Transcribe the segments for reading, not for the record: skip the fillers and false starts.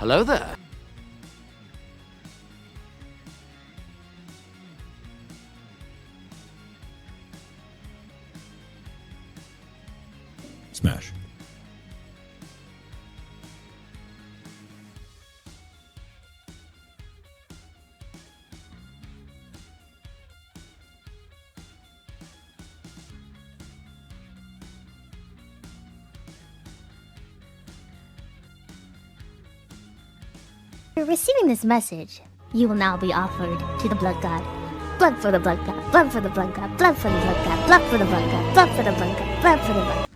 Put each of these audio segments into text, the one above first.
Hello there. Smash. After receiving this message, you will now be offered to the Blood God. Blood for the Blood God, blood for the Blood God, blood for the Blood God, blood for the Blood God, blood for the Blood God, blood for the Blood God.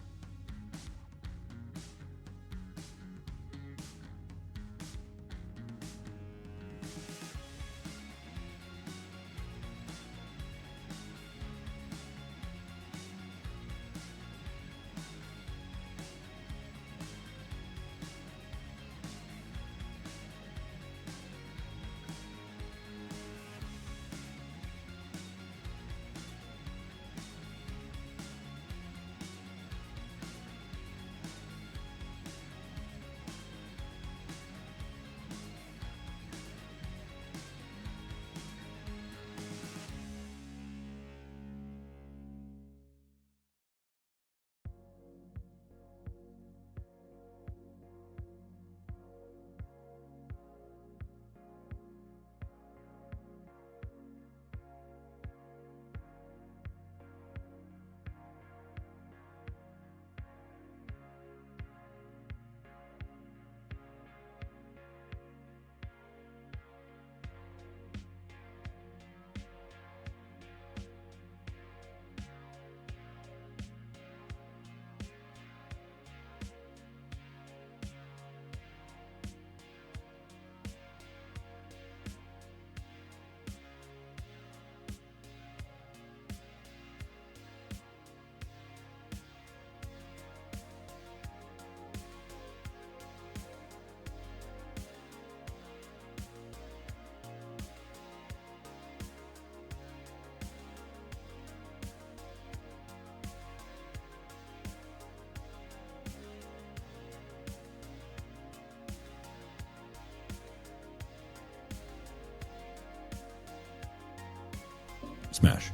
Smash.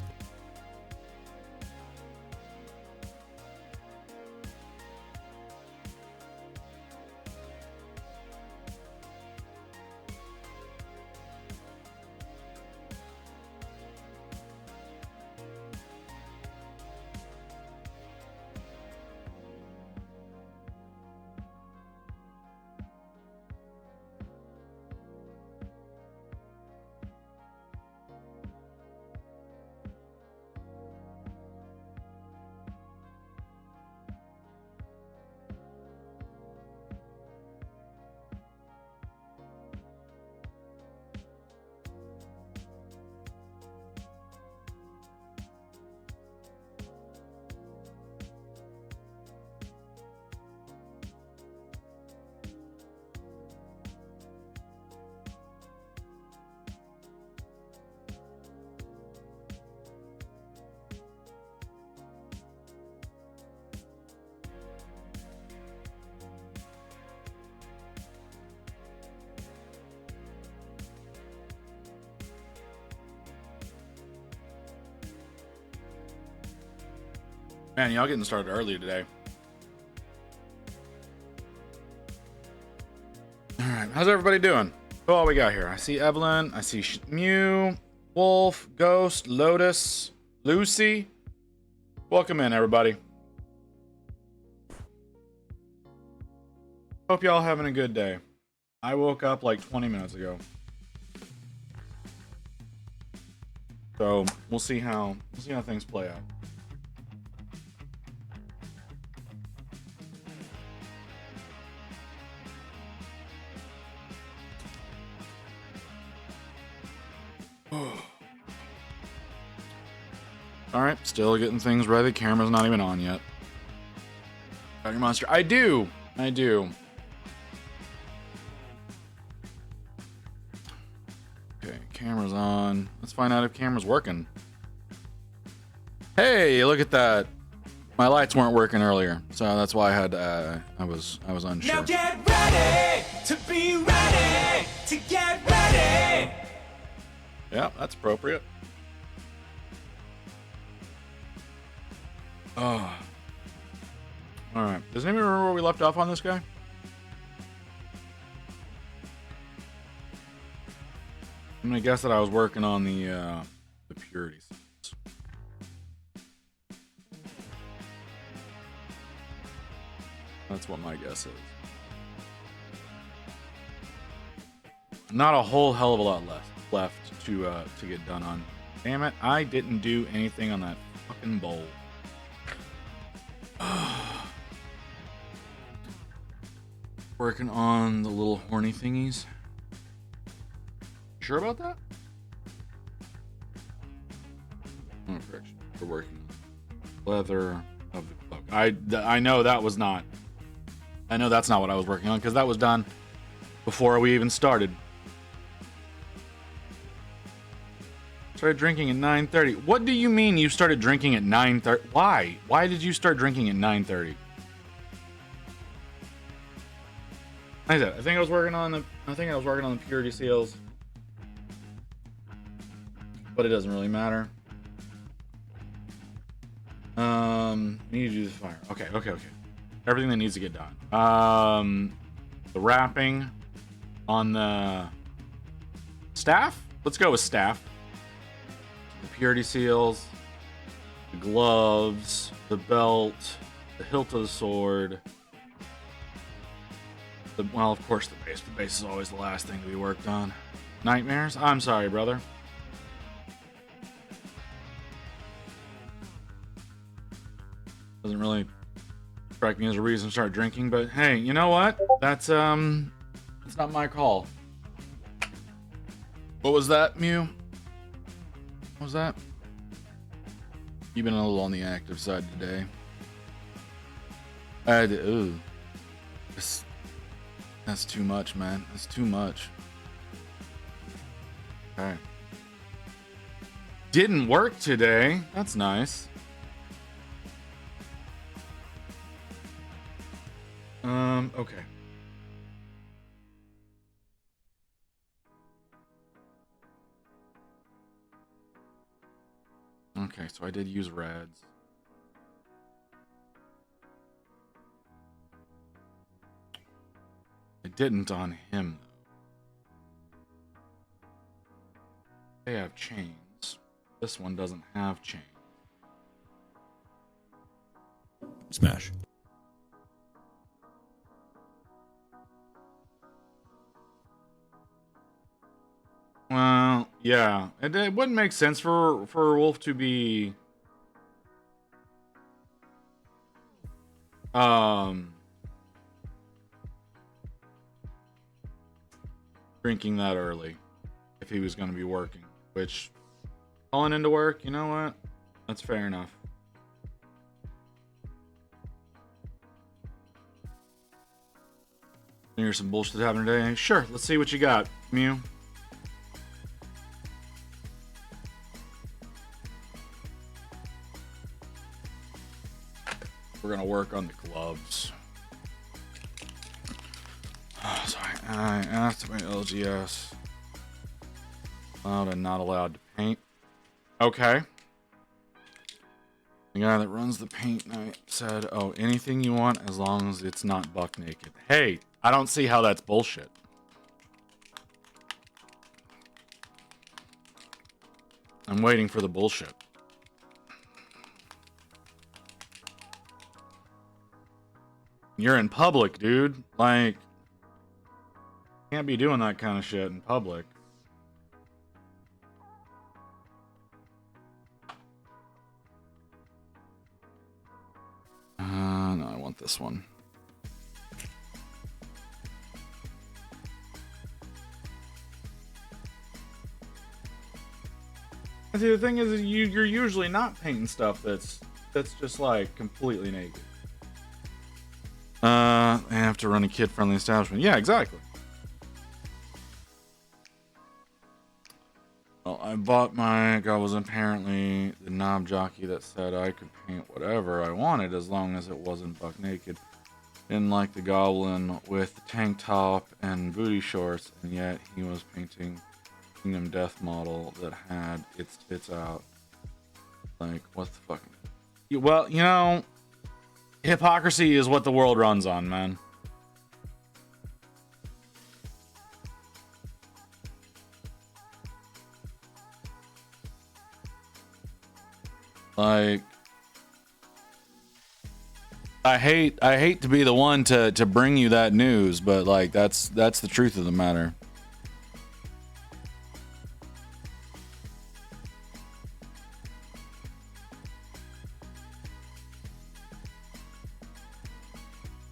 Man, y'all getting started early today. All right, how's everybody doing? Who all we got here? I see Evelyn, I see Mew, Wolf, Ghost, Lotus, Lucy. Welcome in, everybody. Hope y'all having a good day. I woke up like 20 minutes ago. So we'll see how things play out. Alright, still getting things ready. Camera's not even on yet. Got your monster. I do. Okay, camera's on. Let's find out if camera's working. Hey, look at that. My lights weren't working earlier, so that's why I had I was unsure. Now get ready to be ready to get ready. Yeah, that's appropriate. Oh. Alright. Does anybody remember where we left off on this guy? I'm gonna guess that I was working on the purity seals. That's what my guess is. Not a whole hell of a lot left to get done on. Damn it, I didn't do anything on that fucking bowl. Working on the little horny thingies. Sure about that? Oh, correction. We're working on leather of the cloak. I know that was not. I know that's not what I was working on because that was done before we even started. Started drinking at 9:30. What do you mean you started drinking at 9:30? Why? Why did you start drinking at 9:30? Like I said, I think I was working on the purity seals. But it doesn't really matter. Need to do the fire. Okay. Everything that needs to get done. The wrapping on the staff. Let's go with staff. The purity seals, the gloves, the belt, the hilt of the sword. Well, of course, the base. The base is always the last thing to be worked on. Nightmares? I'm sorry, brother. Doesn't really strike me as a reason to start drinking, but hey, you know what? That's not my call. What was that, Mew? What was that? You've been a little on the active side today. Ooh. That's too much, man. That's too much. Okay. Didn't work today. That's nice. Okay. Okay, so I did use reds. I didn't on him, though. They have chains. This one doesn't have chains. Smash. Well, yeah. It wouldn't make sense for Wolf to be drinking that early if he was going to be working, which calling into work, you know what? That's fair enough. Here's some bullshit happening today. Sure, let's see what you got, Mew. We're gonna work on the gloves. Oh, sorry, I asked my LGS. Allowed and not allowed to paint. Okay. The guy that runs the paint night said, "Oh, anything you want as long as it's not buck naked." Hey, I don't see how that's bullshit. I'm waiting for the bullshit. You're in public, dude. Like, Can't be doing that kind of shit in public. No, I want this one. See, the thing is, you're usually not painting stuff that's just like completely naked. I have to run a kid-friendly establishment. Yeah, exactly. Well, I was apparently the knob jockey that said I could paint whatever I wanted as long as it wasn't buck naked. Didn't like the goblin with the tank top and booty shorts, and yet he was painting Kingdom Death model that had its tits out. Like, what the fuck? Well, you know, hypocrisy is what the world runs on, man. Like, I hate to be the one to bring you that news, but like that's the truth of the matter.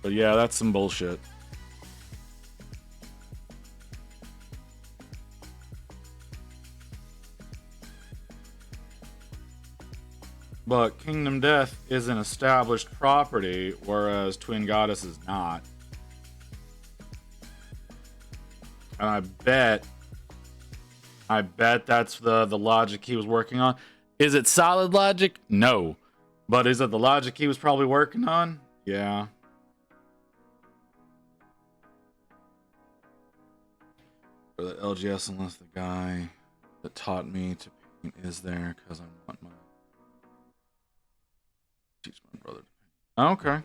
But yeah, that's some bullshit. But Kingdom Death is an established property, whereas Twin Goddess is not. And I bet that's the logic he was working on. Is it solid logic? No. But is it the logic he was probably working on? Yeah. For the LGS, unless the guy that taught me to paint is there, because I want my... teach my brother to paint. Okay.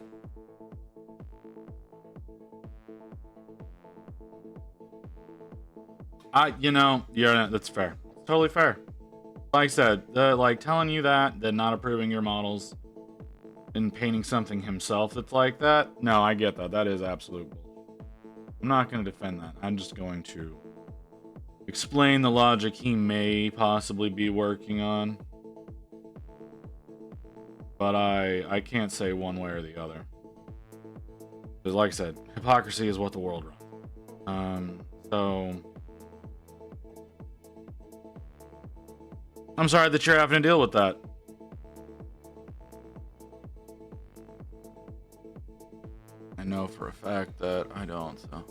Yeah, that's fair. Totally fair. Like I said, like telling you that not approving your models and painting something himself that's like that. No, I get that. That is absolute bullshit. I'm not going to defend that. I'm just going to explain the logic he may possibly be working on. But I can't say one way or the other. Because like I said, hypocrisy is what the world runs. So I'm sorry that you're having to deal with that. I know for a fact that I don't, so.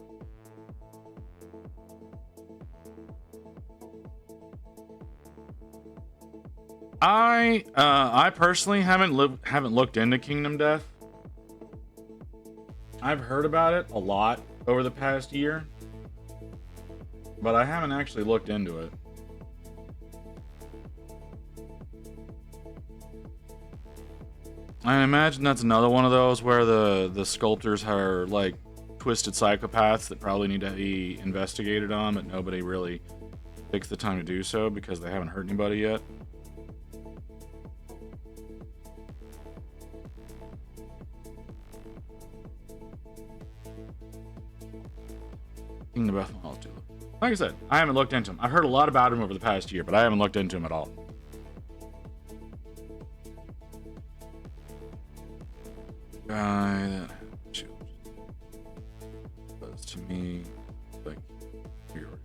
I personally haven't looked into Kingdom Death. I've heard about it a lot over the past year, but I haven't actually looked into it. I imagine that's another one of those where the sculptors are like twisted psychopaths that probably need to be investigated on, but nobody really takes the time to do so because they haven't hurt anybody yet. Kingdom Death models too. Like I said, I haven't looked into him. I've heard a lot about him over the past year, but I haven't looked into him at all. Guy that was to me like superiority.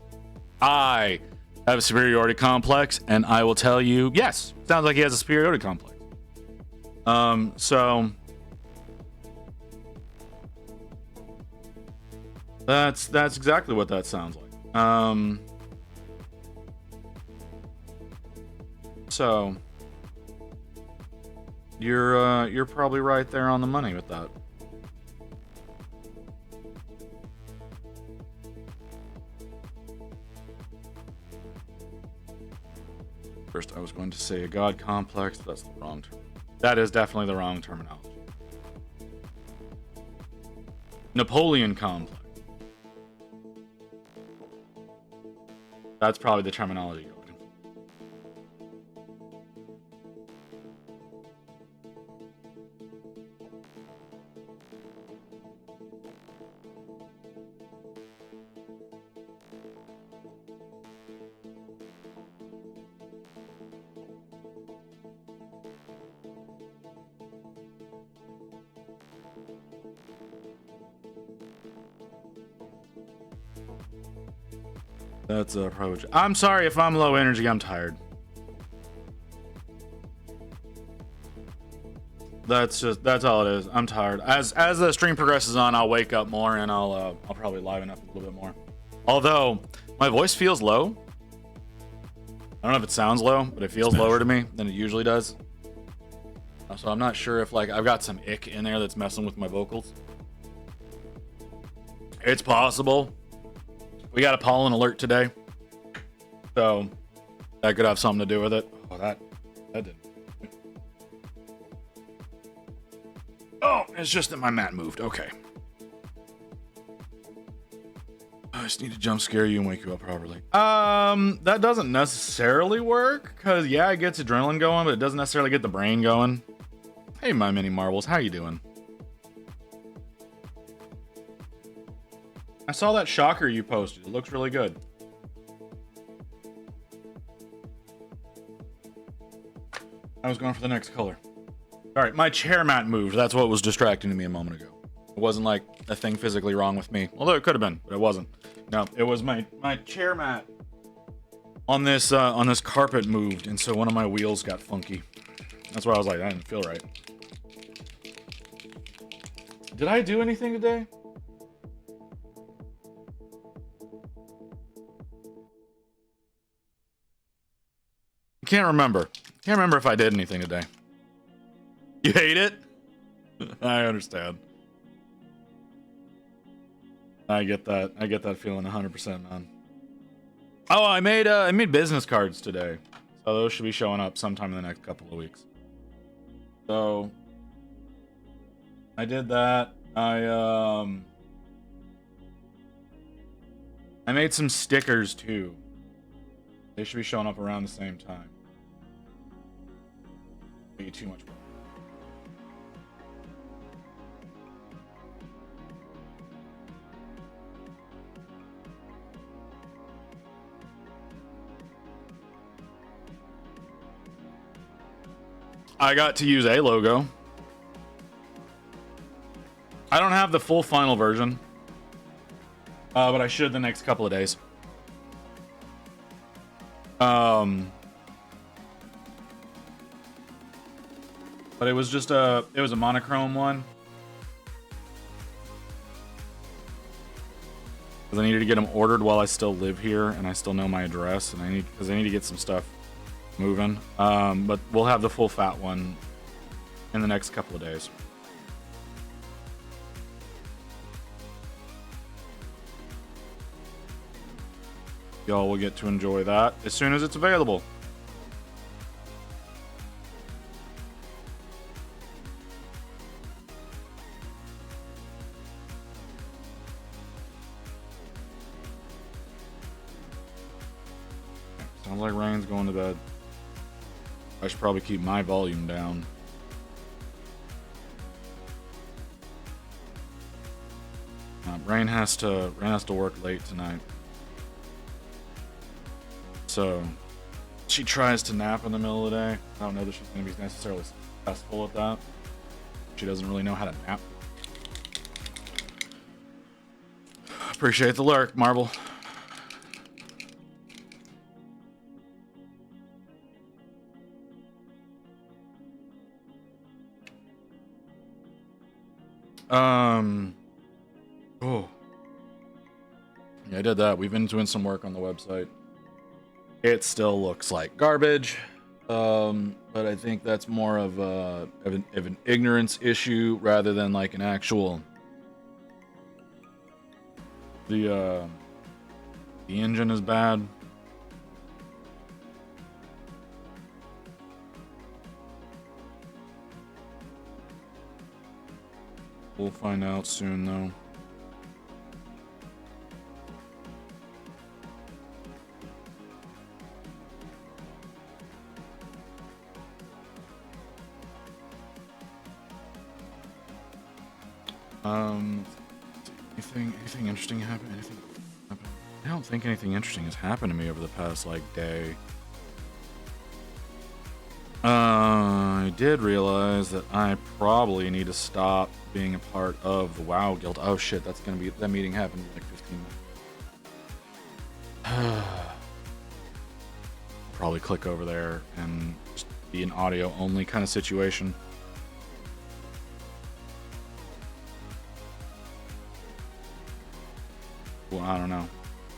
I have a superiority complex, and I will tell you, yes, sounds like he has a superiority complex. So that's exactly what that sounds like. So you're probably right there on the money with that. First, I was going to say a god complex, but that's the wrong term. That is definitely the wrong terminology. Napoleon complex. That's probably the terminology you're looking for. That's a approach. I'm sorry if I'm low energy. I'm tired. That's all it is. I'm tired. As the stream progresses on, I'll wake up more and I'll probably liven up a little bit more. Although my voice feels low. I don't know if it sounds low, but it feels lower to me than it usually does. So I'm not sure if like I've got some ick in there that's messing with my vocals. It's possible. We got a pollen alert today, so that could have something to do with it. Oh, that didn't. Oh, it's just that my mat moved. Okay. I just need to jump scare you and wake you up properly. That doesn't necessarily work, because yeah, it gets adrenaline going, but it doesn't necessarily get the brain going. Hey, my mini marbles, how you doing? I saw that shocker you posted. It looks really good. I was going for the next color. All right, my chair mat moved. That's what was distracting me a moment ago. It wasn't like a thing physically wrong with me. Although it could have been, but it wasn't. No, it was my chair mat on this carpet moved, and so one of my wheels got funky. That's why I was like, that didn't feel right. Did I do anything today? I can't remember. Can't remember if I did anything today. You hate it? I understand. I get that. I get that feeling 100%, man. Oh, I made business cards today. So those should be showing up sometime in the next couple of weeks. So I did that. I made some stickers too. They should be showing up around the same time. Be too much. I got to use a logo. I don't have the full final version, but I should the next couple of days. But it was just a monochrome one. Because I needed to get them ordered while I still live here and I still know my address, and I need to get some stuff moving. But we'll have the full fat one in the next couple of days. Y'all will get to enjoy that as soon as it's available. Sounds like Rain's going to bed. I should probably keep my volume down. Rain has to work late tonight. So she tries to nap in the middle of the day. I don't know that she's going to be necessarily successful at that. She doesn't really know how to nap. Appreciate the lurk, Marble. Oh. Yeah, I did that. We've been doing some work on the website. It still looks like garbage, but I think that's more of an ignorance issue rather than like an actual. The engine is bad. We'll find out soon, though. Anything interesting happen? Anything happen? I don't think anything interesting has happened to me over the past like day. I did realize that I probably need to stop being a part of the WoW Guild. Oh shit, that meeting happened in like 15 minutes. Probably click over there and just be an audio only kind of situation. Well, I don't know.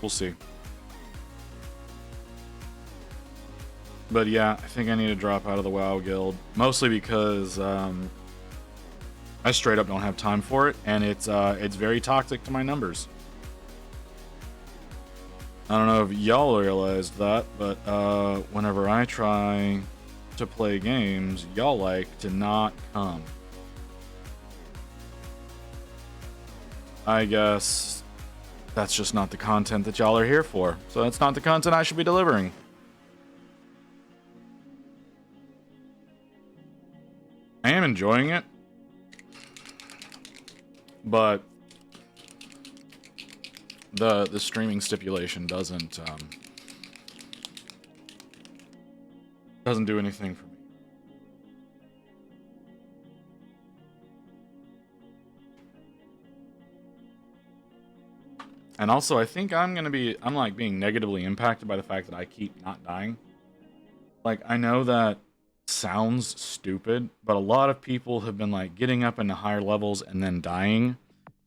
We'll see. But yeah, I think I need to drop out of the WoW guild, mostly because I straight up don't have time for it, and it's very toxic to my numbers. I don't know if y'all realized that, but whenever I try to play games, y'all like to not come. I guess that's just not the content that y'all are here for, so that's not the content I should be delivering. I am enjoying it, but the streaming stipulation doesn't do anything for me. And also, I think I'm like being negatively impacted by the fact that I keep not dying. Like, I know that sounds stupid, but a lot of people have been like getting up into higher levels and then dying,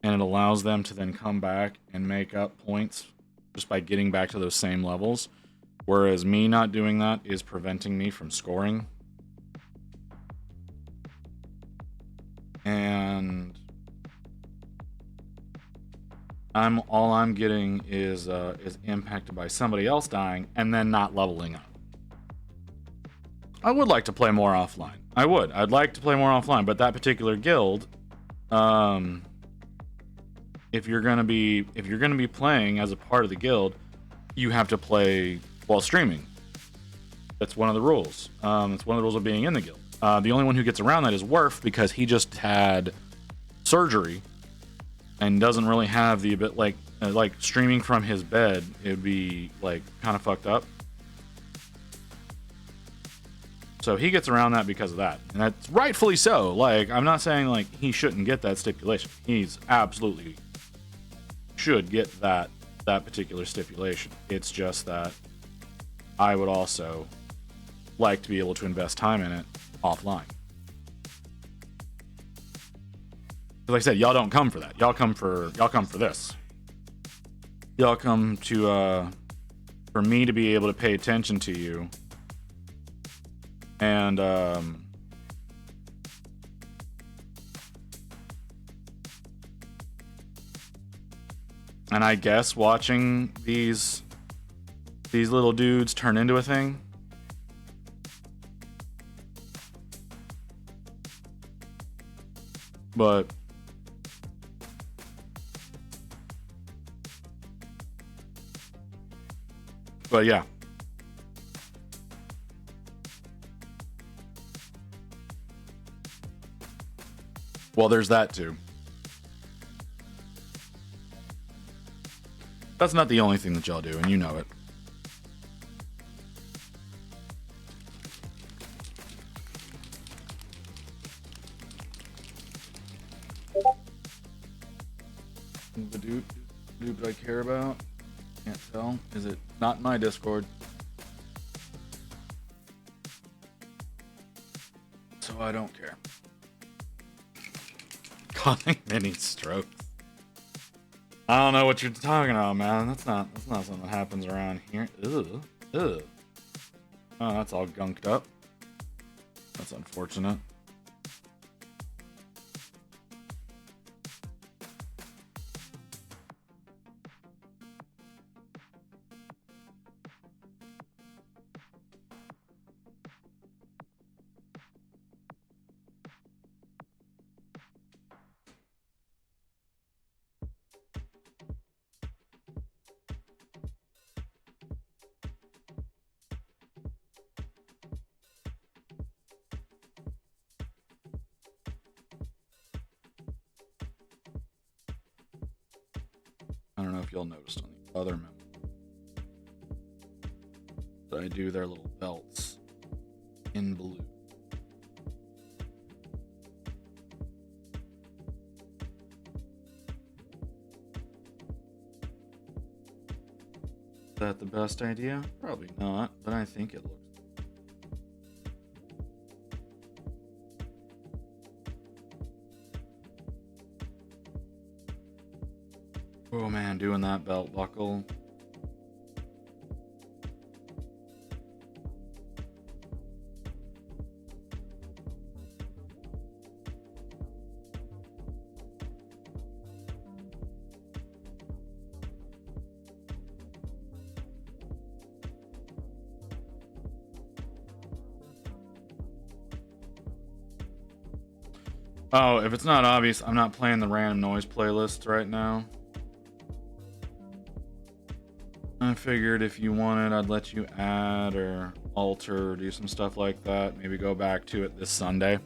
and it allows them to then come back and make up points just by getting back to those same levels. Whereas me not doing that is preventing me from scoring. And all I'm getting is impacted by somebody else dying and then not leveling up. I would like to play more offline. I'd like to play more offline, but that particular guild, if you're gonna be playing as a part of the guild, you have to play while streaming. That's one of the rules. It's one of the rules of being in the guild. The only one who gets around that is Werf, because he just had surgery and doesn't really have the bit like streaming from his bed. It'd be like kind of fucked up. So he gets around that because of that, and that's rightfully so. Like, I'm not saying like he shouldn't get that stipulation. He's absolutely should get that particular stipulation. It's just that I would also like to be able to invest time in it offline. Like I said, y'all don't come for that. Y'all come for this. Y'all come to for me to be able to pay attention to you. And I guess watching these little dudes turn into a thing. But yeah. Well, there's that too. That's not the only thing that y'all do, and you know it. The dude I care about? Can't tell. Is it not in my Discord? So I don't care. Causing many strokes. I don't know what you're talking about, man. That's not something that happens around here. Ugh. Oh, that's all gunked up. That's unfortunate. I don't know if y'all noticed on the other memo that I do their little belts in blue. that the best idea? Probably not, but I think it looks. Oh man, doing that belt buckle. Oh, if it's not obvious, I'm not playing the random noise playlist right now. I figured if you wanted, I'd let you add or alter or do some stuff like that. Maybe go back to it this Sunday.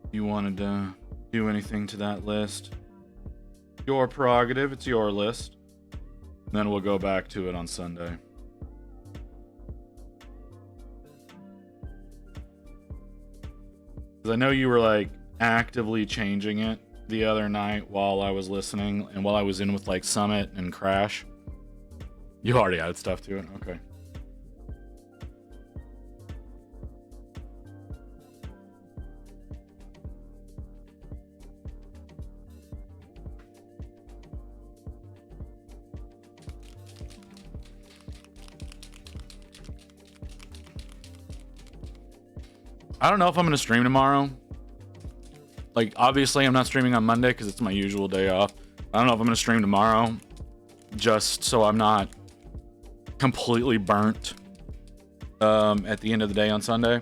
If you wanted to do anything to that list, your prerogative, it's your list. Then we'll go back to it on Sunday. I know you were like actively changing it the other night while I was listening and while I was in with like Summit and Crash. You already added stuff to it. Okay. I don't know if I'm gonna stream tomorrow. Like, obviously, I'm not streaming on Monday because it's my usual day off. I don't know if I'm gonna stream tomorrow, just so I'm not completely burnt at the end of the day on Sunday.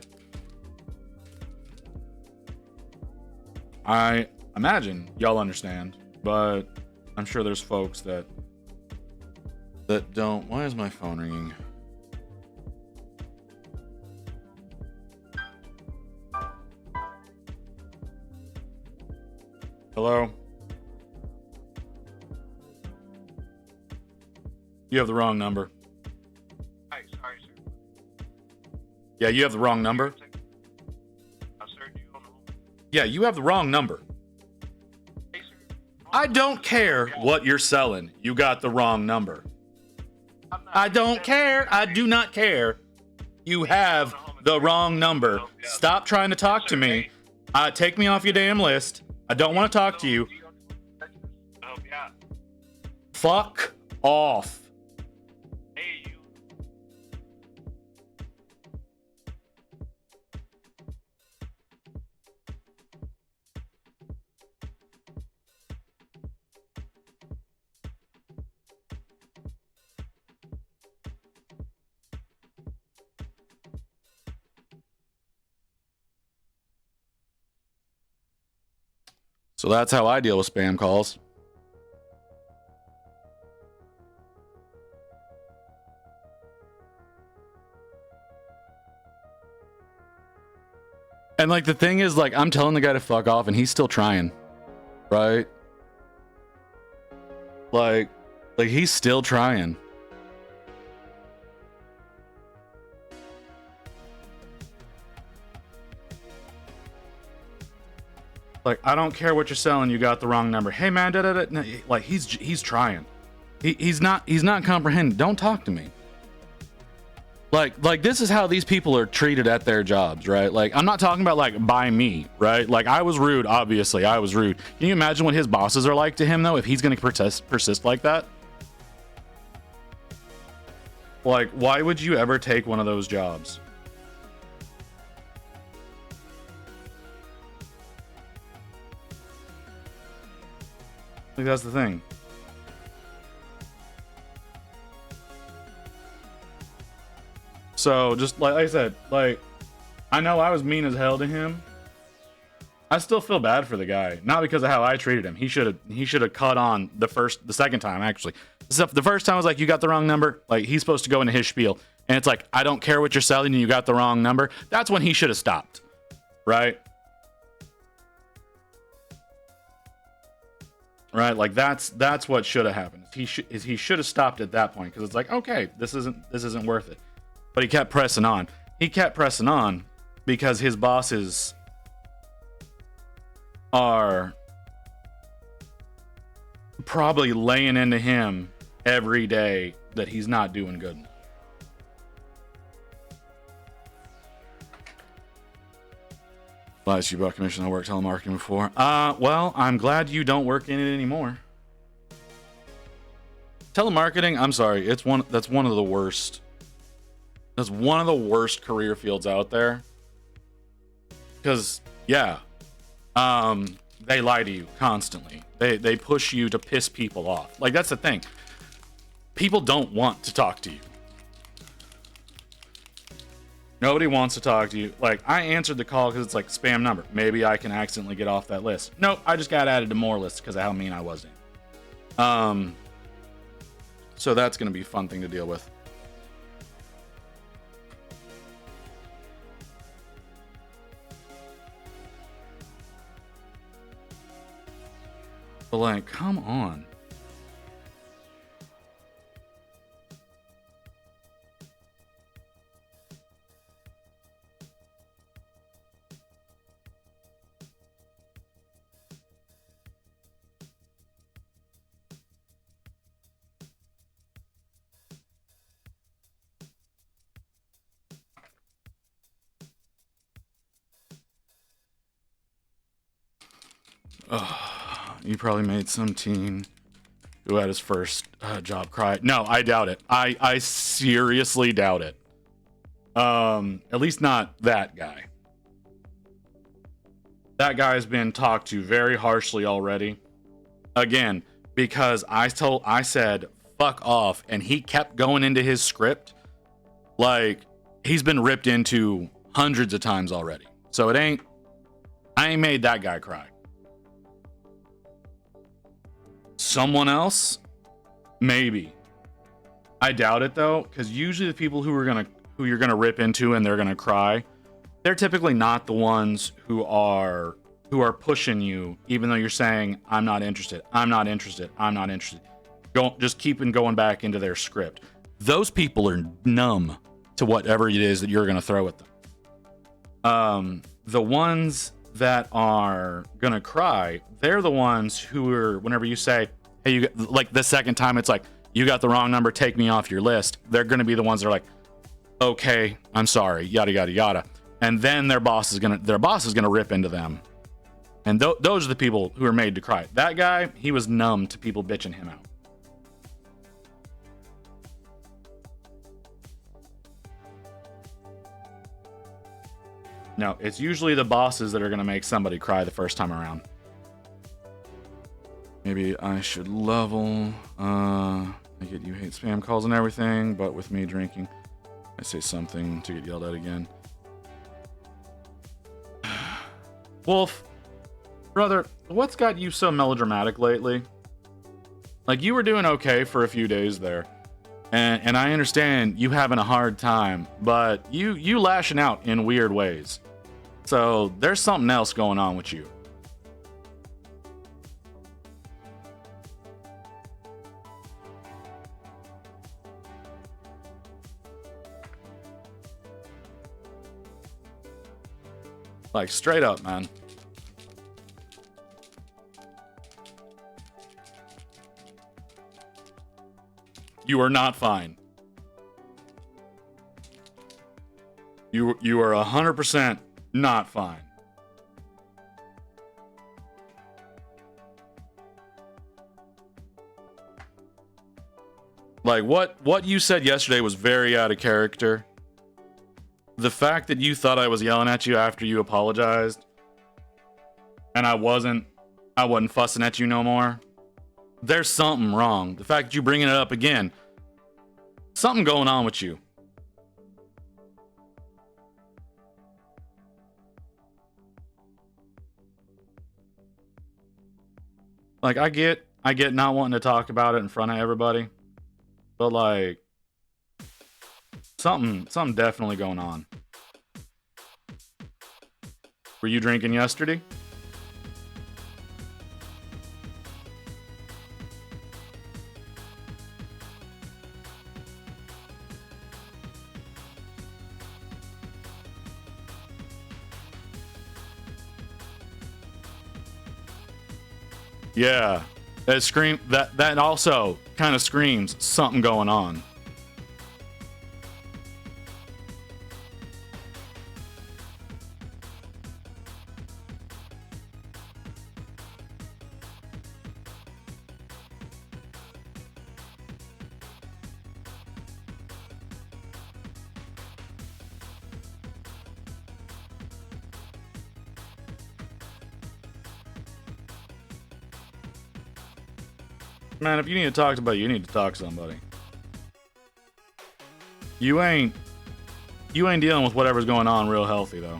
I imagine y'all understand, but I'm sure there's folks that don't. Why is my phone ringing? Hello? You have the wrong number. Hi, sorry, sir. Yeah, you have the wrong number. Sir, do you own a home? Yeah, you have the wrong number. Hey, sir. I don't care what you're selling. You got the wrong number. I don't care. I do not care. You have the wrong number. Stop trying to talk to me. Take me off your damn list. I don't want to talk to you. Oh, yeah. Fuck off. Hey, you. So that's how I deal with spam calls. And like the thing is, like, I'm telling the guy to fuck off and he's still trying. Right? Like he's still trying. Like, I don't care what you're selling. You got the wrong number. Hey man, no, like he's trying. He's not comprehending. Don't talk to me. Like this is how these people are treated at their jobs, right? Like, I'm not talking about like by me, right? Like, I was rude. Obviously, I was rude. Can you imagine what his bosses are like to him though if he's gonna persist like that? Like, why would you ever take one of those jobs? Like, that's the thing. So, just like I said, like, I know I was mean as hell to him. I still feel bad for the guy, not because of how I treated him. He should have cut on the second time actually. So the first time I was like, you got the wrong number. Like, he's supposed to go into his spiel, and it's like, I don't care what you're selling, and you got the wrong number. That's when he should have stopped, right? Right, like that's what should have happened. He should have stopped at that point, because it's like, okay, this isn't worth it. But he kept pressing on. He kept pressing on because his bosses are probably laying into him every day that he's not doing good enough. Last you bought commission. I worked telemarketing before. Well, I'm glad you don't work in it anymore. Telemarketing, I'm sorry, that's one of the worst. That's one of the worst career fields out there. Because, yeah, they lie to you constantly. They push you to piss people off. Like, that's the thing. People don't want to talk to you. Nobody wants to talk to you. Like, I answered the call because it's like spam number. Maybe I can accidentally get off that list. Nope, I just got added to more lists because of how mean I was. So that's going to be a fun thing to deal with. But like, come on. You probably made some teen who had his first job cry. No, I doubt it. I seriously doubt it. At least not that guy. That guy's been talked to very harshly already. Again, because I said fuck off, and he kept going into his script. Like, he's been ripped into hundreds of times already. So I ain't made that guy cry. Someone else, maybe. I doubt it though, because usually the people who you're gonna rip into and they're gonna cry, they're typically not the ones who are pushing you, even though you're saying I'm not interested, I'm not interested, I'm not interested. Just keeping going back into their script. Those people are numb to whatever it is that you're gonna throw at them. The ones that are gonna cry, they're the ones who are, whenever you say, hey, you like the second time it's like, you got the wrong number, take me off your list, they're gonna be the ones that are like, okay, I'm sorry, yada yada yada. And then their boss is gonna rip into them. And those are the people who are made to cry. That guy, he was numb to people bitching him out. No, it's usually the bosses that are going to make somebody cry the first time around. Maybe I should level. I get you hate spam calls and everything, but with me drinking, I say something to get yelled at again. Wolf, brother, what's got you so melodramatic lately? Like, you were doing okay for a few days there. And I understand you having a hard time, but you lashing out in weird ways. So there's something else going on with you. Like, straight up, man. You are not fine. You are 100% not fine. Like, what you said yesterday was very out of character. The fact that you thought I was yelling at you after you apologized, and I wasn't fussing at you no more. There's something wrong. The fact that you bringing it up again, something going on with you. Like, I get not wanting to talk about it in front of everybody, but like, something definitely going on. Were you drinking yesterday? Yeah. That also kind of screams something going on. Man, if you need to talk to somebody, you need to talk to somebody. You ain't dealing with whatever's going on real healthy though.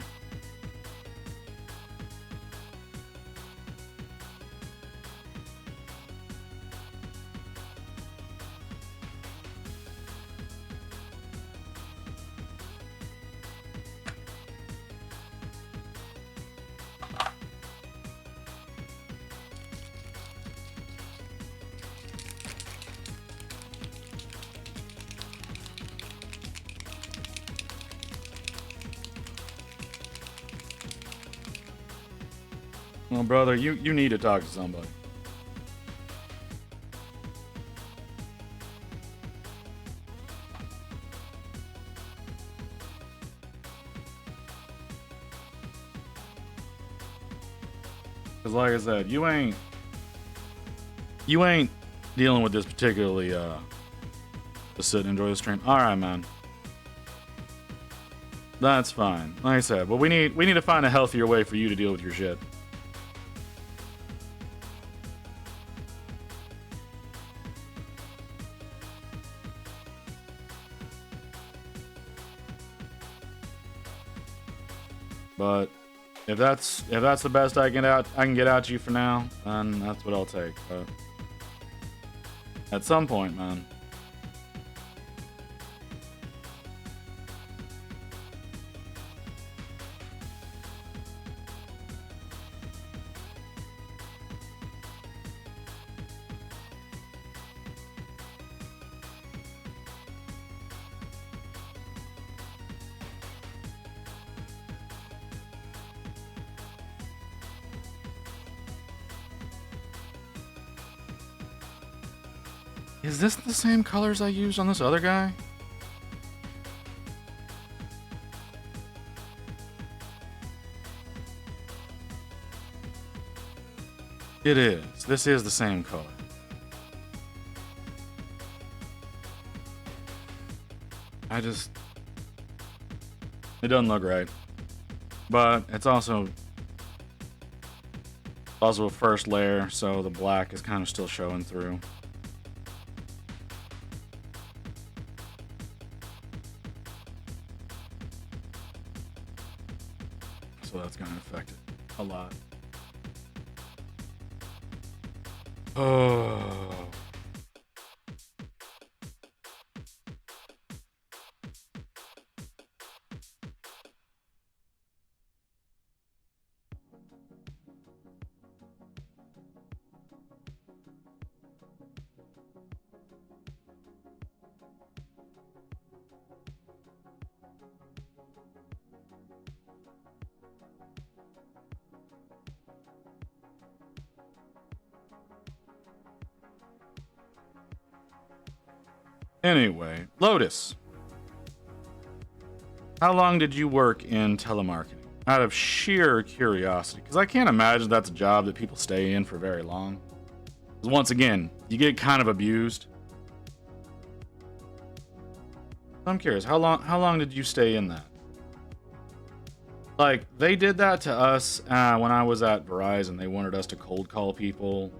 Well, brother, you need to talk to somebody. Cause like I said, you ain't dealing with this particularly to sit and enjoy the stream. Alright, man. That's fine. Like I said, but we need to find a healthier way for you to deal with your shit. But if that's the best I can get out to you for now, then that's what I'll take. But at some point, man. Is this the same colors I used on this other guy? It is. This is the same color. It doesn't look right. But it's also a first layer, so the black is kind of still showing through. So that's going to affect it a lot. Oh. Anyway, Lotus. How long did you work in telemarketing? Out of sheer curiosity, because I can't imagine that's a job that people stay in for very long. 'Cause once again, you get kind of abused. I'm curious, how long did you stay in that? Like, they did that to us when I was at Verizon. They wanted us to cold call people,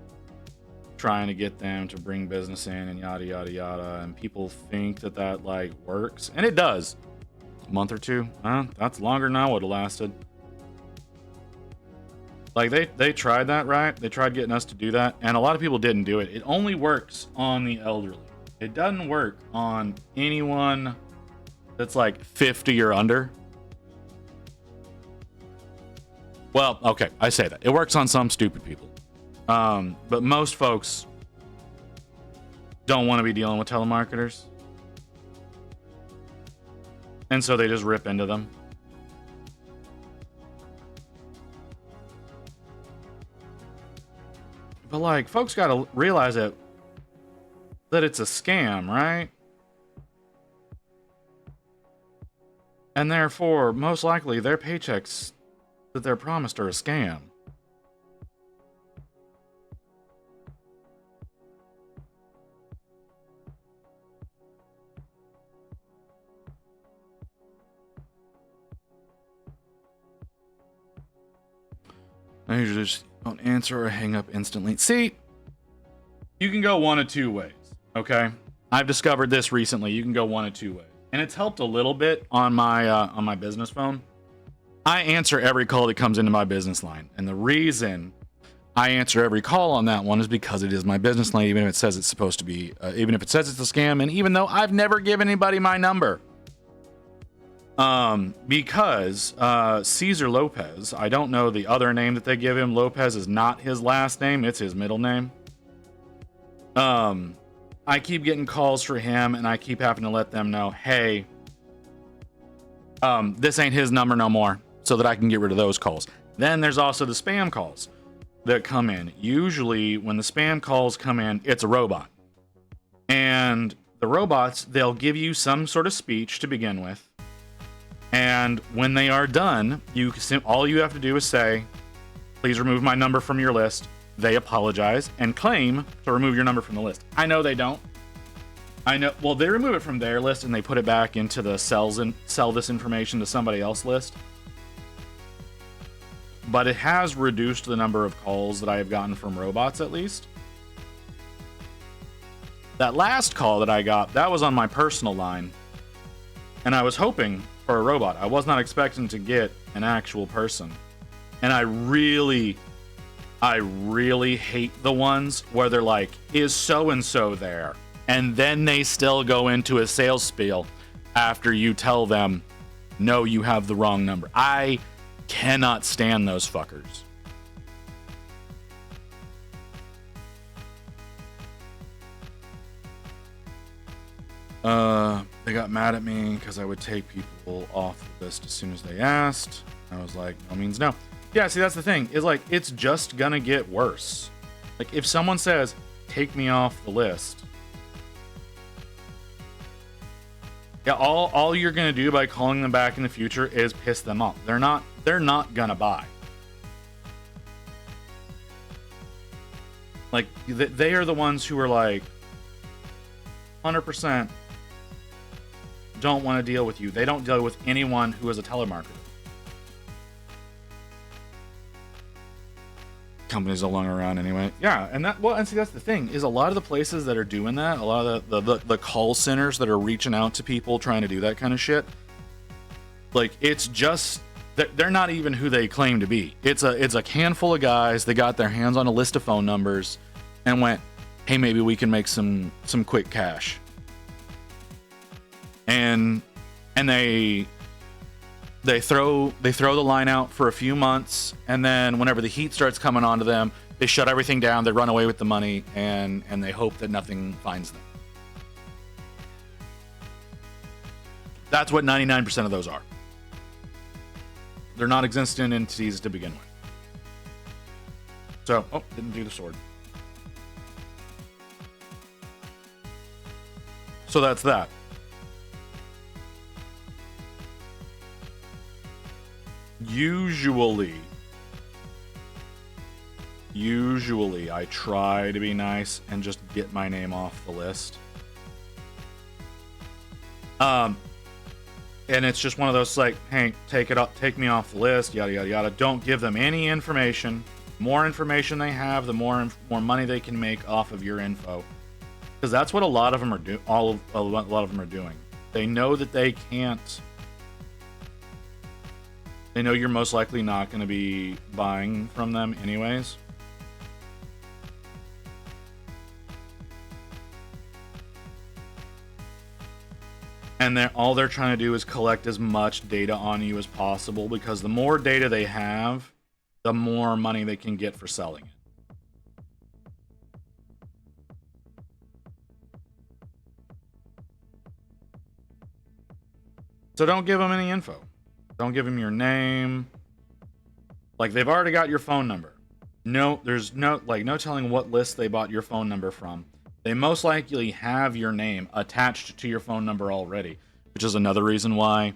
trying to get them to bring business in and yada yada yada, and people think that like works, and it does. A month or two, that's longer than I would have lasted. Like they tried that, right? They tried getting us to do that, and a lot of people didn't do it. It only works on the elderly. It doesn't work on anyone that's like 50 or under. Well, okay, I say that. It works on some stupid people. But most folks don't want to be dealing with telemarketers. And so they just rip into them. But like, folks got to realize that it's a scam, right? And therefore, most likely, their paychecks that they're promised are a scam. I usually just don't answer or hang up instantly. See, you can go one of two ways, okay? I've discovered this recently. You can go one of two ways. And it's helped a little bit on my business phone. I answer every call that comes into my business line. And the reason I answer every call on that one is because it is my business line, even if it says it's supposed to be, even if it says it's a scam, and even though I've never given anybody my number. Because Cesar Lopez, I don't know the other name that they give him. Lopez is not his last name, it's his middle name. I keep getting calls for him, and I keep having to let them know, hey, this ain't his number no more, so that I can get rid of those calls. Then there's also the spam calls that come in. Usually when the spam calls come in, it's a robot. And the robots, they'll give you some sort of speech to begin with. And when they are done, all you have to do is say, please remove my number from your list. They apologize and claim to remove your number from the list. I know they don't. I know. Well, they remove it from their list and they put it back into the sell this information to somebody else list. But it has reduced the number of calls that I have gotten from robots, at least. That last call that I got, that was on my personal line. And I was hoping for a robot. I was not expecting to get an actual person. And I really hate the ones where they're like, is so-and-so there? And then they still go into a sales spiel after you tell them, no, you have the wrong number. I cannot stand those fuckers. They got mad at me because I would take people off the list as soon as they asked. I was like, no means no. Yeah, see, that's the thing. Is like, it's just gonna get worse. Like, if someone says, take me off the list, yeah, all you're gonna do by calling them back in the future is piss them off. They're not gonna buy. Like, they are the ones who are like 100% don't want to deal with you. They don't deal with anyone who is a telemarketer. Companies no longer around anyway. Yeah, and see, that's the thing, is a lot of the places that are doing that, a lot of the call centers that are reaching out to people trying to do that kind of shit, like, it's just they're not even who they claim to be. It's a handful of guys. They got their hands on a list of phone numbers and went, hey, maybe we can make some quick cash. And they throw the line out for a few months, and then whenever the heat starts coming onto them, they shut everything down, they run away with the money, and they hope that nothing finds them. That's what 99% of those are. They're not existent entities to begin with. So, didn't do the sword. So that's that. Usually I try to be nice and just get my name off the list. And it's just one of those like, hey, take me off the list, yada yada yada. Don't give them any information. More information they have, the more money they can make off of your info. Because that's what a lot of them are doing. A lot of them are doing. They know that they can't. They know you're most likely not going to be buying from them anyways. And all they're trying to do is collect as much data on you as possible, because the more data they have, the more money they can get for selling it. So don't give them any info. Don't give them your name. Like, they've already got your phone number. No, there's no telling what list they bought your phone number from. They most likely have your name attached to your phone number already, which is another reason why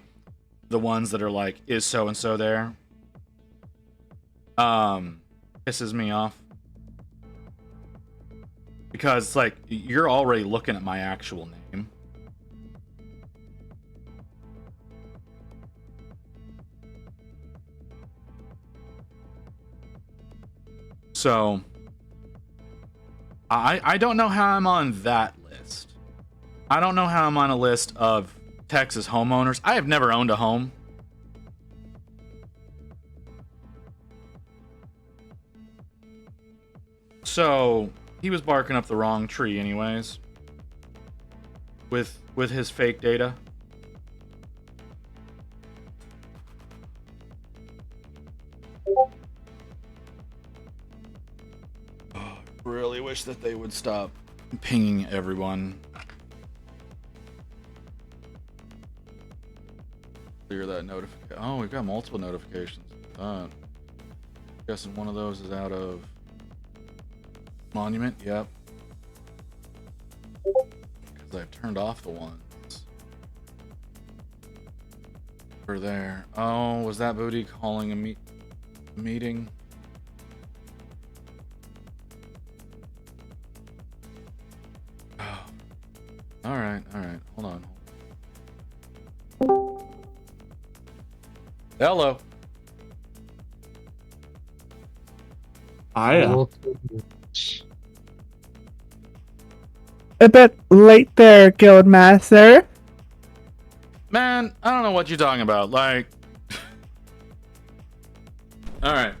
the ones that are like, is so and so there, pisses me off. Because it's like, you're already looking at my actual name. So, I don't know how I'm on that list. I don't know how I'm on a list of Texas homeowners. I have never owned a home. So, he was barking up the wrong tree anyways. With his fake data. Really wish that they would stop pinging everyone. Clear that notification. Oh, we've got multiple notifications. Guessing one of those is out of Monument. Yep. Because I've turned off the ones over there. Oh, was that Booty calling a meeting? Alright, hold on. Hello. Hiya. A bit late there, Guildmaster. Man, I don't know what you're talking about. Like, Alright.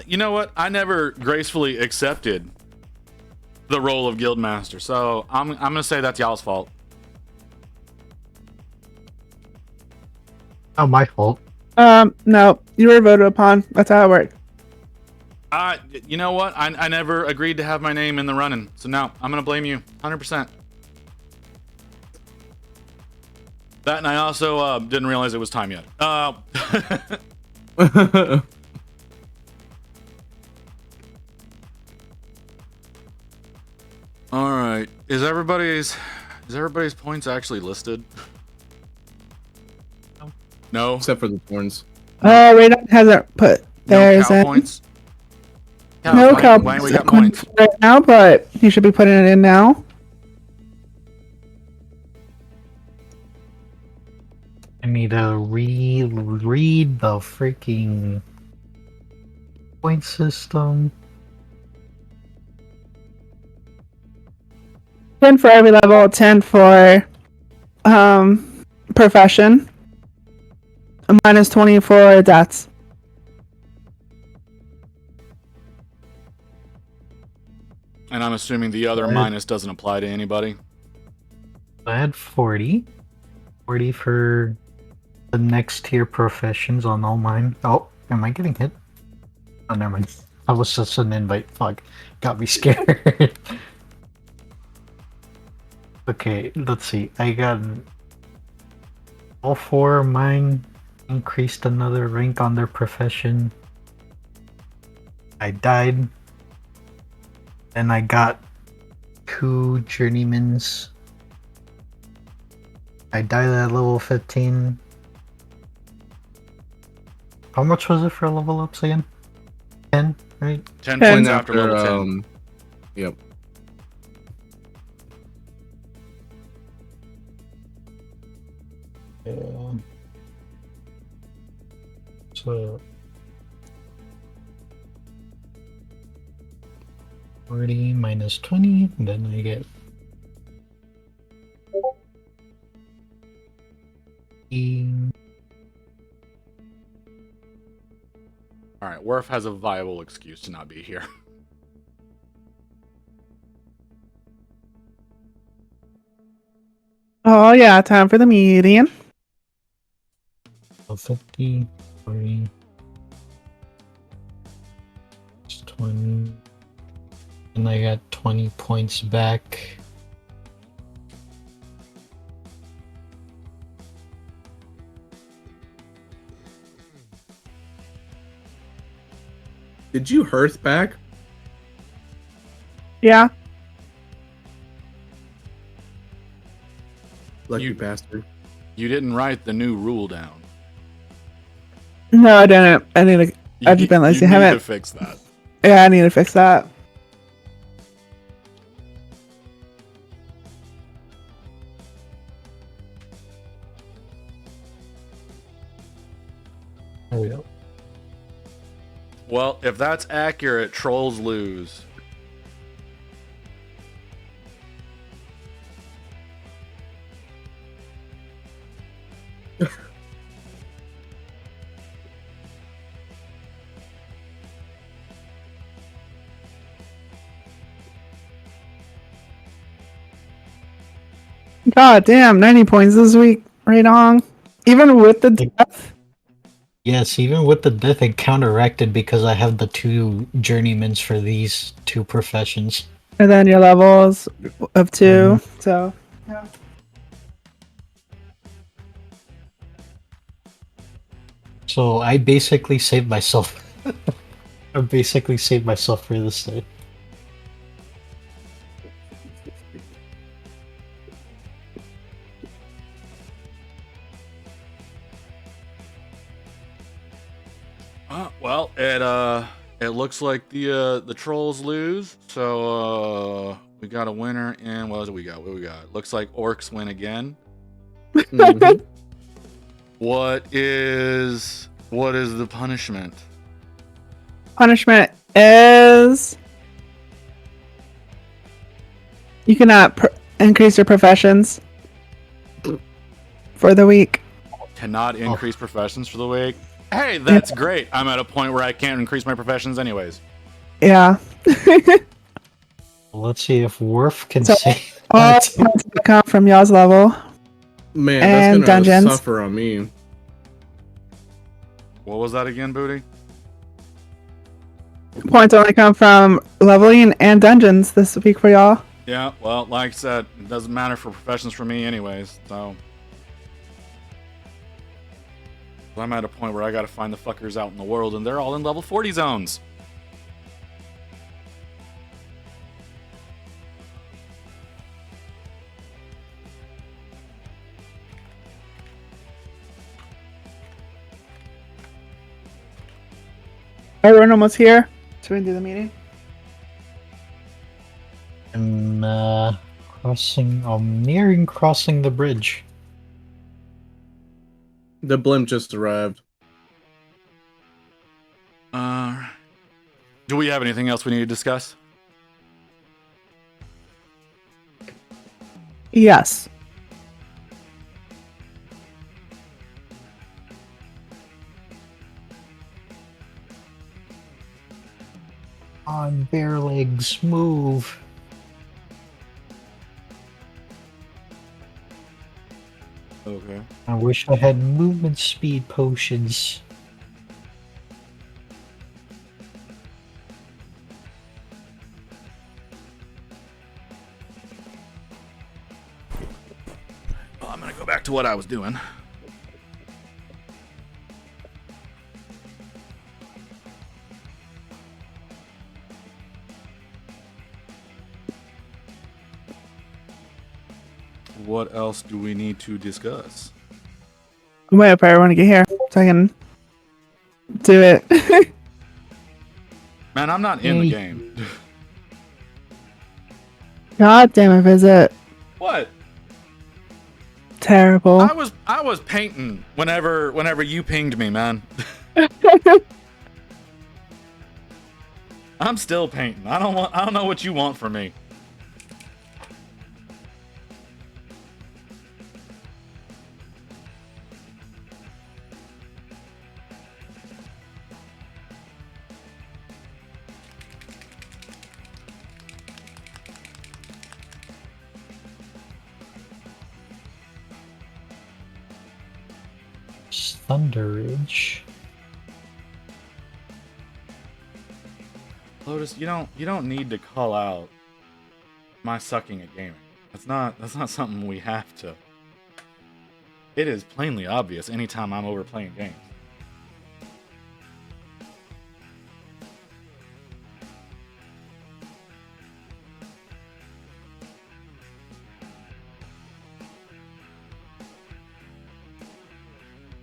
You know what? I never gracefully accepted the role of Guildmaster, so I'm gonna say that's y'all's fault. Not my fault. No, you were voted upon. That's how it works. You know what? I never agreed to have my name in the running, so now I'm gonna blame you 100%. That, and I also didn't realize it was time yet. All right. Is everybody's points actually listed? No. Except for the thorns. Radon hasn't put No theirs cow in. points. No cow Why we points got points? right now, but he should be putting it in now. I need to read the freaking point system. 10 for every level, 10 for profession. Minus 20 for deaths. And I'm assuming the other minus doesn't apply to anybody. I had 40. 40 for the next tier professions on all mine. Oh, am I getting hit? Oh, never mind. That was just an invite. Fuck. Got me scared. Okay, let's see. I got all four of mine increased another rank on their profession. I died. And I got 2 journeymans. I died at level 15. How much was it for level ups again? 10, right? 10 points after level 10. Yep. So 40 minus 20, and then I get Alright, Worf has a viable excuse to not be here. Oh yeah, time for the meeting. 50, 40, 20, and I got 20 points back. Did you hearth back? Yeah. Lucky bastard. You didn't write the new rule down. No, I didn't. I need to. I've just been lazy. You I need to haven't. fix that. Yeah, I need to fix that. There we go. Well, if that's accurate, trolls lose. God damn, 90 points this week. Right on. Even with the death. Yes, even with the death, it counteracted because I have the 2 journeymans for these 2 professions. And then your levels of 2. So, yeah. So I basically saved myself. I basically saved myself for this day. Well, it looks like the trolls lose. So we got a winner, and what we got? What we got? Looks like orcs win again. Mhm. What is the punishment? Punishment is you cannot increase your professions for the week. Cannot increase professions for the week. Hey, that's great. I'm at a point where I can't increase my professions anyways. Yeah. Let's see if Worf can So, say all that. points come from y'all's level. Man, And that's gonna dungeons. suffer on me. What was that again, Booty? Points only come from leveling and dungeons this week for y'all. Yeah, well, like I said, it doesn't matter for professions for me anyways, so. I'm at a point where I gotta find the fuckers out in the world, and they're all in level 40 zones. Everyone almost here. So we can do the meeting. I'm nearing crossing the bridge. The blimp just arrived. Do we have anything else we need to discuss? Yes. On bare legs, move. Okay. I wish I had movement speed potions. Well, I'm gonna go back to what I was doing. What else do we need to discuss? I'm waiting for everyone to get here so I can do it. Man, I'm not in the game. God damn it, visit. What? Terrible. I was painting whenever you pinged me, man. I'm still painting. I don't know what you want from me. Thunder Ridge. Lotus, you don't need to call out my sucking at gaming. That's not something we have to. It is plainly obvious anytime I'm over playing games.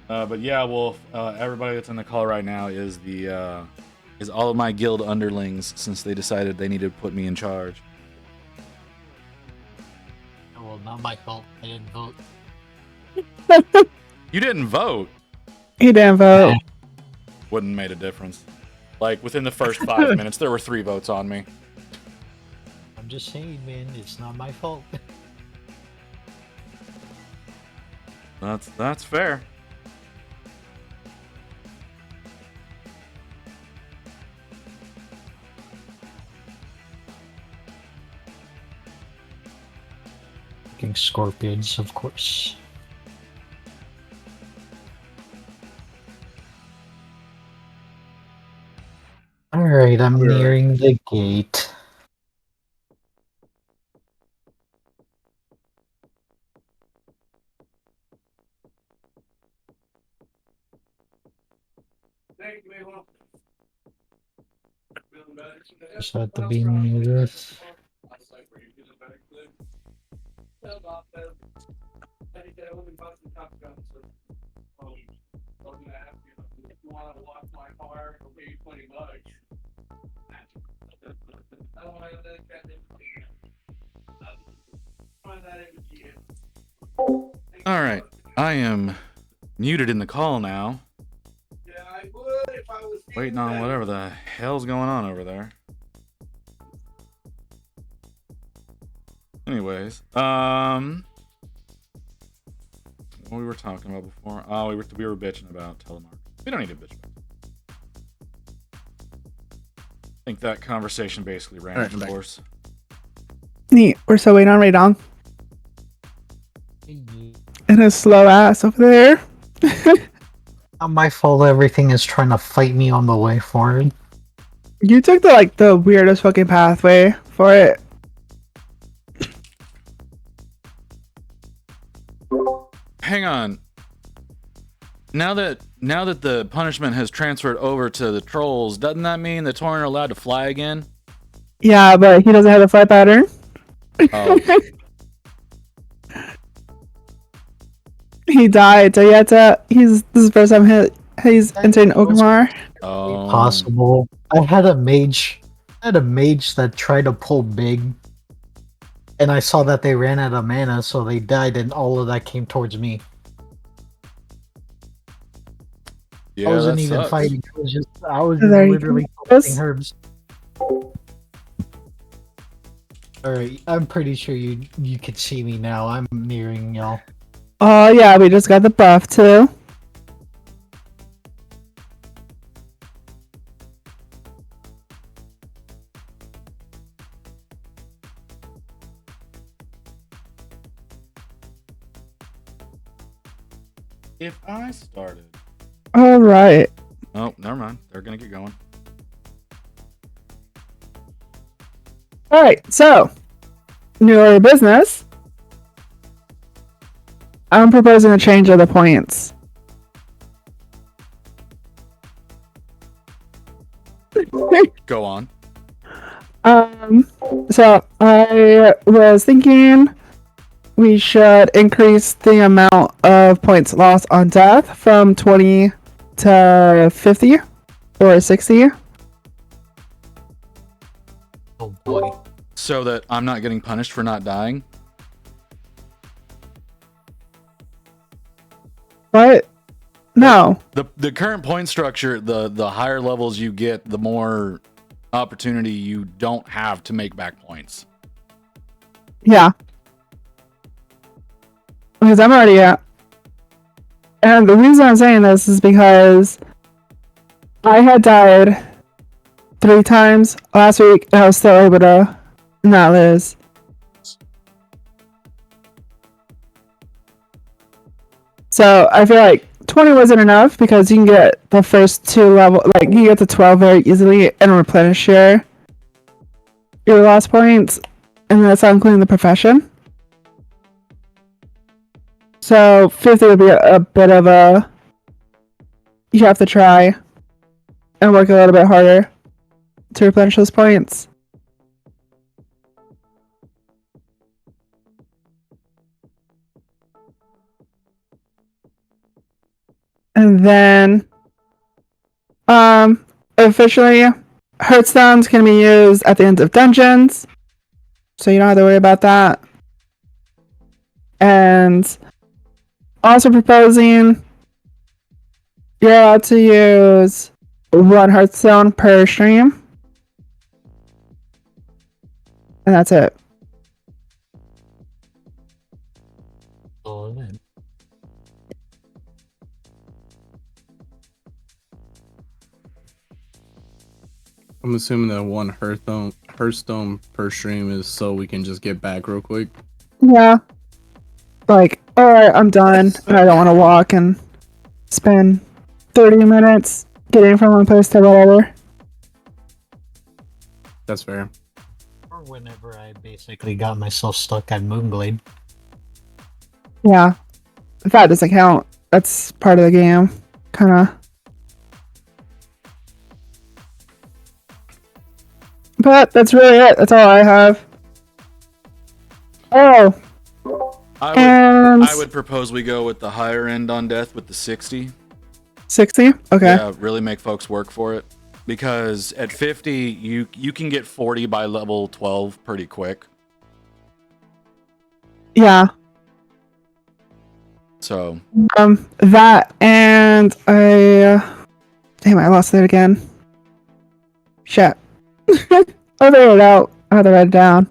But yeah, Wolf. Everybody that's in the call right now is is all of my guild underlings since they decided they needed to put me in charge. Well, not my fault. I didn't vote. You didn't vote. He didn't vote. Wouldn't made a difference. Like within the first 5 minutes, there were 3 votes on me. I'm just saying, man, it's not my fault. That's fair. Fucking scorpions, of course. Alright, I'm nearing the gate. Just have to be near this. All right, I am muted in the call now. Waiting on whatever the hell's going on over there. Anyways, what we were talking about before? Oh, we were bitching about telemark. We don't need to bitch about it. I think that conversation basically ran its course. Neat. We're still waiting on Raydong. And his slow ass over there. Not my fault everything is trying to fight me on the way forward. You took the weirdest fucking pathway for it. Hang on. Now that the punishment has transferred over to the trolls, doesn't that mean the Tauren are allowed to fly again? Yeah, but he doesn't have the flight pattern. Oh. He died, so this is the first time he's entering Orgrimmar. Oh. Possible. I had a mage that tried to pull big, and I saw that they ran out of mana, so they died, and all of that came towards me. Yeah, I wasn't that even sucks. fighting. I was There you literally go. collecting herbs. Alright, I'm pretty sure you could see me now. I'm nearing y'all. Oh yeah, we just got the buff too. If I started. All right. Oh, never mind. They're gonna get going. All right. So, new order of business. I'm proposing a change of the points. Go on. So I was thinking we should increase the amount of points lost on death from 20 to 50 or 60. Oh boy. So that I'm not getting punished for not dying. What? No. The current point structure, the higher levels you get, the more opportunity you don't have to make back points. Yeah. Because I'm already at. And the reason I'm saying this is because I had died 3 times last week and I was still able to not lose. So I feel like 20 wasn't enough because you can get the first 2 level, like you get to 12 very easily and replenish your lost points, and that's not including the profession. So 50 would be a bit of a, you have to try and work a little bit harder to replenish those points. And then, officially, Hearthstone's can be used at the end of dungeons, so you don't have to worry about that. And also proposing, you're allowed to use 1 Hearthstone per stream. And that's it. So then, I'm assuming that 1 Hearthstone per stream is so we can just get back real quick. Yeah. Like, alright, I'm done. And I don't want to walk and spend 30 minutes getting from one place to whatever. That's fair. or whenever I basically got myself stuck at Moonglade. Yeah. That doesn't count. That's part of the game. Kinda. But that's really it. That's all I have. Oh. I would propose we go with the higher end on death with the 60. 60? Okay. Yeah, really make folks work for it. Because at 50, you can get 40 by level 12 pretty quick. Yeah. So. That and damn, I lost it again. Shit. I'll figure it out. I have to write it down.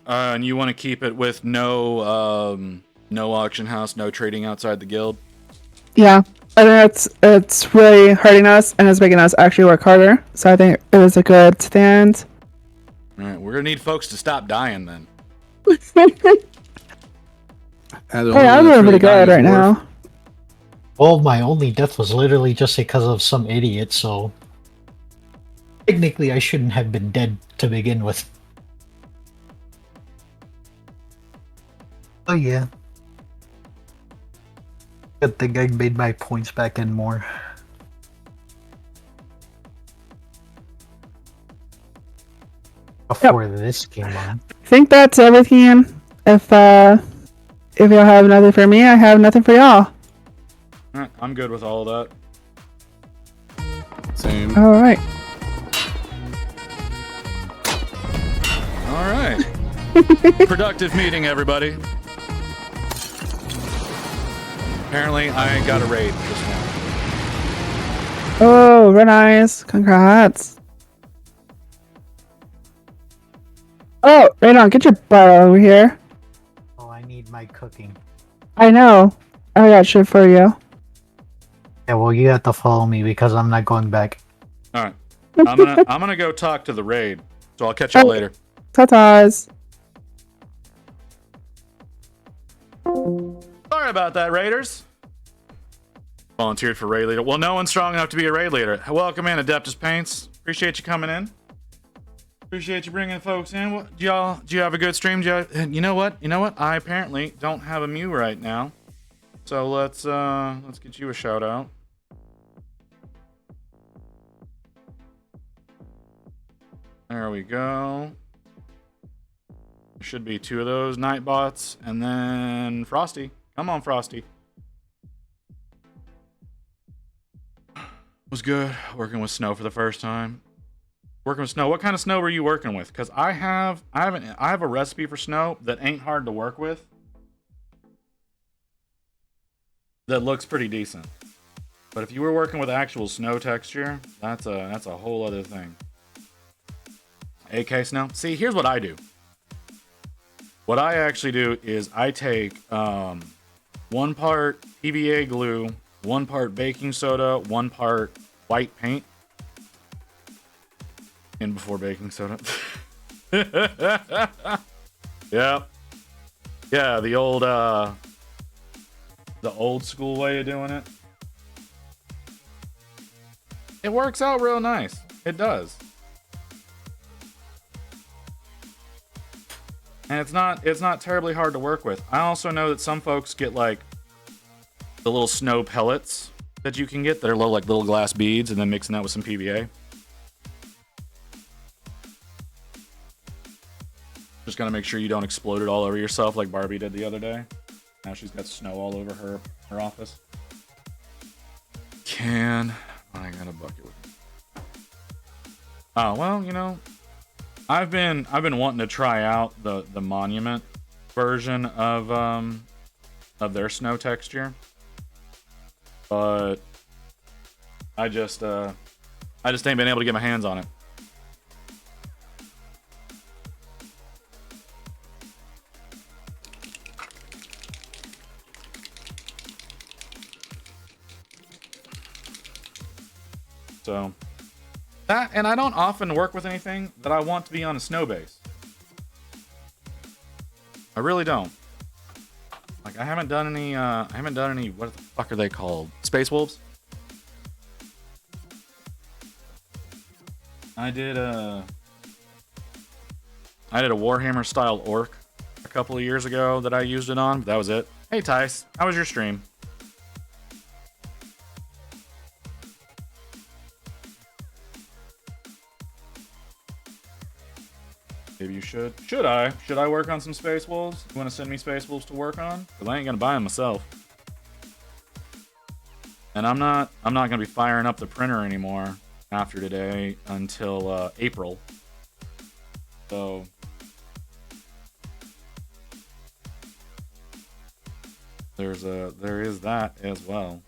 And you want to keep it with no auction house, no trading outside the guild? Yeah. I think it's really hurting us and it's making us actually work harder. So I think it was a good stand. Alright, we're gonna need folks to stop dying then. Hey, I'm doing pretty good right now. Well, my only death was literally just because of some idiot, so technically I shouldn't have been dead to begin with. Oh yeah. Good thing I made my points back and more. Before this came on. I think that's everything. If y'all have nothing for me, I have nothing for y'all. Alright, I'm good with all of that. Same. All right. Alright. Productive meeting, everybody. Apparently, I ain't got a raid just now. Oh, very nice. Congrats. Oh, right on. Get your butt over here. Oh, I need my cooking. I know. I got shit for you. Yeah, well, you have to follow me because I'm not going back. Alright. I'm gonna go talk to the raid. So I'll catch y'all later. Ta-tas. Sorry about that, raiders. Volunteered for raid leader. Well, no one's strong enough to be a raid leader. Welcome in, Adeptus Paints. Appreciate you coming in. Appreciate you bringing folks in. What, do you have a good stream? You know what? I apparently don't have a Mew right now. So let's get you a shout out. There we go. There should be 2 of those Nightbots, and then Frosty. Come on, Frosty. Was good working with snow for the first time. Working with snow. What kind of snow were you working with? Because I have a recipe for snow that ain't hard to work with. That looks pretty decent. But if you were working with actual snow texture, that's a whole other thing. AK snow. See, here's what I do. What I actually do is I take 1 part PVA glue, 1 part baking soda, 1 part white paint. In before baking soda. Yep. Yeah, the old school way of doing it. It works out real nice. It does. And it's not terribly hard to work with. I also know that some folks get like the little snow pellets that you can get that are little glass beads, and then mixing that with some PVA. Just gotta make sure you don't explode it all over yourself like Barbie did the other day. Now she's got snow all over her office. I got a bucket with me. Oh well, you know, I've been wanting to try out the monument version of their snow texture, but I just ain't been able to get my hands on it. So that, and I don't often work with anything that I want to be on a snow base. I really don't. Like I haven't done any what the fuck are they called? Space Wolves? I did a Warhammer style orc a couple of years ago that I used it on, but that was it. Hey Tice, how was your stream? Maybe you should. Should I work on some Space Wolves? You want to send me Space Wolves to work on? Because I ain't gonna buy them myself. And I'm not gonna be firing up the printer anymore after today until April. So there is that as well.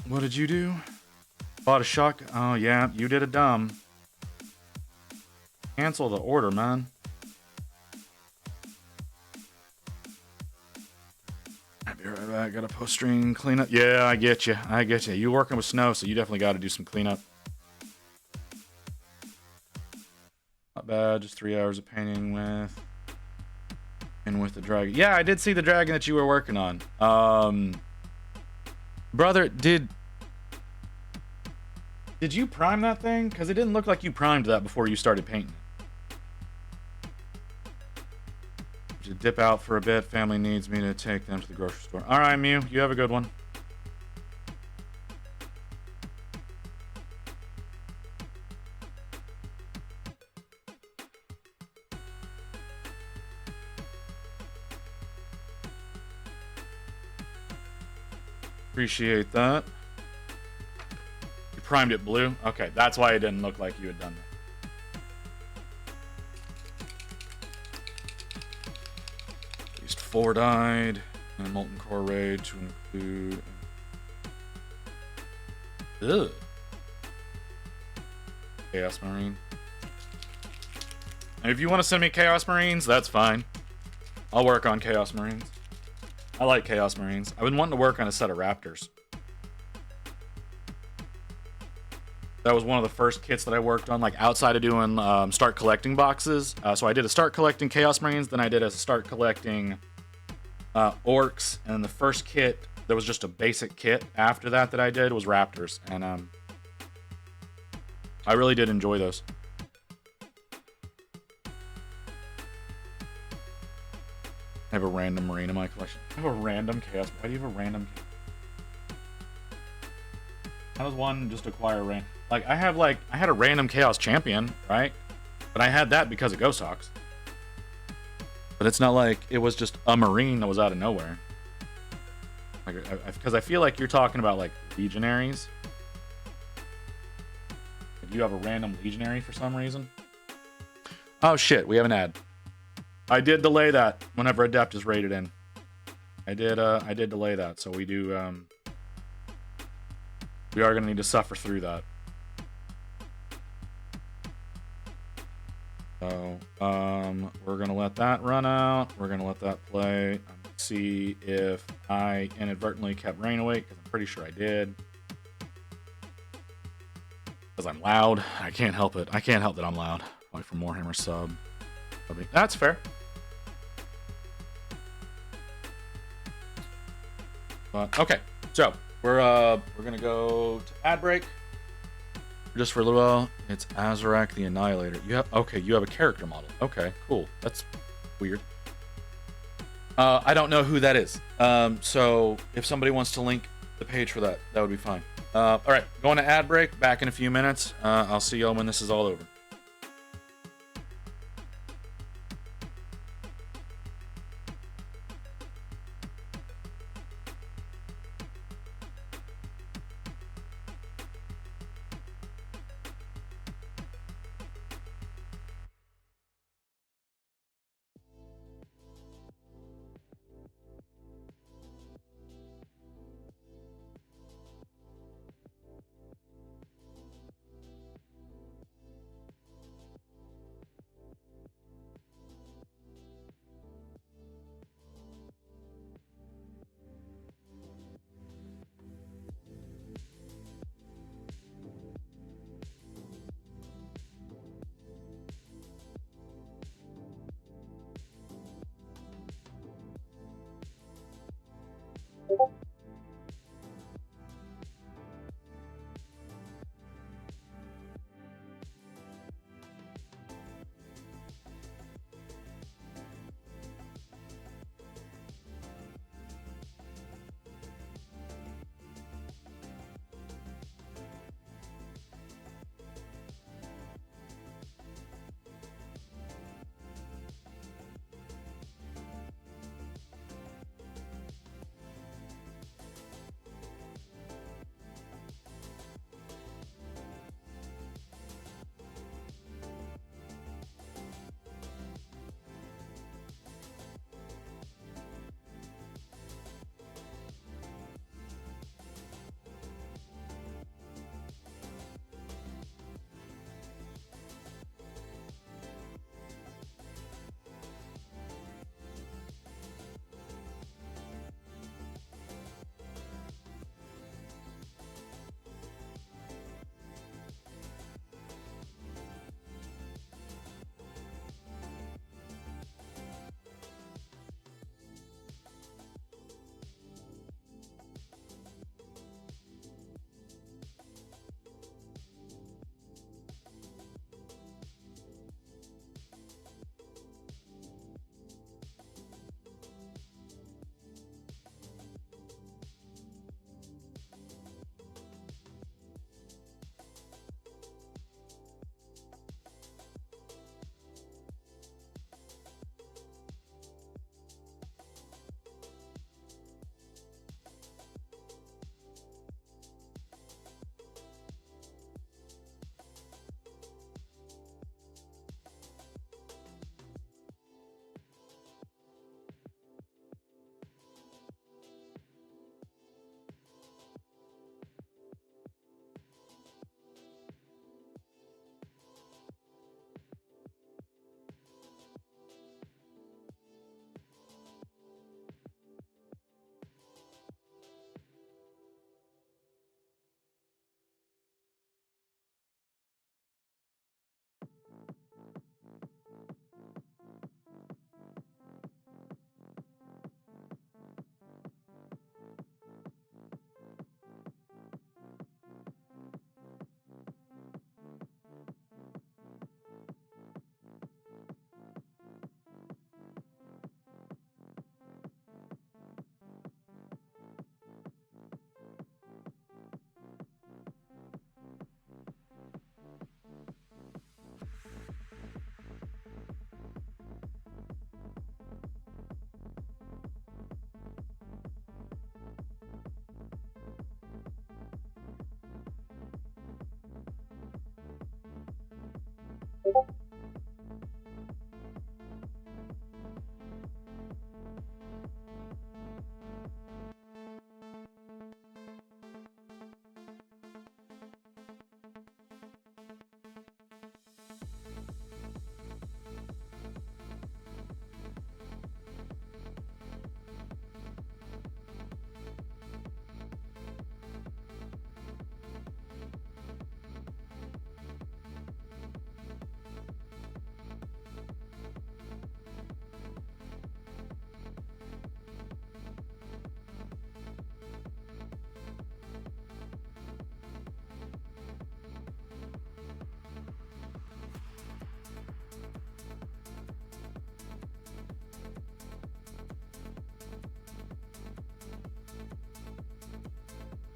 What did you do? Bought a shotgun. Oh yeah, you did a dumb. Cancel the order, man. I'll be right back. Got a post-stream cleanup. Yeah, I get you. You working with snow, so you definitely got to do some cleanup. Not bad. Just 3 hours of painting with the dragon. Yeah, I did see the dragon that you were working on. Brother, did you prime that thing? Because it didn't look like you primed that before you started painting it. Should dip out for a bit. Family needs me to take them to the grocery store. All right, Mew, you have a good one. Appreciate that. You primed it blue? Okay, that's why it didn't look like you had done that. At least 4 died. And Molten Core Raid to include... Ugh. Chaos Marine. And if you want to send me Chaos Marines, that's fine. I'll work on Chaos Marines. I like Chaos Marines. I've been wanting to work on a set of Raptors. That was one of the first kits that I worked on, like outside of doing start collecting boxes. So I did a start collecting Chaos Marines, then I did a start collecting Orcs, and then the first kit, there was just a basic kit after that I did was Raptors. And I really did enjoy those. I have a random Marine in my collection. I have a random Chaos. Why do you have a random? How does one just acquire random? Like I had a random Chaos Champion, right? But I had that because of Ghost Hawks. But it's not like it was just a Marine that was out of nowhere. Like, because I feel like you're talking about like Legionaries. If you have a random Legionary for some reason. Oh shit, we have an ad. I did delay that whenever Adept is rated in. I did delay that, so we do we are gonna need to suffer through that. So we're gonna let that run out. We're gonna let that play. See if I inadvertently kept Rain awake, because I'm pretty sure I did. Because I'm loud. I can't help it. I can't help that I'm loud. Wait for Warhammer sub. That's fair. But okay, so we're gonna go to ad break just for a little while. It's Azarak the Annihilator. You have a character model. Okay, cool. That's weird. I don't know who that is. So if somebody wants to link the page for that. That would be fine. All right, going to ad break. Back in a few minutes. I'll see y'all when this is all over.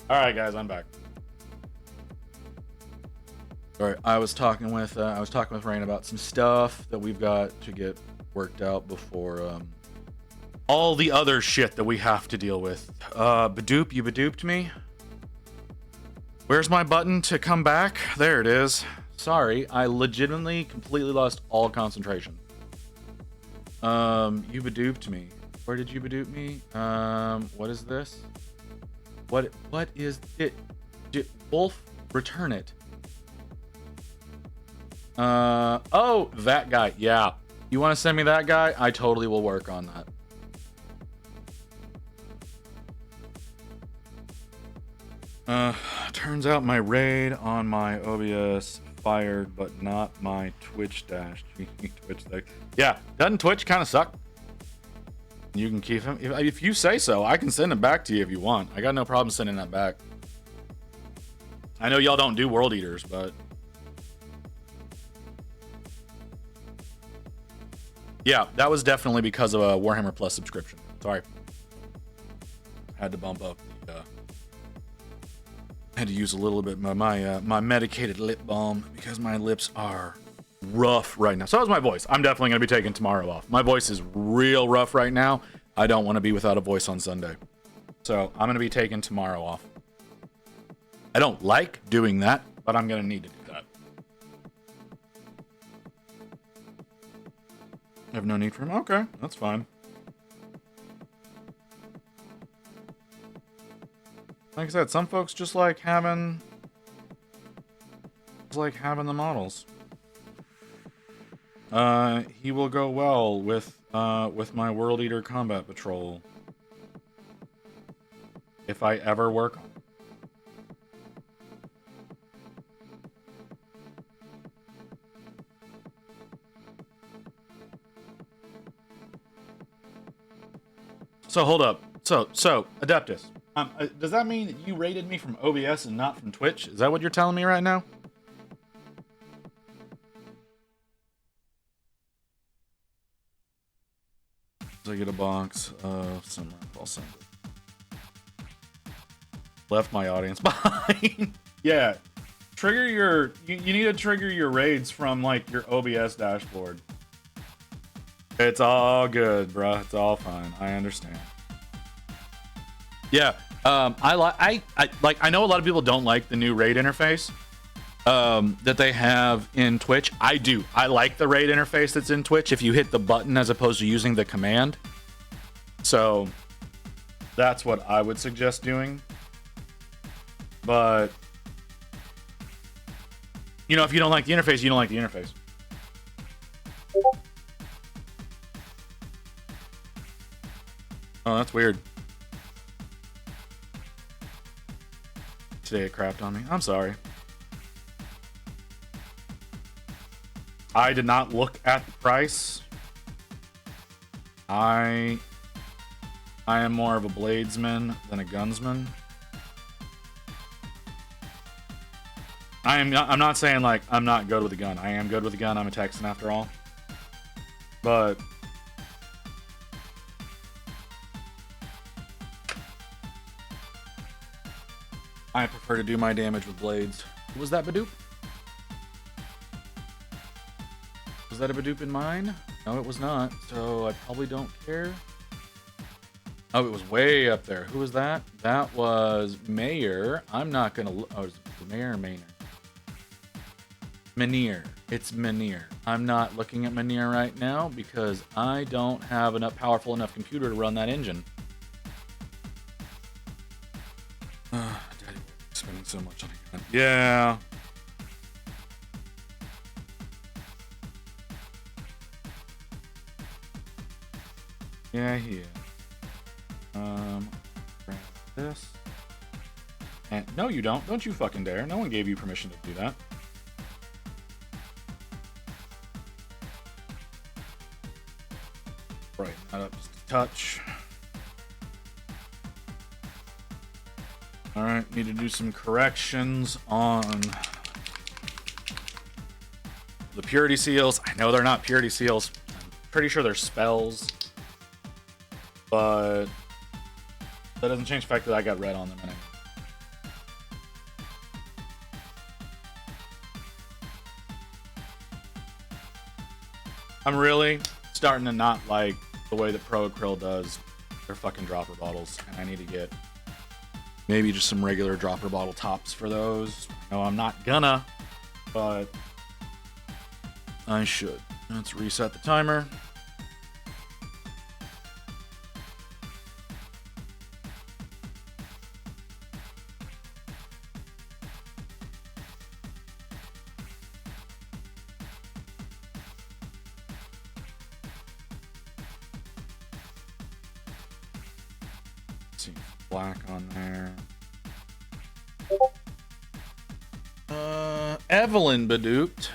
All right, guys, I'm back. All right, I was talking with Rain about some stuff that we've got to get worked out before all the other shit that we have to deal with. Badoop, you badooped me. Where's my button to come back? There it is. Sorry, I legitimately completely lost all concentration. You badooped me. Where did you badoop me? What is this? What is it? Wolf, return it. Oh, that guy. Yeah. You want to send me that guy? I totally will work on that. Turns out my raid on my OBS fired, but not my Twitch dash. Twitch thing. Yeah, doesn't Twitch kind of suck? You can keep him if you say so. I can send him back to you if you want. I got no problem sending that back. I know y'all don't do World Eaters, but yeah, that was definitely because of a Warhammer Plus subscription. Sorry, had to bump up the. Had to use a little bit of my medicated lip balm because my lips are rough right now. So is my voice. I'm definitely going to be taking tomorrow off. My voice is real rough right now. I don't want to be without a voice on Sunday. So I'm going to be taking tomorrow off. I don't like doing that, but I'm going to need to do that. I have no need for him. Okay, that's fine. Like I said, some folks just like having the models. He will go well with my World Eater Combat Patrol if I ever work on it. So hold up. So Adeptus. Does that mean that you rated me from OBS and not from Twitch? Is that what you're telling me right now? I get a box of some. I'll send it. Left my audience behind. Yeah, trigger your. You need to trigger your raids from like your OBS dashboard. It's all good, bruh. It's all fine. I understand. Yeah. I know a lot of people don't like the new raid interface that they have in Twitch. I do. I like the raid interface that's in Twitch if you hit the button as opposed to using the command. So that's what I would suggest doing. But you know, if you don't like the interface, you don't like the interface. Oh, that's weird. Today it crapped on me. I'm sorry. I did not look at the price. I am more of a bladesman than a gunsman. I'm not saying like I'm not good with a gun. I am good with a gun. I'm a Texan after all. But I prefer to do my damage with blades. Was that Badoop? Was that a Badoop in mine? No, it was not. So I probably don't care. Oh, it was way up there. Who was that? That was Mayor. I'm not gonna look. Oh, is it Mayor or Maynard? Menier. It's Menier. I'm not looking at Menier right now because I don't have enough powerful enough computer to run that engine. Daddy, spending so much on a gun. Yeah. Yeah, he is. Grab this. And no, you don't. Don't you fucking dare. No one gave you permission to do that. Brighten that up just a touch. Alright, need to do some corrections on the purity seals. I know they're not purity seals. I'm pretty sure they're spells. But that doesn't change the fact that I got red on them anyway. I'm really starting to not like the way that Pro Krill does their fucking dropper bottles, and I need to get maybe just some regular dropper bottle tops for those. No, I'm not gonna, but I should. Let's reset the timer. See, black on there. Evelyn Badooped.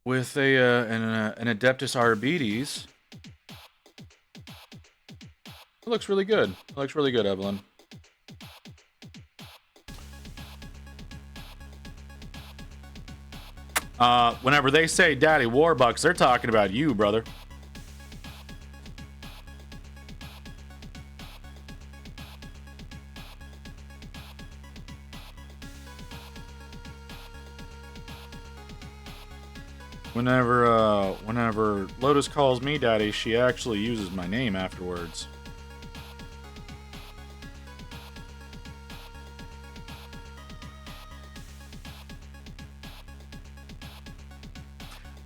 With an Adeptus Arbites. It looks really good. It looks really good, Evelyn. Whenever they say Daddy Warbucks, they're talking about you, brother. Whenever Lotus calls me Daddy, she actually uses my name afterwards.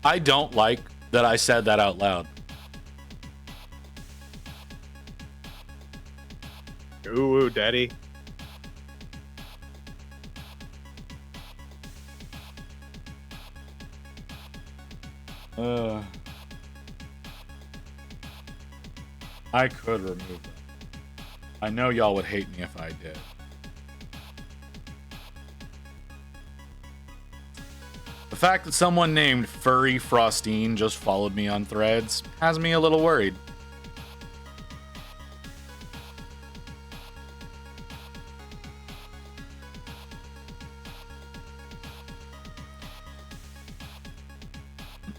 I don't like that I said that out loud. Ooh, Daddy. I could remove them. I know y'all would hate me if I did. The fact that someone named Furry Frostine just followed me on Threads has me a little worried.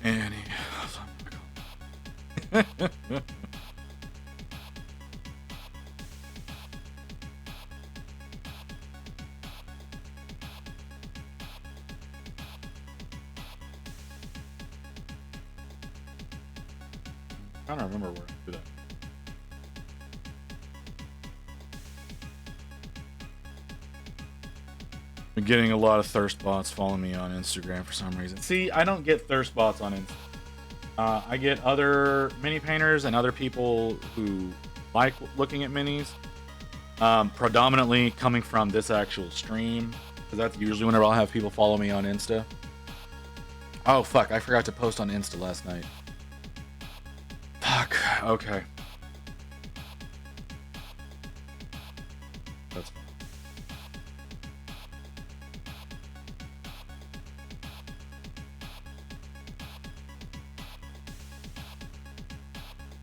Annie. I don't remember where to do that. I'm getting a lot of thirst bots following me on Instagram for some reason. See, I don't get thirst bots on Instagram. I get other mini painters and other people who like looking at minis. Predominantly coming from this actual stream, because that's usually whenever I'll have people follow me on Insta. Oh fuck, I forgot to post on Insta last night. Fuck, okay. That's fine.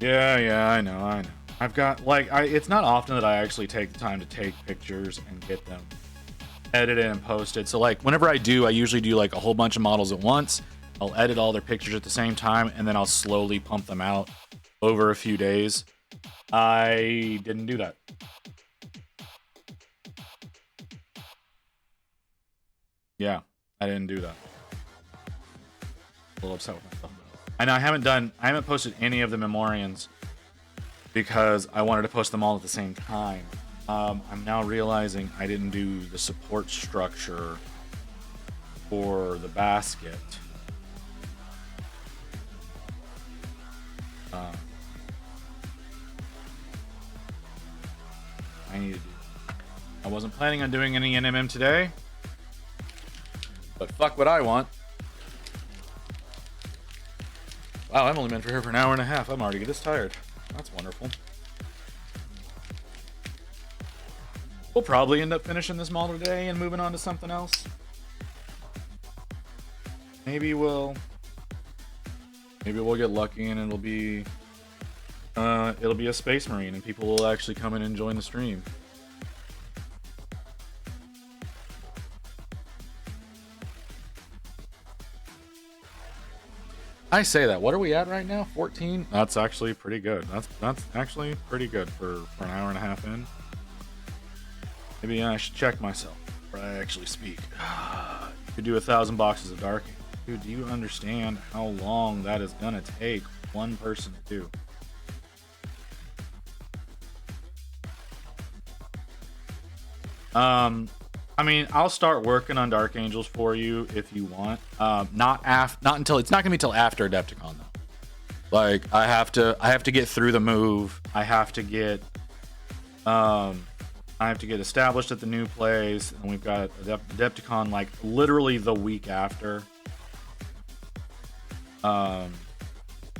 Yeah, I know. I've got, like, it's not often that I actually take the time to take pictures and get them edited and posted. So, like, whenever I do, I usually do, like, a whole bunch of models at once. I'll edit all their pictures at the same time, and then I'll slowly pump them out over a few days. I didn't do that. Yeah, I didn't do that. A little upset with myself. And I haven't posted any of the Memorians because I wanted to post them all at the same time. I'm now realizing I didn't do the support structure for the basket. I need to do. I wasn't planning on doing any NMM today, but fuck what I want. Wow, I've only been here for an hour and a half. I'm already this tired. That's wonderful. We'll probably end up finishing this model today and moving on to something else. Maybe we'll get lucky and it'll be a Space Marine and people will actually come in and join the stream. I say that. What are we at right now? 14? That's actually pretty good. That's actually pretty good for an hour and a half in. Maybe I should check myself before I actually speak. Could do 1,000 boxes of Dark. Dude, do you understand how long that is gonna take one person to do? I mean, I'll start working on Dark Angels for you if you want. Not until it's not gonna be till after Adepticon though. Like I have to get through the move. I have to get established at the new place, and we've got Adepticon like literally the week after.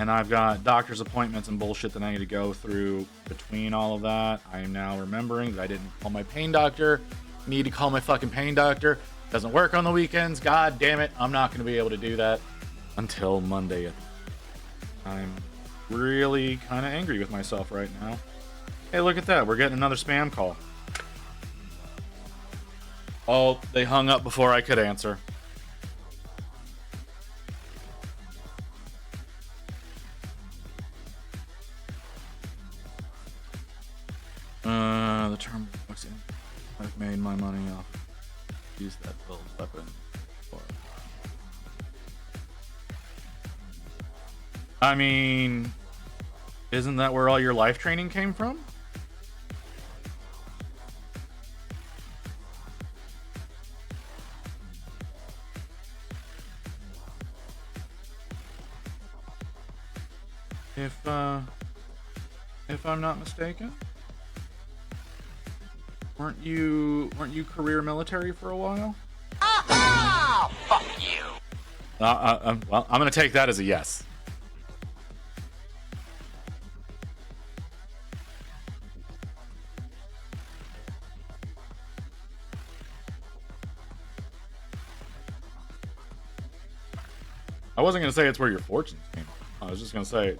And I've got doctor's appointments and bullshit that I need to go through between all of that. I am now remembering that I didn't call my pain doctor. Need to call my fucking pain doctor. Doesn't work on the weekends. God damn it. I'm not going to be able to do that until Monday. I'm really kind of angry with myself right now. Hey, look at that. We're getting another spam call. Oh, they hung up before I could answer. The term I've made my money off. Use that build weapon. I mean, isn't that where all your life training came from? If I'm not mistaken. Weren't you career military for a while? Fuck you. Well, I'm gonna take that as a yes. I wasn't gonna say it's where your fortunes came from. I was just gonna say,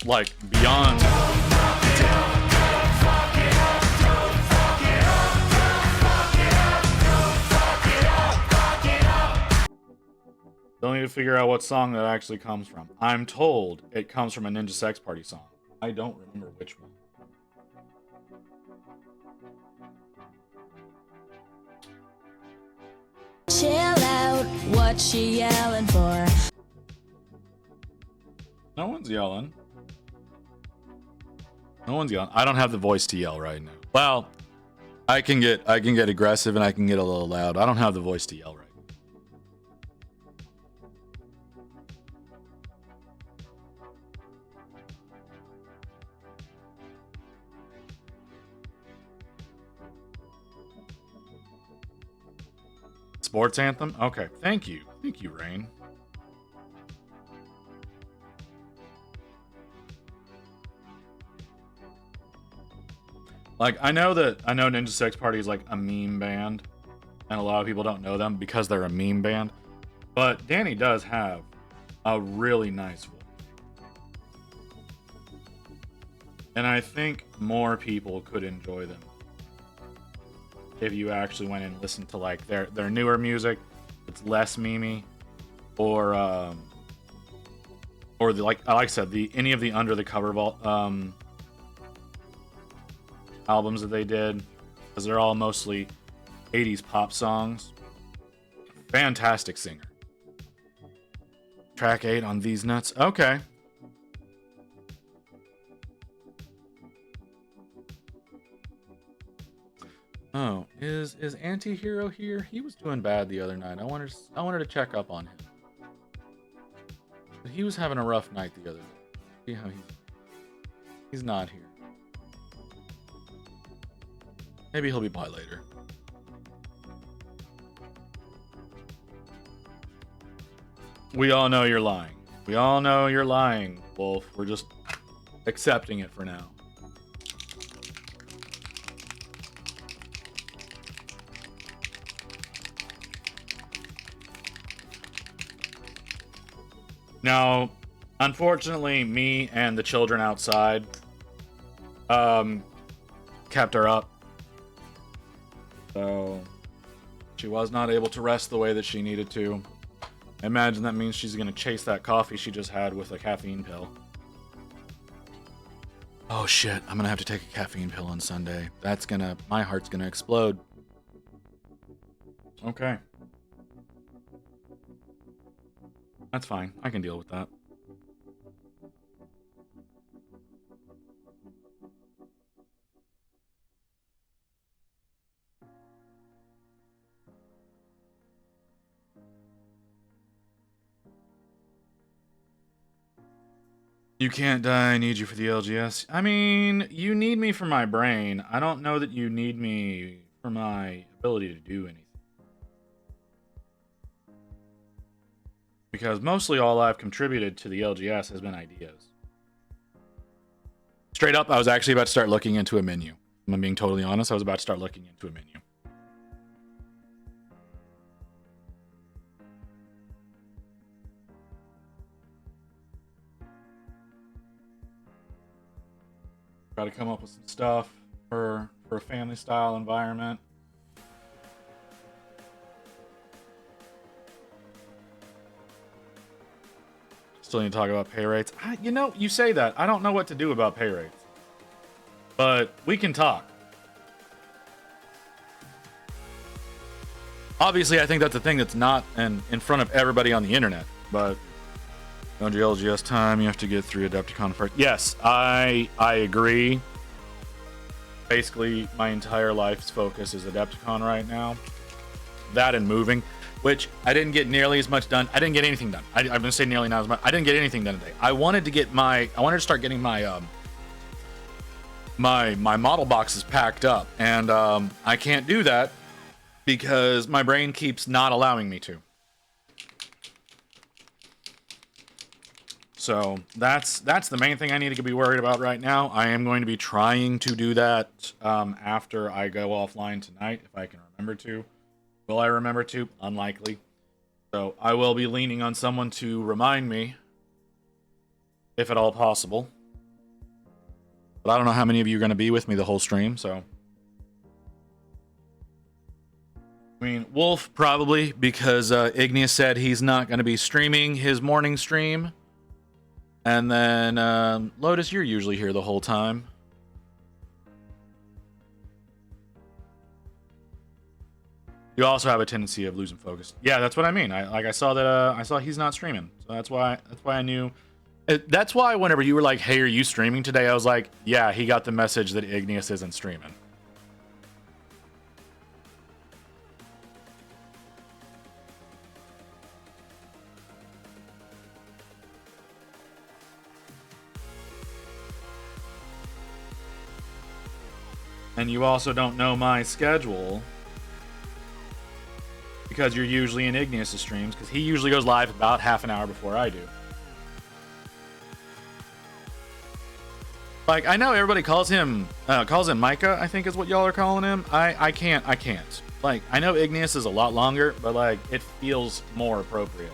like, beyond. Still need to figure out what song that actually comes from. I'm told it comes from a Ninja Sex Party song. I don't remember which one. Chill out, what she yelling for? No one's yelling. No one's yelling. I don't have the voice to yell right now. Well, I can get aggressive and I can get a little loud. I don't have the voice to yell right now. Sports anthem? Okay. Thank you. Thank you, Rain. Like, I know Ninja Sex Party is like a meme band, and a lot of people don't know them because they're a meme band. But Danny does have a really nice voice. And I think more people could enjoy them if you actually went and listened to like their newer music. It's less memey, or the, like I said, any of the Under the Cover albums that they did, because they're all mostly 80s pop songs. Fantastic singer. Track 8 on These Nuts. Okay. Oh, is Anti-Hero here? He was doing bad the other night. I wanted to check up on him. But he was having a rough night the other day. See how he's not here. Maybe he'll be by later. We all know you're lying. We all know you're lying, Wolf. We're just accepting it for now. Now, unfortunately, me and the children outside kept her up. So she was not able to rest the way that she needed to. I imagine that means she's going to chase that coffee she just had with a caffeine pill. Oh shit, I'm gonna have to take a caffeine pill on Sunday. My heart's gonna explode. Okay. That's fine. I can deal with that. You can't die, I need you for the LGS. I mean, you need me for my brain. I don't know that you need me for my ability to do anything. Because mostly all I've contributed to the LGS has been ideas. Straight up, I was actually about to start looking into a menu. If I'm being totally honest, I was about to start looking into a menu. Got to come up with some stuff for a family style environment. Still need to talk about pay rates. You say that. I don't know what to do about pay rates. But we can talk. Obviously, I think that's a thing that's not in front of everybody on the internet. But on your LGS time, you have to get 3 Adepticon first. Yes, I agree. Basically, my entire life's focus is Adepticon right now. That and moving, which I didn't get nearly as much done. I didn't get anything done. I'm gonna say nearly not as much. I didn't get anything done today. I wanted to start getting my my model boxes packed up, and I can't do that because my brain keeps not allowing me to. So that's the main thing I need to be worried about right now. I am going to be trying to do that after I go offline tonight, if I can remember to. Will I remember to? Unlikely. So I will be leaning on someone to remind me, if at all possible. But I don't know how many of you are going to be with me the whole stream, so. I mean, Wolf probably, because Igneous said he's not going to be streaming his morning stream. And then, Lotus, you're usually here the whole time. You also have a tendency of losing focus. Yeah, that's what I mean. I saw that. I saw he's not streaming, so that's why I knew. That's why whenever you were like, "Hey, are you streaming today?" I was like, "Yeah." He got the message that Igneous isn't streaming. And you also don't know my schedule because you're usually in Igneous' streams, because he usually goes live about half an hour before I do. Like, I know everybody calls him Micah, I think is what y'all are calling him. I can't. Like, I know Igneous is a lot longer, but like, it feels more appropriate.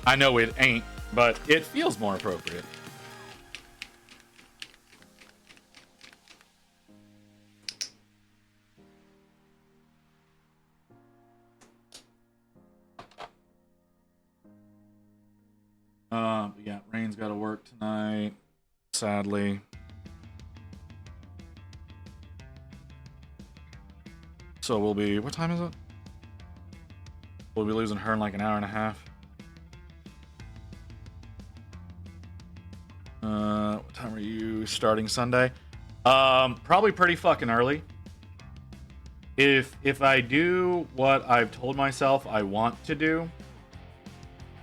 I know it ain't, but it feels more appropriate. Yeah, Rain's got to work tonight, sadly. So we'll be, what time is it? We'll be losing her in like an hour and a half. What time are you starting Sunday? Probably pretty fucking early. If I do what I've told myself I want to do,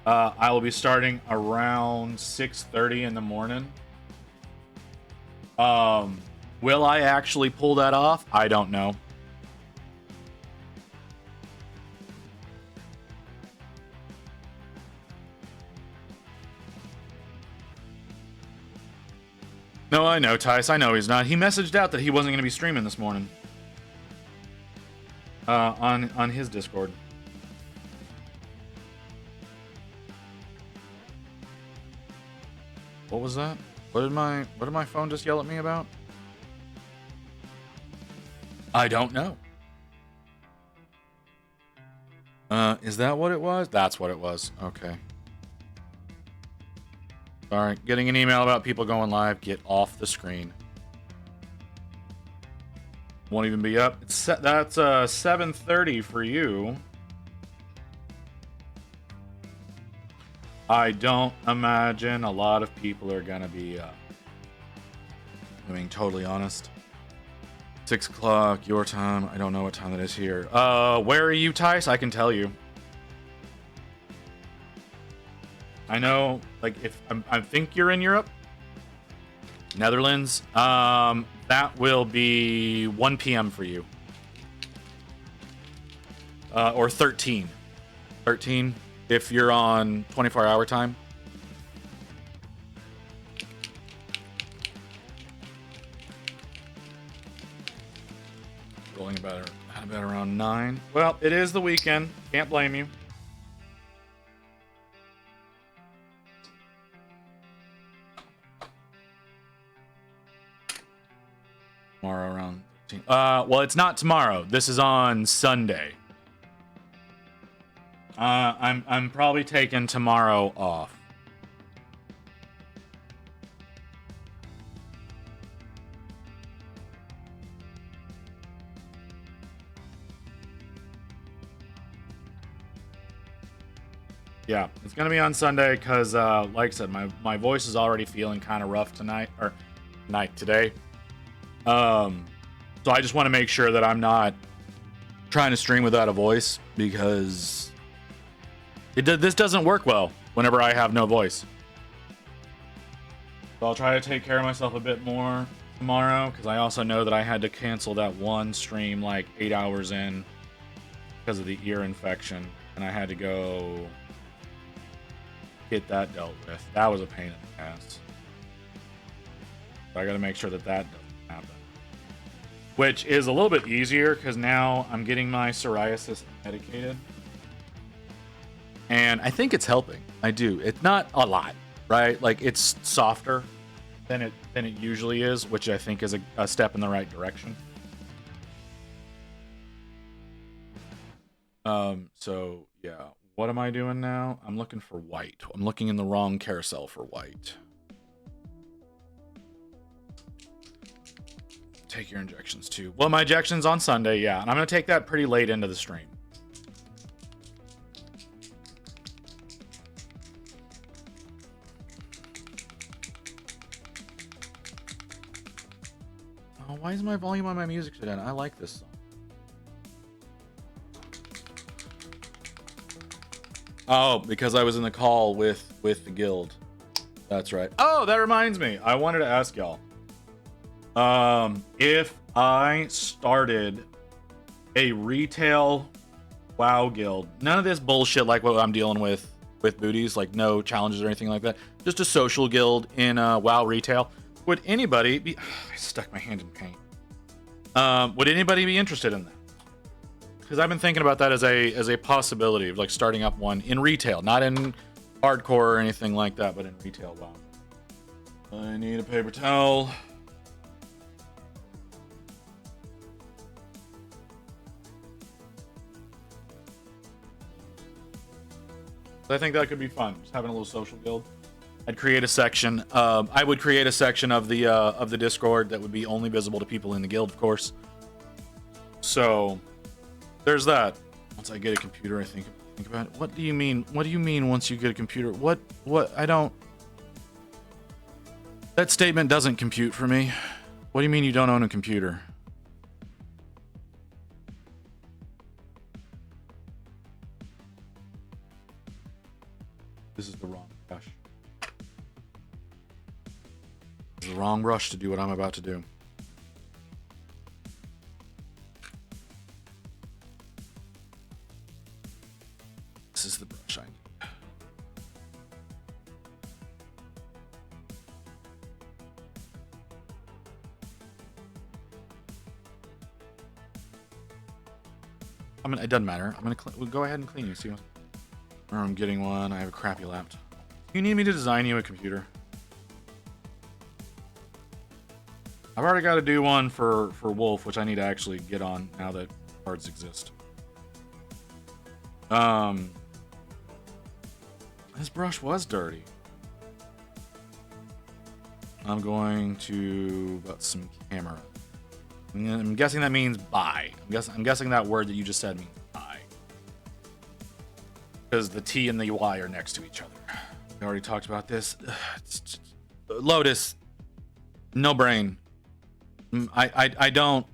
I will be starting around 6:30 in the morning. Will I actually pull that off? I don't know. No, I know, Tice. I know he's not. He messaged out that he wasn't going to be streaming this morning. On his Discord. What was that? What did my phone just yell at me about? I don't know. Is that what it was? That's what it was. Okay. Sorry, getting an email about people going live. Get off the screen. Won't even be up. That's 7:30 for you. I don't imagine a lot of people are gonna be being totally honest. 6 o'clock your time. I don't know what time that is here. Where are you, Tice? I can tell you. I know, like, if I think you're in Europe, Netherlands. That will be 1 p.m. for you, or 13 if you're on 24-hour time. Rolling about around 9. Well, it is the weekend. Can't blame you. Tomorrow around 13. Well, it's not tomorrow. This is on Sunday. I'm probably taking tomorrow off. Yeah, it's gonna be on Sunday because, like I said, my voice is already feeling kind of rough today. So I just want to make sure that I'm not trying to stream without a voice, because this doesn't work well whenever I have no voice. So I'll try to take care of myself a bit more tomorrow, because I also know that I had to cancel that one stream like 8 hours in because of the ear infection, and I had to go get that dealt with. That was a pain in the ass. So I got to make sure that doesn't happen. Which is a little bit easier because now I'm getting my psoriasis medicated. And I think it's helping. I do. It's not a lot, right? Like, it's softer than it usually is, which I think is a step in the right direction. So yeah, what am I doing now? I'm looking for white. I'm looking in the wrong carousel for white. Take your injections too. Well, my injection's on Sunday, yeah, and I'm gonna take that pretty late into the stream. Oh, why is my volume on my music so down? I like this song. Oh, because I was in the call with the guild. That's right. Oh, that reminds me. I wanted to ask y'all. If I started a retail WoW guild, none of this bullshit like what I'm dealing with booties, like no challenges or anything like that, just a social guild in WoW retail, would anybody be... I stuck my hand in paint. Would anybody be interested in that? Because I've been thinking about that as a possibility of like starting up one in retail, not in hardcore or anything like that, but in retail WoW. I need a paper towel. I think that could be fun, just having a little social guild. I'd create a section. I would create a section of the Discord that would be only visible to people in the guild, of course. So there's that. Once I get a computer, I think about it. What do you mean? What do you mean once you get a computer? What? I don't. That statement doesn't compute for me. What do you mean you don't own a computer? This is the wrong rush. This is the wrong rush to do what I'm about to do. This is the brush I need. I mean, it doesn't matter. We'll go ahead and clean you. See what? Or I'm getting one. I have a crappy laptop. You need me to design you a computer? I've already got to do one for Wolf, which I need to actually get on now that cards exist. This brush was dirty. I'm going to about some camera. I'm guessing that means buy. I'm guessing that word that you just said means buy. Because the T and the Y are next to each other. We already talked about this. Lotus, no brain. I don't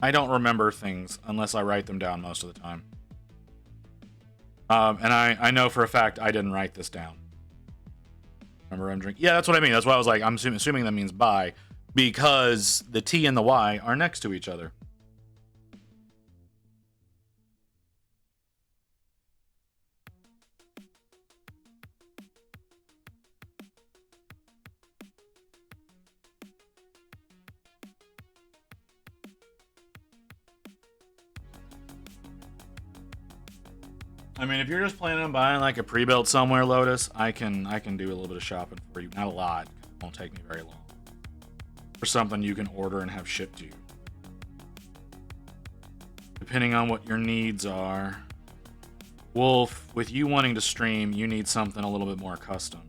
remember things unless I write them down most of the time. And I know for a fact I didn't write this down. Remember I'm drinking. Yeah, that's what I mean. That's why I was like, I'm assuming that means buy because the T and the Y are next to each other. I mean, if you're just planning on buying like a pre-built somewhere, Lotus, I can do a little bit of shopping for you. Not a lot. It won't take me very long. For something you can order and have shipped to you. Depending on what your needs are. Wolf, with you wanting to stream, you need something a little bit more custom.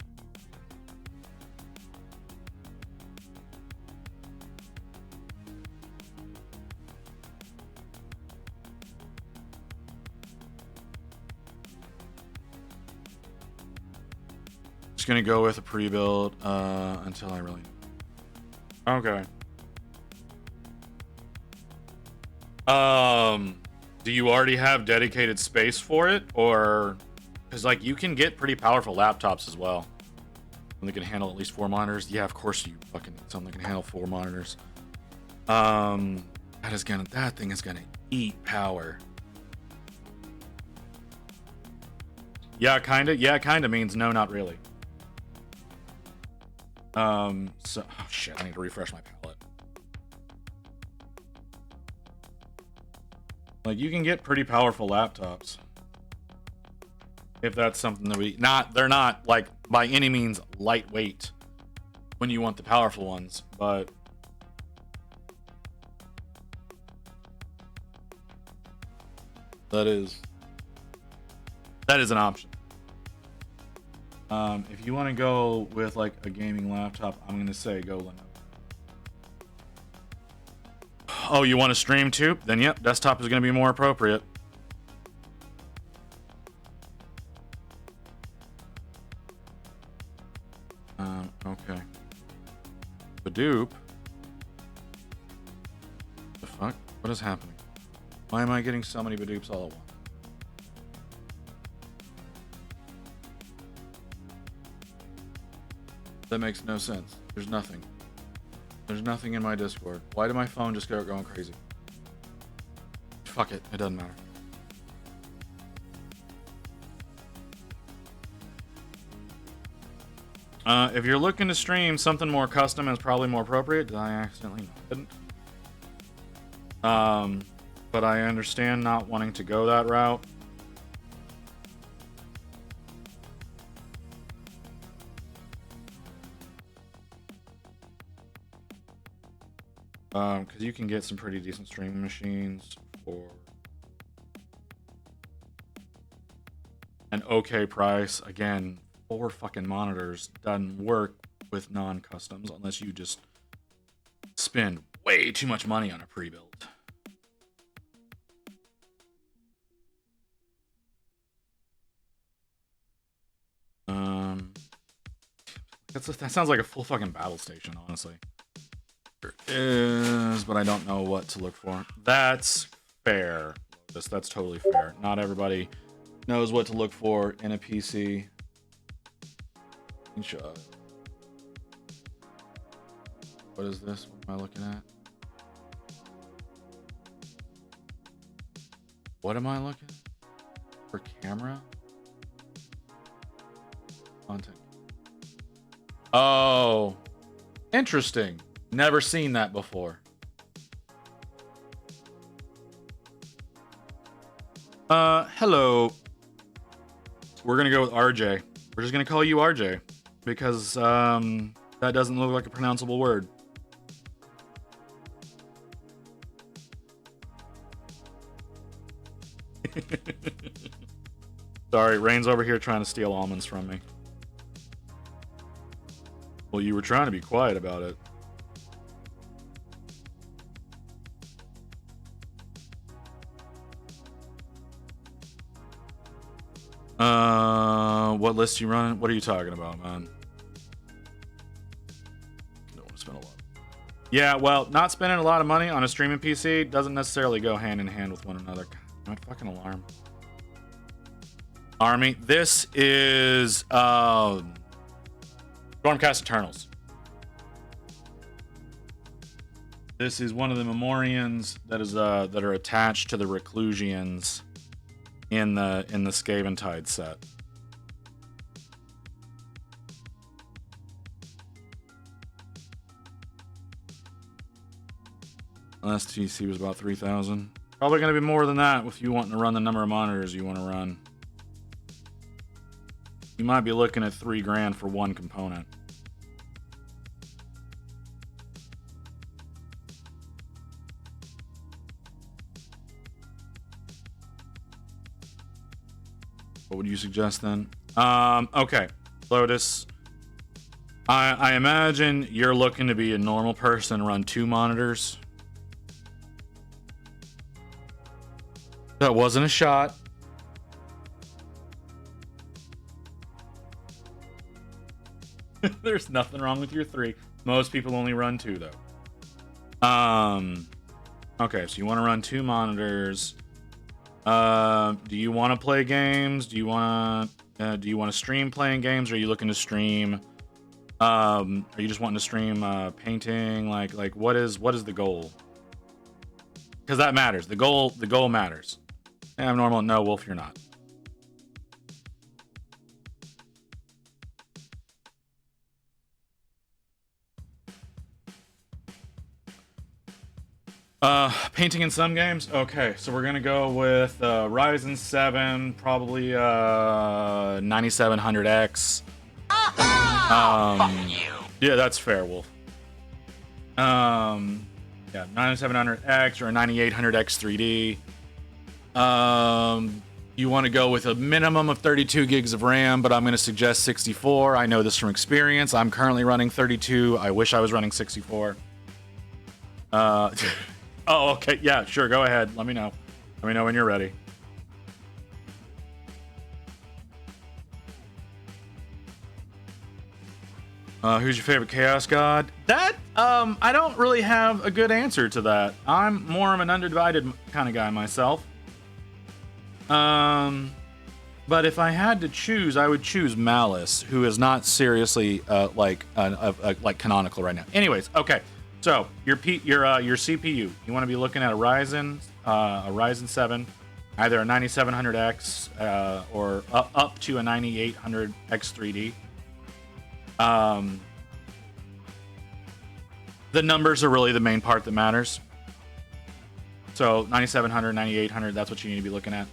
Just gonna go with a pre-build until I really. Okay. Do you already have dedicated space for it, or because like you can get pretty powerful laptops as well, and they can handle at least 4 monitors. Yeah, of course you fucking need something that can handle 4 monitors. That thing is gonna eat power. Yeah, kinda. Yeah, kinda means no, not really. Oh shit, I need to refresh my palette. Like, you can get pretty powerful laptops. If that's something that they're not, like, by any means lightweight when you want the powerful ones, but that is an option. If you want to go with like a gaming laptop, I'm gonna say go Lenovo. Oh, you want to stream too? Then yep, desktop is gonna be more appropriate. Okay. Badoop. The fuck? What is happening? Why am I getting so many Badoops all at once? That makes no sense. There's nothing. There's nothing in my Discord. Why did my phone just start going crazy? Fuck it. It doesn't matter. If you're looking to stream, something more custom is probably more appropriate. Did I accidentally? No, I didn't. But I understand not wanting to go that route. Because you can get some pretty decent streaming machines for an okay price. Again, 4 fucking monitors doesn't work with non-customs unless you just spend way too much money on a pre-build. That sounds like a full fucking battle station, honestly. Is, but I don't know what to look for. That's fair. That's totally fair. Not everybody knows what to look for in a PC. What is this? What am I looking at? What am I looking for? Camera? Content. Oh, interesting. Never seen that before. Hello. We're gonna go with RJ. We're just gonna call you RJ because that doesn't look like a pronounceable word. Sorry, Rain's over here trying to steal almonds from me. Well, you were trying to be quiet about it. What list you running? What are you talking about, man? Don't want to spend a lot. Yeah, well, not spending a lot of money on a streaming PC doesn't necessarily go hand in hand with one another. God, fucking alarm. Army. This is Stormcast Eternals. This is one of the Memorians that are attached to the Reclusians in the Scaventide set. Last TC was about 3,000. Probably going to be more than that if you want to run the number of monitors you want to run. You might be looking at $3,000 for one component. What would you suggest then? Okay, Lotus. I imagine you're looking to be a normal person and run 2 monitors. That wasn't a shot. There's nothing wrong with your 3. Most people only run 2 though. Okay, so you want to run 2 monitors. Do you want to play games? Do you want to stream playing games? Or are you looking to stream? Are you just wanting to stream painting? Like what is the goal? Because that matters. The goal matters. Hey, I'm normal. No, Wolf, you're not. Painting in some games? Okay, so we're gonna go with Ryzen 7, probably 9700X. Yeah, that's fair, Wolf. Yeah, 9700X or a 9800X 3D. You want to go with a minimum of 32 gigs of RAM, but I'm going to suggest 64. I know this from experience. I'm currently running 32. I wish I was running 64. Oh, okay. Yeah, sure. Go ahead. Let me know. Let me know when you're ready. Who's your favorite Chaos God? That, I don't really have a good answer to that. I'm more of an undivided kind of guy myself. But if I had to choose, I would choose Malice, who is not seriously like canonical right now. Anyways, okay. So your CPU, you want to be looking at a Ryzen 7, either a 9700X or up to a 9800X 3D. The numbers are really the main part that matters. So 9700, 9800, that's what you need to be looking at.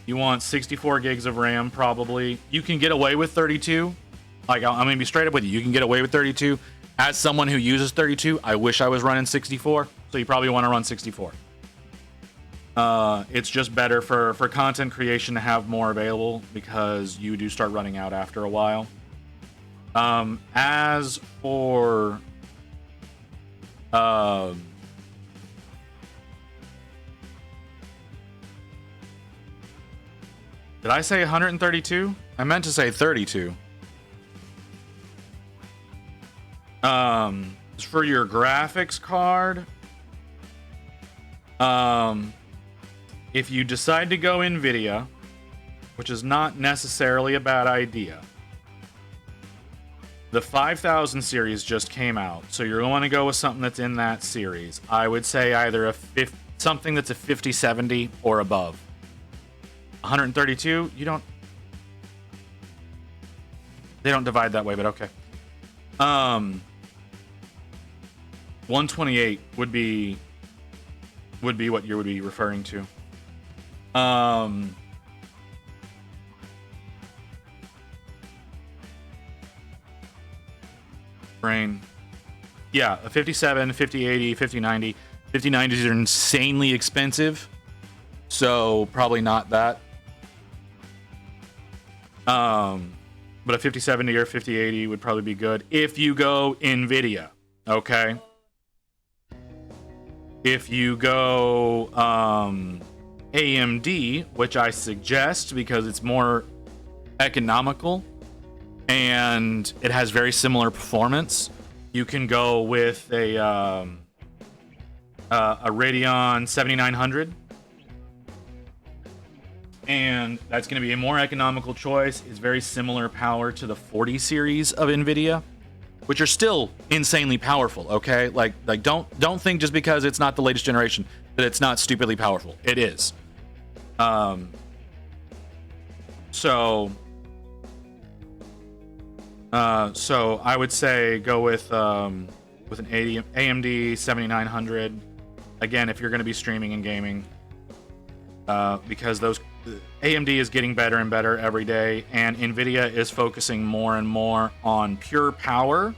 You want 64 gigs of RAM, probably. You can get away with 32. Like, I'm going to be straight up with you. You can get away with 32. As someone who uses 32, I wish I was running 64. So you probably want to run 64. It's just better for content creation to have more available because you do start running out after a while. As for did I say 132? I meant to say 32. For your graphics card, if you decide to go NVIDIA, which is not necessarily a bad idea, the 5000 series just came out, so you're going to go with something that's in that series. I would say either something that's a 5070 or above. 132, they don't divide that way, but okay. 128 would be what you would be referring to. Brain. Yeah, a 57, 5080, 5090. 5090s are insanely expensive, so probably not that. but a 5070 or 5080 would probably be good if you go NVIDIA, okay? If you go AMD, which I suggest because it's more economical and it has very similar performance, you can go with a Radeon 7900. And that's going to be a more economical choice. It's very similar power to the 40 series of NVIDIA, which are still insanely powerful, okay? Like don't think just because it's not the latest generation that it's not stupidly powerful. It is. So I would say go with an AMD 7900. Again, if you're going to be streaming and gaming, because those AMD is getting better and better every day, and NVIDIA is focusing more and more on pure power.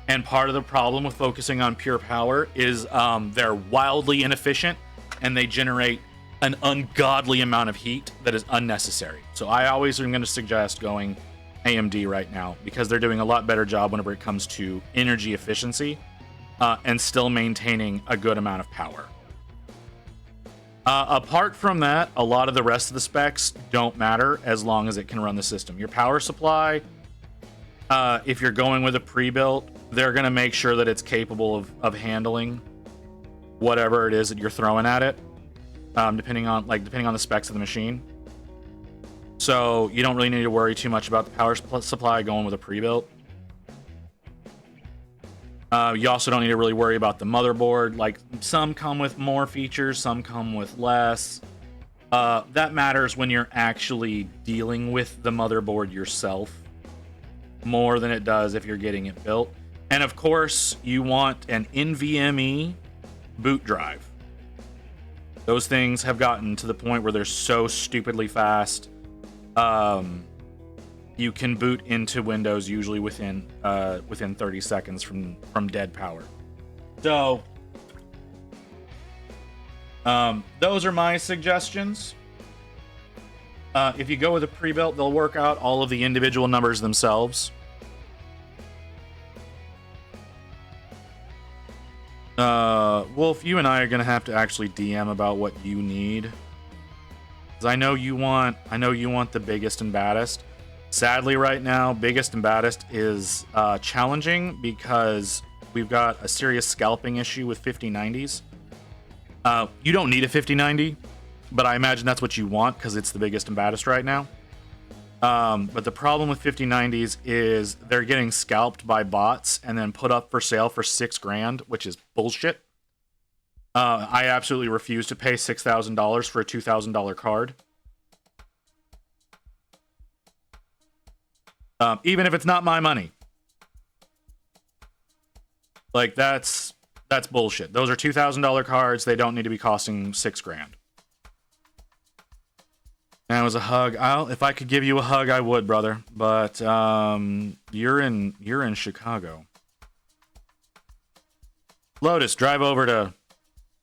And part of the problem with focusing on pure power is they're wildly inefficient and they generate an ungodly amount of heat that is unnecessary. So I always am going to suggest going AMD right now because they're doing a lot better job whenever it comes to energy efficiency and still maintaining a good amount of power. Apart from that, a lot of the rest of the specs don't matter as long as it can run the system. Your power supply, if you're going with a pre-built, they're going to make sure that it's capable of handling whatever it is that you're throwing at it, depending on the specs of the machine. So you don't really need to worry too much about the power supply going with a pre-built. You also don't need to really worry about the motherboard. Like, some come with more features, some come with less. That matters when you're actually dealing with the motherboard yourself more than it does if you're getting it built. And of course, you want an NVMe boot drive. Those things have gotten to the point where they're so stupidly fast. You can boot into Windows usually within 30 seconds from dead power. So those are my suggestions. If you go with a pre-built, they'll work out all of the individual numbers themselves. Wolf, you and I are gonna have to actually DM about what you need, because I know you want the biggest and baddest. Sadly, right now, biggest and baddest is challenging because we've got a serious scalping issue with 5090s. You don't need a 5090, but I imagine that's what you want because it's the biggest and baddest right now. But the problem with 5090s is they're getting scalped by bots and then put up for sale for $6,000, which is bullshit. I absolutely refuse to pay $6,000 for a $2,000 card. Even if it's not my money. Like, that's bullshit. Those are $2,000 cards. They don't need to be costing $6,000. That was a hug. If I could give you a hug, I would, brother. But you're in Chicago. Lotus, drive over to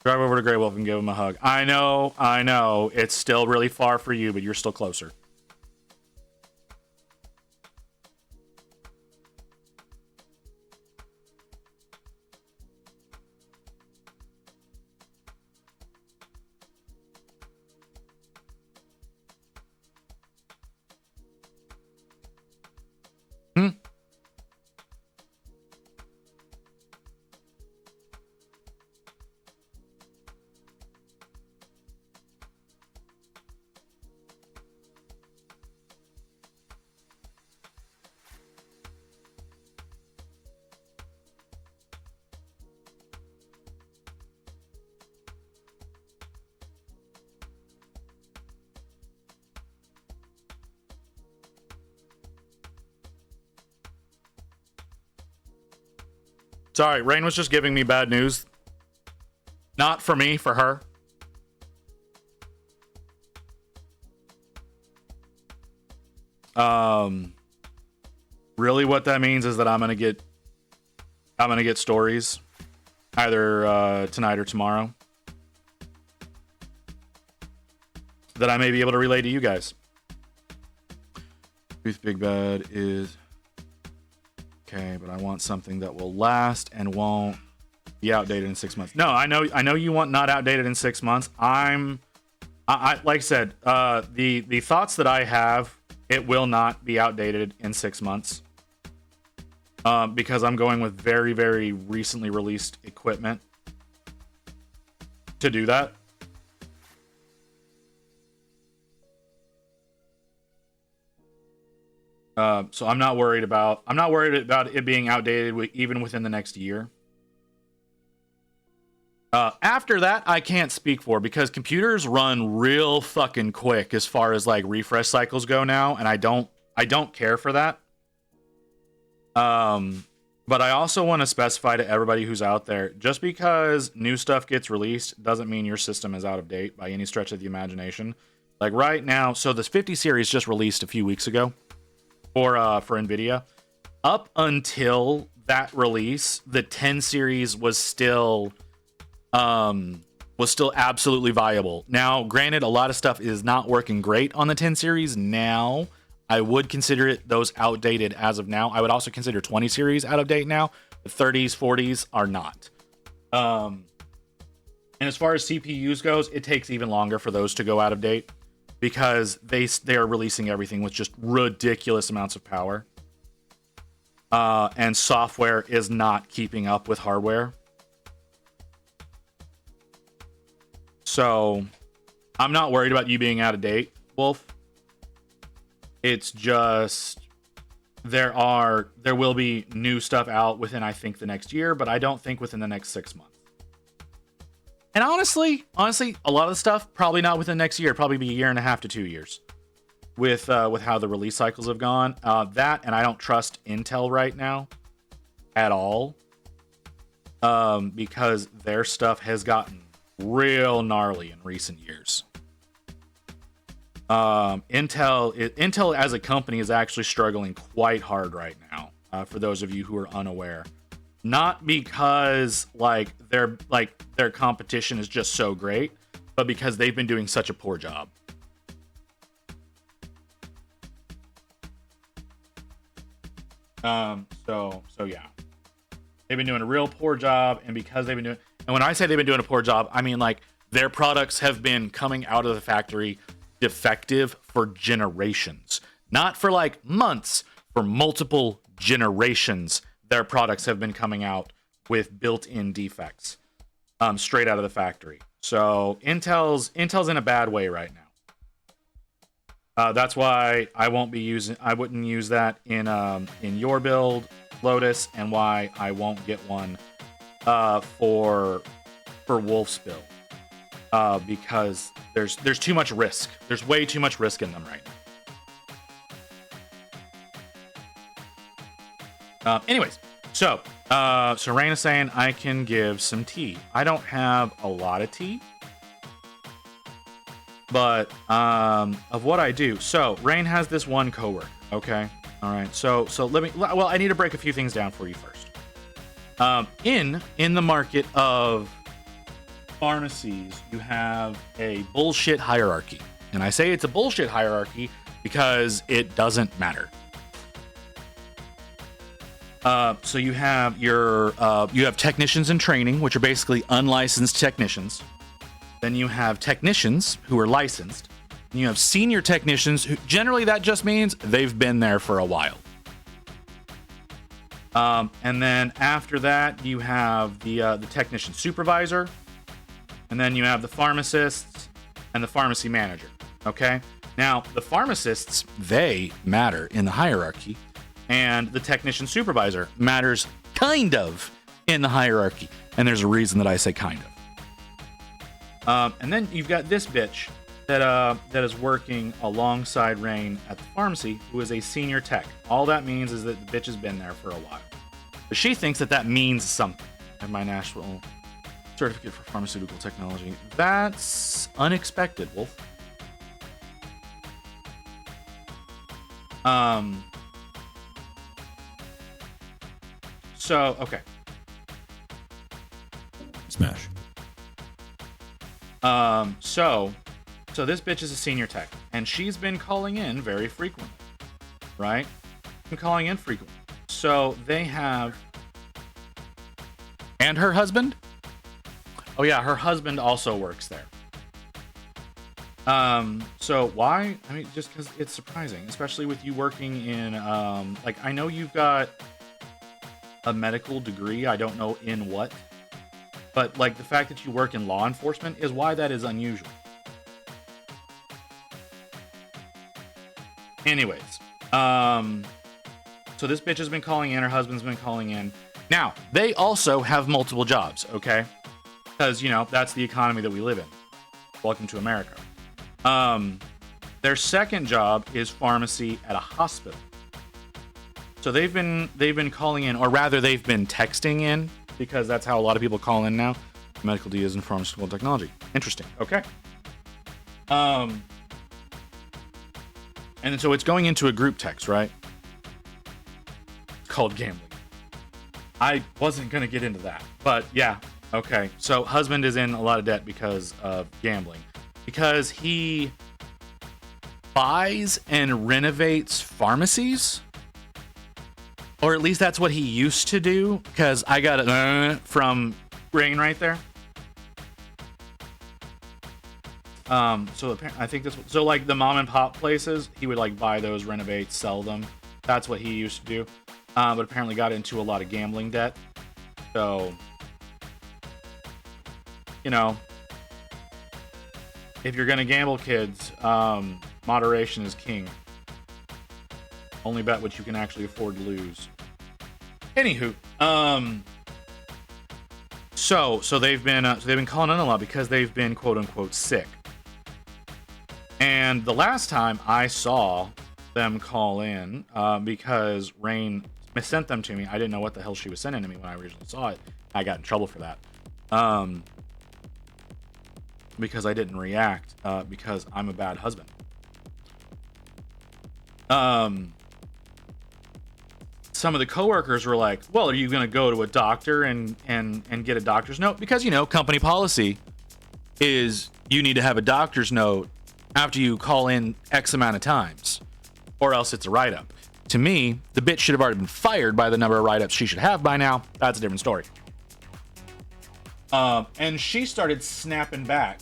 Grey Wolf and give him a hug. I know. It's still really far for you, but you're still closer. Sorry, Rain was just giving me bad news. Not for me, for her. Really what that means is that I'm gonna get stories either tonight or tomorrow that I may be able to relay to you guys. Truth Big Bad is okay, but I want something that will last and won't be outdated in 6 months. No, I know you want not outdated in 6 months. I like I said, the thoughts that I have, it will not be outdated in 6 months. Because I'm going with very, very recently released equipment to do that. So I'm not worried about it being outdated even within the next year. After that, I can't speak for, because computers run real fucking quick as far as like refresh cycles go now, and I don't care for that. But I also want to specify to everybody who's out there, just because new stuff gets released doesn't mean your system is out of date by any stretch of the imagination. Like right now, so this 50 series just released a few weeks ago for NVIDIA. Up until that release, the 10 series was still absolutely viable. Now, granted, a lot of stuff is not working great on the 10 series now. I would consider those outdated as of now. I would also consider 20 series out of date now. The 30s, 40s are not. And as far as CPUs goes, it takes even longer for those to go out of date, because they are releasing everything with just ridiculous amounts of power. And software is not keeping up with hardware. So I'm not worried about you being out of date, Wolf. It's just there will be new stuff out within, I think, the next year, but I don't think within the next 6 months. And honestly, a lot of the stuff probably not within the next year, probably be a year and a half to 2 years, with how the release cycles have gone. That, and I don't trust Intel right now at all, because their stuff has gotten real gnarly in recent years. Intel as a company is actually struggling quite hard right now, for those of you who are unaware. Not because their competition is just so great, but because they've been doing such a poor job. So yeah. They've been doing a real poor job, and because they've been doing, and when I say they've been doing a poor job, I mean like their products have been coming out of the factory defective for generations, not for like months, for multiple generations. Their products have been coming out with built-in defects, straight out of the factory. So Intel's in a bad way right now. That's why I wouldn't use that in your build, Lotus, and why I won't get one for Wolf's build. Because there's too much risk. There's way too much risk in them right now. Anyways, so Rain is saying I can give some tea. I don't have a lot of tea, but of what I do. So Rain has this one coworker. Okay, all right. So let me. Well, I need to break a few things down for you first. In the market of pharmacies, you have a bullshit hierarchy, and I say it's a bullshit hierarchy because it doesn't matter. So you have you have technicians in training, which are basically unlicensed technicians. Then you have technicians who are licensed. And you have senior technicians who generally that just means they've been there for a while. And then after that, you have the technician supervisor. And then you have the pharmacists and the pharmacy manager. Okay? Now, the pharmacists, they matter in the hierarchy. And the technician supervisor matters kind of in the hierarchy. And there's a reason that I say kind of. And then you've got this bitch that is working alongside Rain at the pharmacy, who is a senior tech. All that means is that the bitch has been there for a while. But she thinks that means something. And my national certificate for pharmaceutical technology. That's unexpected, Wolf. So, okay. Smash. So this bitch is a senior tech, and she's been calling in very frequently. right? Been calling in frequently. So they have, and her husband. Oh yeah, her husband also works there. So why? I mean, just because it's surprising, especially with you working in, like, I know you've got a medical degree. I don't know in what, but like the fact that you work in law enforcement is why that is unusual. Anyways, so this bitch has been calling in, her husband's been calling in. Now, they also have multiple jobs, okay? Because, you know, that's the economy that we live in. Welcome to America. Their second job is pharmacy at a hospital. So they've been calling in, or rather they've been texting in, because that's how a lot of people call in now. Medical D is in pharmaceutical technology. Interesting. Okay. And so it's going into a group text, right? It's called gambling. I wasn't going to get into that, but yeah. Okay. So husband is in a lot of debt because of gambling, because he buys and renovates pharmacies, or at least that's what he used to do, because I got it from Rain right there. So I think this, so like the mom and pop places, he would like buy those, renovate, sell them. That's what he used to do. But apparently got into a lot of gambling debt. So, you know, if you're gonna gamble, kids, moderation is king. Only bet what you can actually afford to lose. Anywho, so they've been calling in a lot because they've been quote unquote sick. And the last time I saw them call in, because Rain sent them to me, I didn't know what the hell she was sending to me when I originally saw it. I got in trouble for that. Because I didn't react, because I'm a bad husband. Some of the coworkers were like, well, are you going to go to a doctor and get a doctor's note? Because, you know, company policy is you need to have a doctor's note after you call in X amount of times, or else it's a write-up. To me, the bitch should have already been fired by the number of write-ups she should have by now. That's a different story. And she started snapping back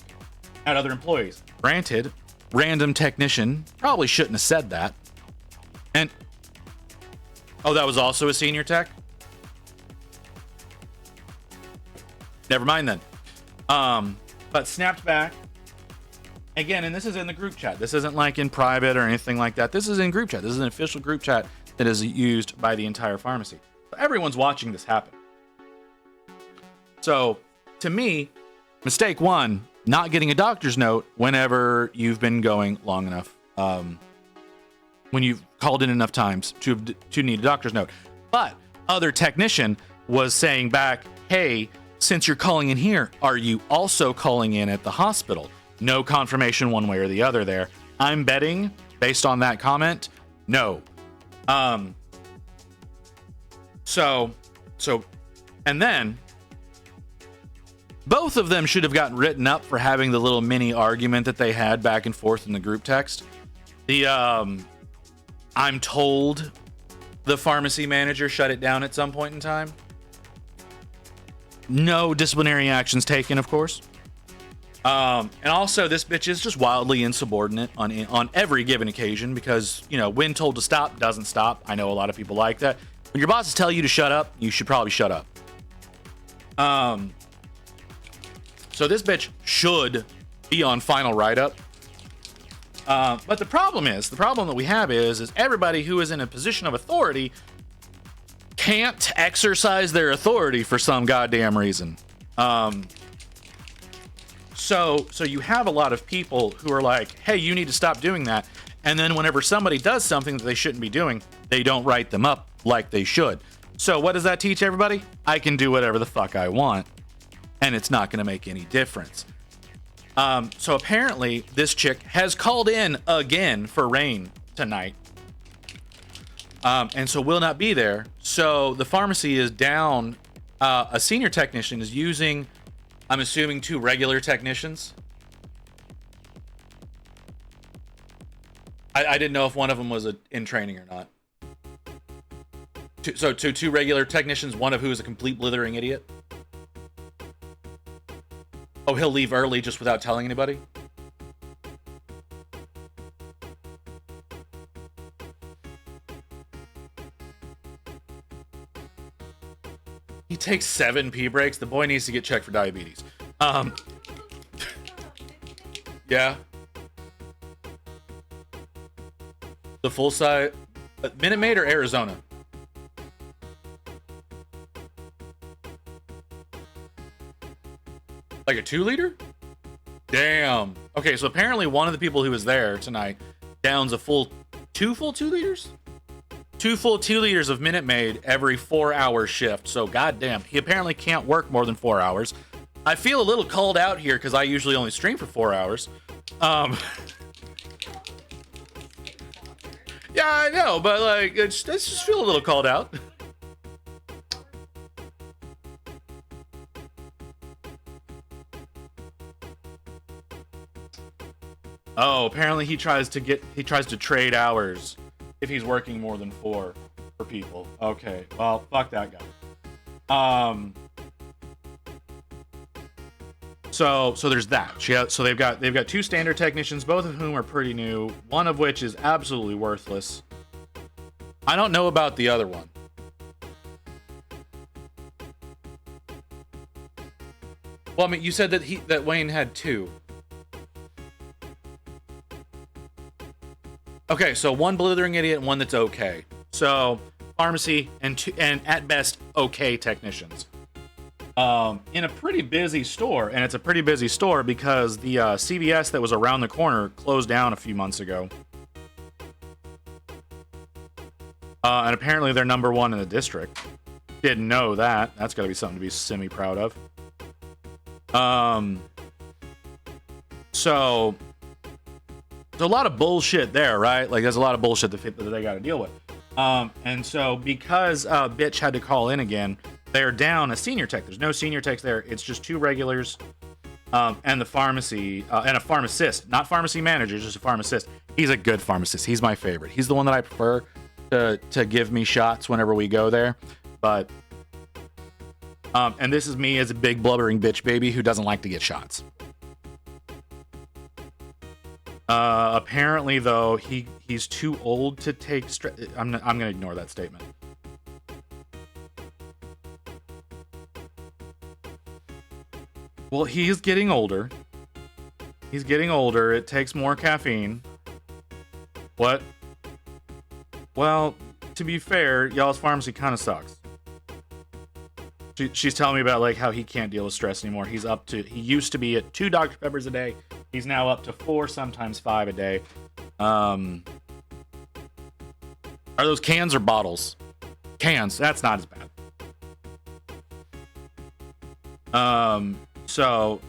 at other employees. Granted, random technician probably shouldn't have said that. And oh, that was also a senior tech? Never mind then. But snapped back. Again, and this is in the group chat. This isn't like in private or anything like that. This is in group chat. This is an official group chat that is used by the entire pharmacy. So everyone's watching this happen. So, to me, mistake one, not getting a doctor's note whenever you've been going long enough. When you've called in enough times to need a doctor's note. But other technician was saying back, hey, since you're calling in here, are you also calling in at the hospital? No confirmation one way or the other there. I'm betting, based on that comment, no. So, and then both of them should have gotten written up for having the little mini argument that they had back and forth in the group text. I'm told the pharmacy manager shut it down at some point in time. No disciplinary actions taken, of course. And also, this bitch is just wildly insubordinate on every given occasion because, you know, when told to stop, doesn't stop. I know a lot of people like that. When your bosses tell you to shut up, you should probably shut up. So this bitch should be on final write-up. But the problem that we have is everybody who is in a position of authority can't exercise their authority for some goddamn reason. So you have a lot of people who are like, hey, you need to stop doing that. And then whenever somebody does something that they shouldn't be doing, they don't write them up like they should. So what does that teach everybody? I can do whatever the fuck I want, and it's not going to make any difference. So apparently this chick has called in again for Rain tonight. And so will not be there. So the pharmacy is down. A senior technician is using, I'm assuming, 2 regular technicians. I didn't know if one of them was in training or not. So two regular technicians, one of who is a complete blithering idiot. Oh, he'll leave early just without telling anybody? He takes 7 pee breaks. The boy needs to get checked for diabetes. Yeah. The full size Minute Maid or Arizona? Like a 2-liter? Damn. Okay, so apparently one of the people who was there tonight downs a full 2 liters? 2 full 2 liters of Minute Maid every 4-hour shift. So goddamn, he apparently can't work more than 4 hours. I feel a little called out here because I usually only stream for 4 hours. Yeah, I know, but like, I just feel a little called out. Oh, apparently he tries to trade hours if he's working more than 4 for people. Okay, well, fuck that guy. So there's that. So they've got 2 standard technicians, both of whom are pretty new. One of which is absolutely worthless. I don't know about the other one. Well, I mean, you said that Wayne had 2. Okay, so 1 blithering idiot and 1 that's okay. So pharmacy and at best okay technicians. In a pretty busy store, and it's a pretty busy store because the CVS that was around the corner closed down a few months ago. And apparently they're number 1 in the district. Didn't know that. That's got to be something to be semi-proud of. So there's a lot of bullshit there, right? Like, there's a lot of bullshit that they got to deal with. And so because Bitch had to call in again, they're down a senior tech. There's no senior techs there. It's just 2 regulars and the pharmacy and a pharmacist. Not pharmacy manager, just a pharmacist. He's a good pharmacist. He's my favorite. He's the one that I prefer to give me shots whenever we go there. But and this is me as a big blubbering bitch baby who doesn't like to get shots. Apparently, though, he's too old to take I'm gonna ignore that statement. Well, he's getting older. He's getting older. It takes more caffeine. What? Well, to be fair, y'all's pharmacy kind of sucks. She's telling me about like how he can't deal with stress anymore. He used to be at 2 Dr. Peppers a day. He's now up to 4, sometimes 5 a day. Are those cans or bottles? Cans. That's not as bad. So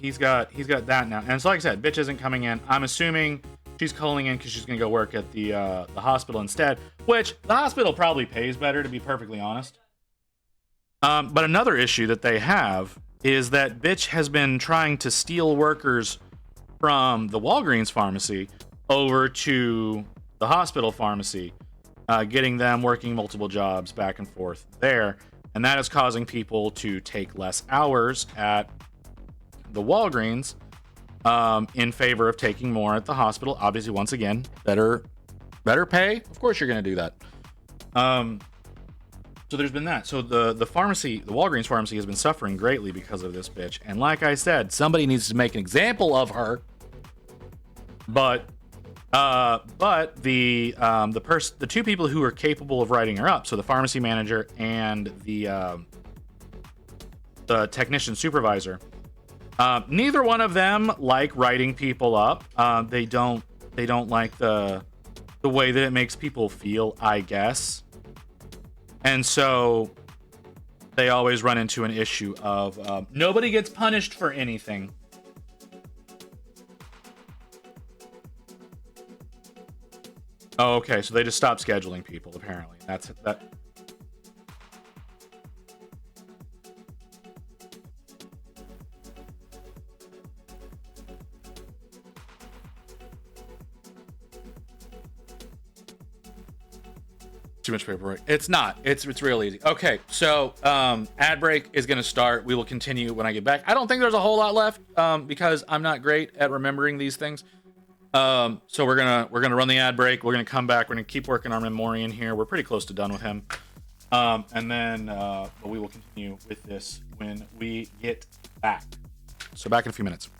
he's got that now. And so like I said, Bitch isn't coming in. I'm assuming she's calling in because she's gonna go work at the hospital instead, which the hospital probably pays better, to be perfectly honest. But another issue that they have is that Bitch has been trying to steal workers from the Walgreens pharmacy over to the hospital pharmacy, getting them working multiple jobs back and forth there. And that is causing people to take less hours at the Walgreens in favor of taking more at the hospital. Obviously, once again, better pay. Of course you're going to do that. So there's been that. So the pharmacy, the Walgreens pharmacy, has been suffering greatly because of this bitch. And like I said, somebody needs to make an example of her. But the 2 people who are capable of writing her up, so the pharmacy manager and the technician supervisor, neither one of them like writing people up. They don't like the way that it makes people feel, I guess. And so they always run into an issue of nobody gets punished for anything. Oh, okay, so they just stopped scheduling people, apparently. That's that. Too much paperwork. It's not. It's real easy. Okay, so ad break is gonna start. We will continue when I get back. I don't think there's a whole lot left because I'm not great at remembering these things. So we're gonna run the ad break. We're gonna come back. We're gonna keep working on Memorian here. We're pretty close to done with him. And then we will continue with this when we get back. So back in a few minutes.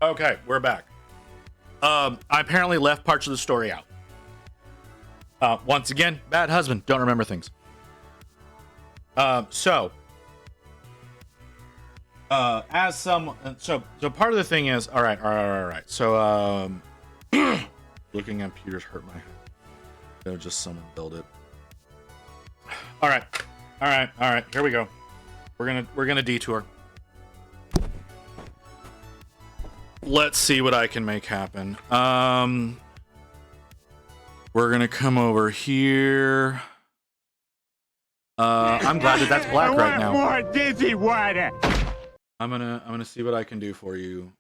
Okay, we're back. I apparently left parts of the story out. Once again, bad husband, don't remember things. So as some, so part of the thing is, all right. So looking at Peter's hurt my head. They'll just someone build it. All right. Here we go. We're gonna detour. Let's see what I can make happen. We're gonna come over here. I'm glad that that's black right now. More dizzy water. I'm gonna see what I can do for you,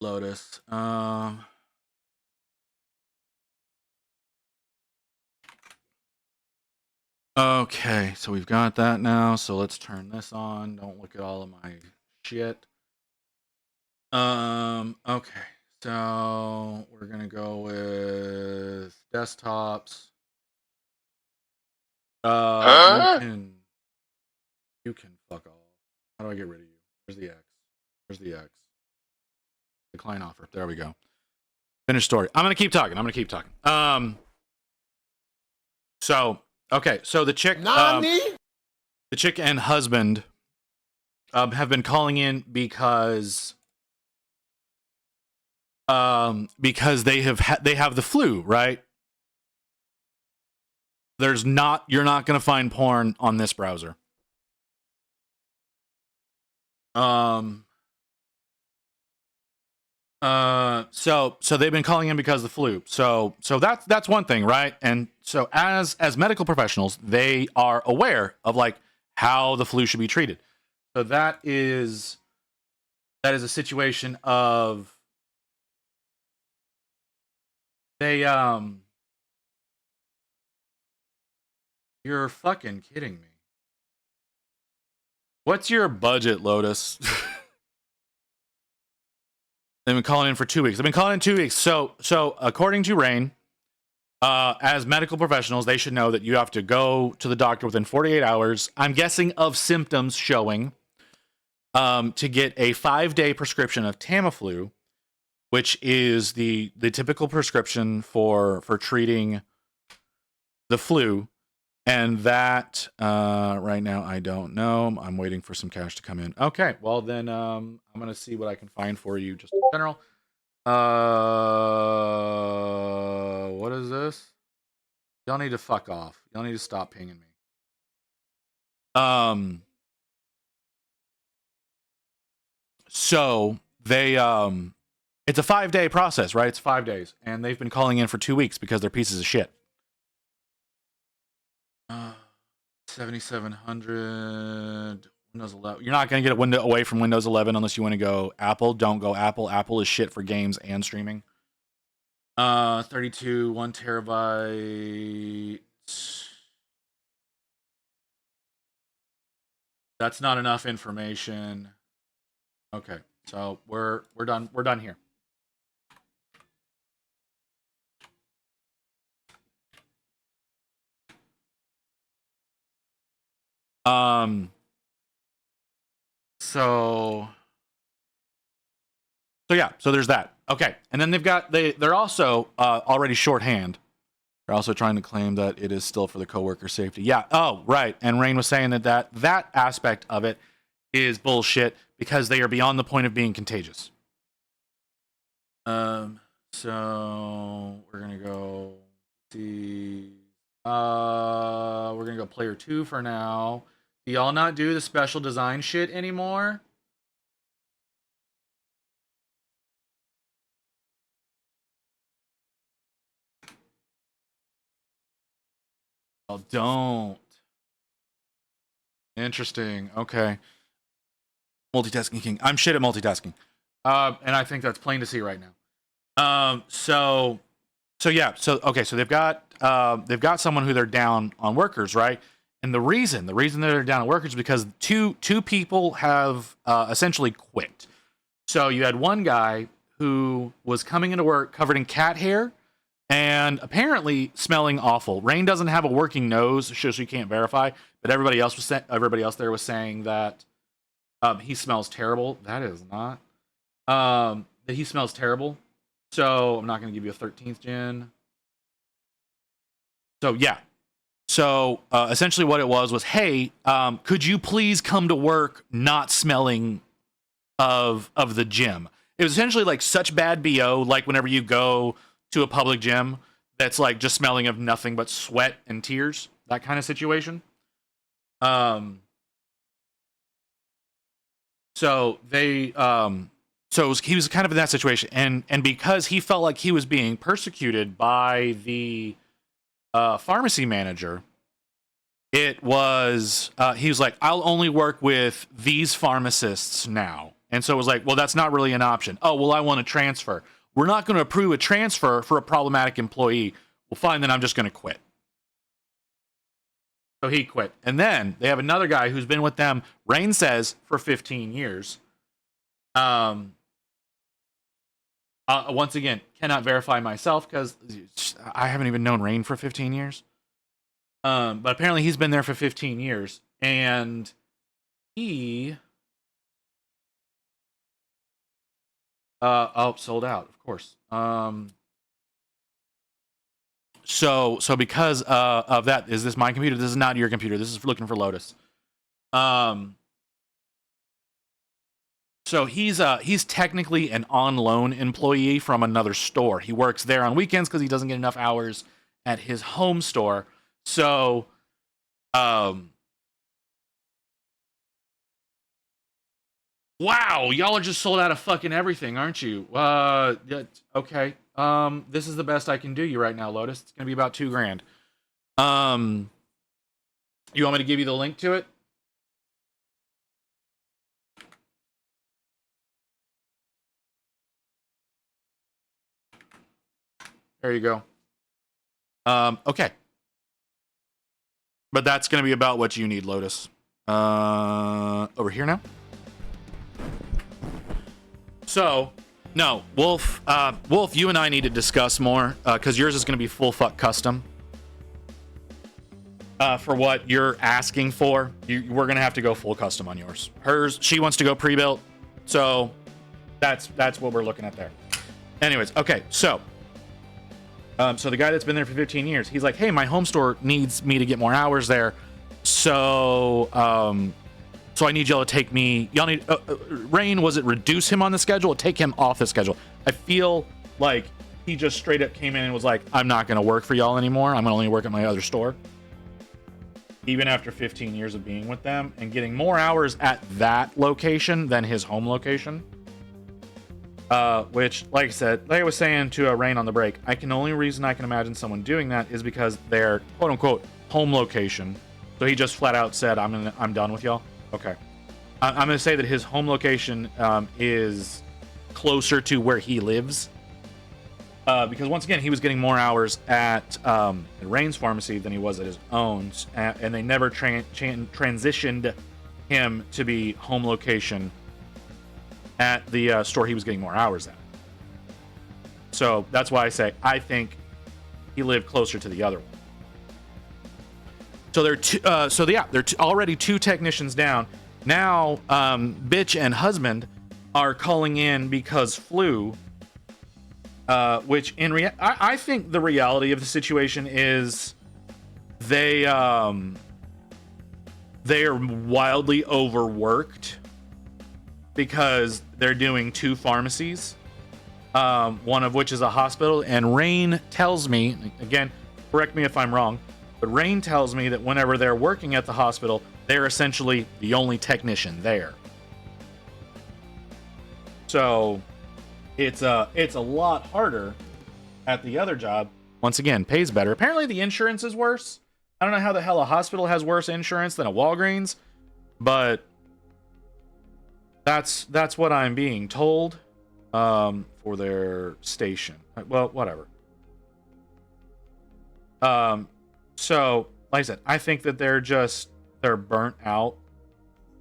Lotus. Okay, so we've got that now. So let's turn this on. Don't look at all of my shit. Okay, so we're gonna go with desktops. You can fuck off. How do I get rid of you? Where's the X? Decline offer. There we go. Finish story. I'm gonna keep talking. So okay, so the chick, the chick and husband, have been calling in because they have the flu, right? You're not gonna find porn on this browser. So they've been calling in because of the flu. So that's one thing, right? And so as medical professionals, they are aware of like how the flu should be treated. So that is a situation of they you're fucking kidding me. What's your budget, Lotus? They've been calling in for 2 weeks. I've been calling in 2 weeks. So according to Rain, as medical professionals, they should know that you have to go to the doctor within 48 hours. I'm guessing of symptoms showing, to get a 5-day prescription of Tamiflu, which is the typical prescription for treating the flu. And that right now, I don't know. I'm waiting for some cash to come in. Okay, well then I'm gonna see what I can find for you just in general. What is this? Y'all need to fuck off. Y'all need to stop pinging me. So they it's a 5-day process, right? It's 5 days, and they've been calling in for 2 weeks because they're pieces of shit. 7700 Windows 11. You're not going to get a window away from Windows 11 unless you want to go Apple. Don't go Apple. Apple is shit for games and streaming. 32 1 terabyte. That's not enough information. Okay, so we're done. We're done here. So yeah, so there's that. Okay, and then they're also already shorthand. They're also trying to claim that it is still for the coworker safety. Yeah. Oh, right. And Rain was saying that aspect of it is bullshit because they are beyond the point of being contagious. So we're gonna go see. We're gonna go player 2 for now. Do y'all not do the special design shit anymore? Oh, don't. Interesting. Okay. Multitasking king. I'm shit at multitasking. And I think that's plain to see right now. So yeah. So okay. So they've got someone who they're down on workers, right? And the reason they're down on workers is because two people have essentially quit. So you had one guy who was coming into work covered in cat hair and apparently smelling awful. Rain doesn't have a working nose, so she can't verify. But everybody else there was saying that he smells terrible. That is not. That he smells terrible. So I'm not going to give you a 13th gen. So yeah. So essentially what it was, hey, could you please come to work not smelling of the gym? It was essentially like such bad BO, like whenever you go to a public gym that's like just smelling of nothing but sweat and tears, that kind of situation. So he was kind of in that situation, and because he felt like he was being persecuted by the pharmacy manager, he was like, I'll only work with these pharmacists now. And so it was like, well, that's not really an option. Oh, well, I want to transfer. We're not going to approve a transfer for a problematic employee. Well, fine, then I'm just going to quit. So he quit. And then they have another guy who's been with them, Rain says, for 15 years. Once again, cannot verify myself because I haven't even known Rain for 15 years. But apparently he's been there for 15 years. And he... sold out, of course. So because of that, is this my computer? This is not your computer. This is looking for Lotus. So he's technically an on loan employee from another store. He works there on weekends because he doesn't get enough hours at his home store. So, wow, y'all are just sold out of fucking everything, aren't you? Okay. This is the best I can do you right now, Lotus. It's gonna be about $2,000. You want me to give you the link to it? There you go. Okay. But that's going to be about what you need, Lotus. Over here now. So, no, Wolf, you and I need to discuss more, because yours is going to be full fuck custom. For what you're asking for, we're going to have to go full custom on yours. Hers, she wants to go pre-built, so that's what we're looking at there. Anyways, okay, so the guy that's been there for 15 years, he's like, hey, my home store needs me to get more hours there. So I need y'all to take me. Y'all need Rain. Was it reduce him on the schedule or take him off the schedule? I feel like he just straight up came in and was like, I'm not going to work for y'all anymore. I'm going to only work at my other store. Even after 15 years of being with them and getting more hours at that location than his home location. Which, like I said, like I was saying to Rain on the break, the only reason I can imagine someone doing that is because their quote unquote home location. So he just flat out said, I'm done with y'all. Okay. I'm going to say that his home location is closer to where he lives. Because once again, he was getting more hours at Rain's pharmacy than he was at his own. And they never transitioned him to be home location at the store he was getting more hours at. So that's why I say I think he lived closer to the other one. So they're already 2 technicians down. Now, bitch and husband are calling in because flu. Which I think the reality of the situation is they are wildly overworked because they're doing 2 pharmacies, one of which is a hospital. And Rain tells me, again, correct me if I'm wrong, but Rain tells me that whenever they're working at the hospital, they're essentially the only technician there. So it's a lot harder at the other job. Once again, pays better. Apparently the insurance is worse. I don't know how the hell a hospital has worse insurance than a Walgreens, but that's what I'm being told for their station. Well, whatever. So, like I said, I think that they're burnt out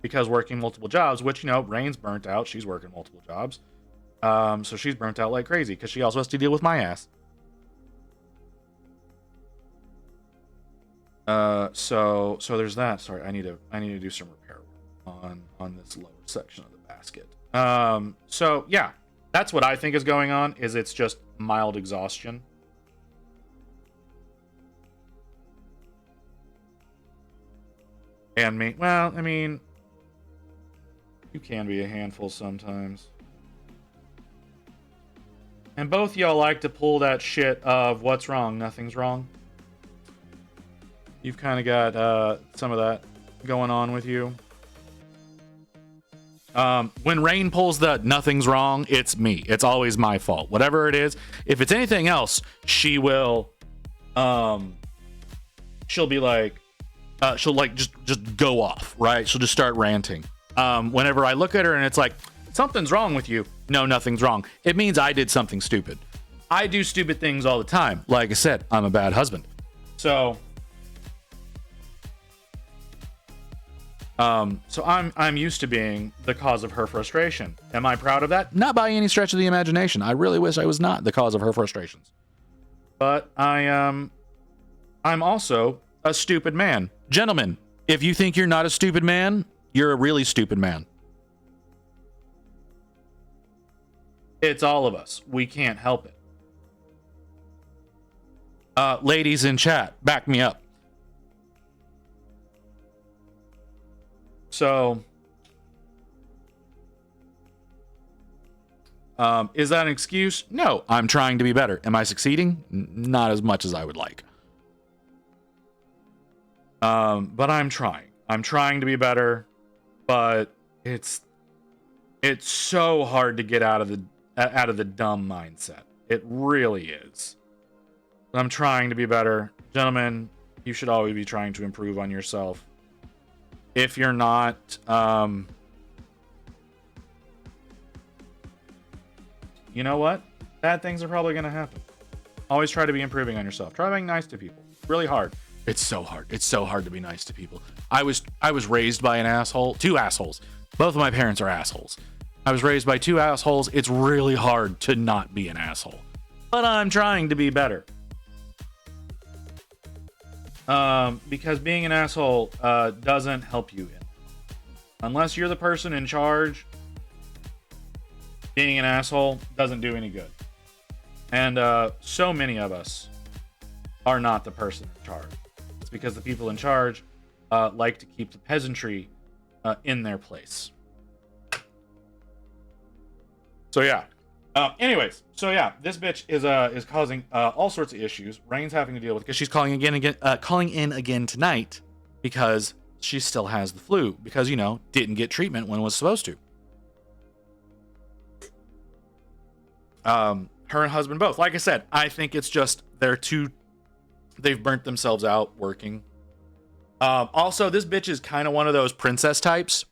because working multiple jobs, which, Rain's burnt out. She's working multiple jobs. So she's burnt out like crazy because she also has to deal with my ass. So there's that. Sorry, I need to do some repair on this lower section of the basket. So yeah, that's what I think is going on. Is it's just mild exhaustion. And me, well, I mean, you can be a handful sometimes. And both y'all like to pull that shit of what's wrong, nothing's wrong. You've kind of got some of that going on with you. When Rain pulls the nothing's wrong, it's me. It's always my fault. Whatever it is. If it's anything else, she will she'll be like she'll like just go off, right? She'll just start ranting. Whenever I look at her and it's like, something's wrong with you. No, nothing's wrong. It means I did something stupid. I do stupid things all the time. Like I said, I'm a bad husband. So I'm used to being the cause of her frustration. Am I proud of that? Not by any stretch of the imagination. I really wish I was not the cause of her frustrations. But I'm also a stupid man. Gentlemen, if you think you're not a stupid man, you're a really stupid man. It's all of us. We can't help it. Ladies in chat, back me up. So, is that an excuse? No, I'm trying to be better. Am I succeeding? Not as much as I would like. But I'm trying. I'm trying to be better, but it's so hard to get out of the dumb mindset. It really is. But I'm trying to be better. Gentlemen, you should always be trying to improve on yourself. If you're not, you know what? Bad things are probably going to happen. Always try to be improving on yourself. Try being nice to people. Really hard. It's so hard. It's so hard to be nice to people. I was raised by an asshole. 2 assholes. Both of my parents are assholes. I was raised by 2 assholes. It's really hard to not be an asshole. But I'm trying to be better. Because being an asshole doesn't help you. Unless you're the person in charge, being an asshole doesn't do any good. And so many of us are not the person in charge. It's because the people in charge like to keep the peasantry in their place. So yeah. Anyways, so yeah, this bitch is causing all sorts of issues. Rain's having to deal with because she's calling in again tonight because she still has the flu because didn't get treatment when it was supposed to. Her and husband both. Like I said, I think it's just they've burnt themselves out working. Also, this bitch is kind of one of those princess types.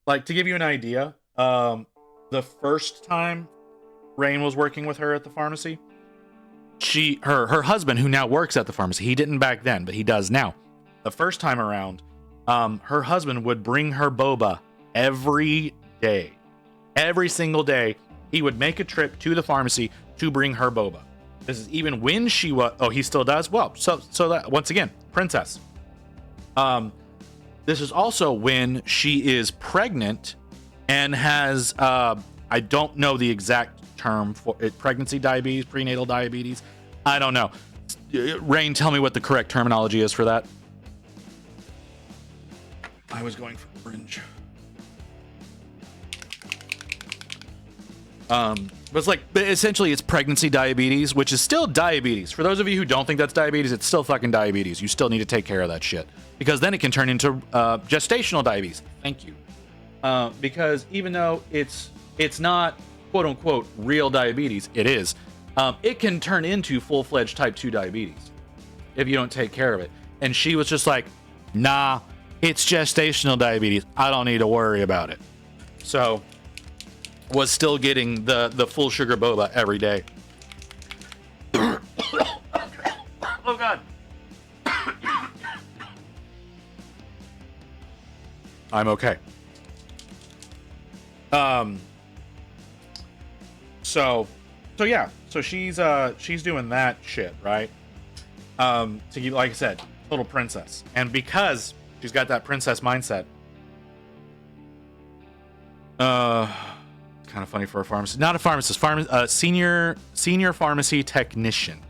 Like, to give you an idea, the first time Rain was working with her at the pharmacy, her husband, who now works at the pharmacy, he didn't back then, but he does now. The first time around, her husband would bring her boba every day. Every single day, he would make a trip to the pharmacy to bring her boba. This is even when she was... Oh, he still does? Well, so that, once again, princess. This is also when she is pregnant and has... I don't know the exact term for it. Pregnancy diabetes, prenatal diabetes. I don't know. Rain, tell me what the correct terminology is for that. I was going for orange. But essentially it's pregnancy diabetes, which is still diabetes. For those of you who don't think that's diabetes, it's still fucking diabetes. You still need to take care of that shit because then it can turn into gestational diabetes. Thank you. Because even though it's not quote unquote real diabetes, it is. It can turn into full-fledged type 2 diabetes if you don't take care of it. And she was just like, nah, it's gestational diabetes. I don't need to worry about it. So was still getting the full sugar boba every day. Oh God. I'm okay. So yeah. So she's doing that shit, right? To give, like I said, little princess. And because she's got that princess mindset, kind of funny for a pharmacist. Not a pharmacist, senior pharmacy technician.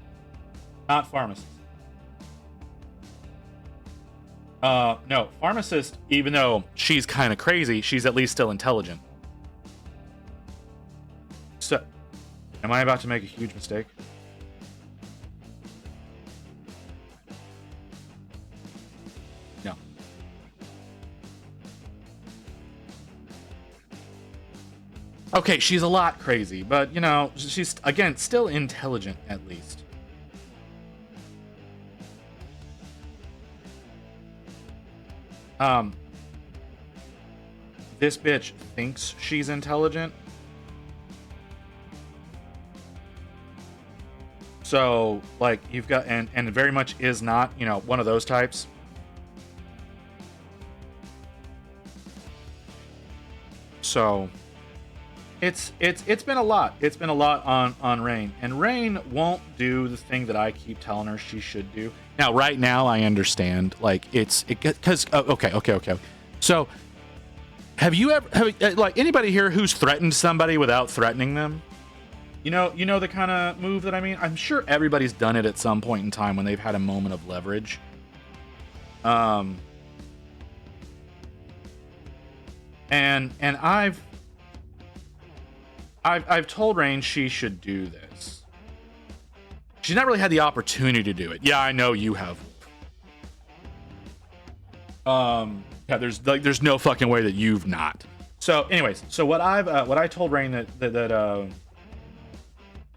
Not pharmacist. No, pharmacist, even though she's kind of crazy, she's at least still intelligent. So, am I about to make a huge mistake? No. Okay, she's a lot crazy, but she's again still intelligent at least. This bitch thinks she's intelligent. So, like, you've got, and very much is not, one of those types. So, it's been a lot. It's been a lot on Rain. And Rain won't do the thing that I keep telling her she should do. Now, right now, I understand. Like, because, okay. So, have you ever, like, anybody here who's threatened somebody without threatening them? You know the kind of move that I mean? I'm sure everybody's done it at some point in time when they've had a moment of leverage. And I've told Rain she should do this. She's not really had the opportunity to do it. Yeah, I know you have. Yeah, there's no fucking way that you've not. So, anyways, so what I told Rain that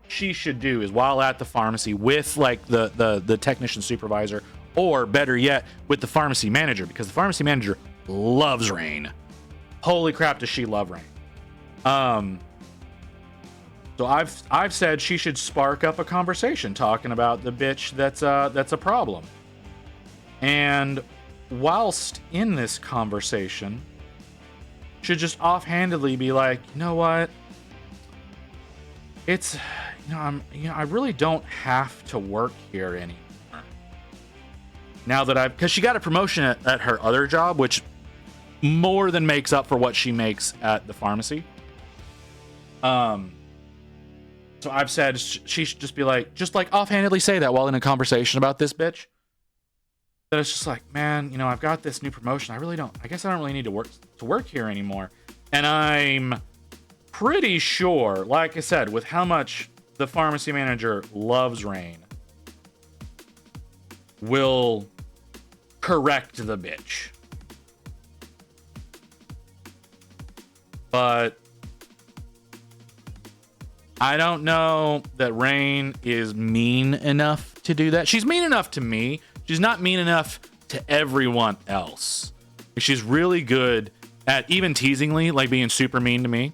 she should do is while at the pharmacy with like the technician supervisor, or better yet, with the pharmacy manager, because the pharmacy manager loves Rain. Holy crap, does she love Rain? So I've said she should spark up a conversation talking about the bitch that's a problem. And whilst in this conversation, should just offhandedly be like, you know what? It's, I really don't have to work here anymore. Now that because she got a promotion at her other job, which more than makes up for what she makes at the pharmacy. So I've said she should just be like, offhandedly say that while in a conversation about this bitch. That it's just like, man, I've got this new promotion. I guess I don't really need to work here anymore. And I'm pretty sure, like I said, with how much the pharmacy manager loves Rain, will correct the bitch. But I don't know that Rain is mean enough to do that. She's mean enough to me. She's not mean enough to everyone else. She's really good at even teasingly, like being super mean to me.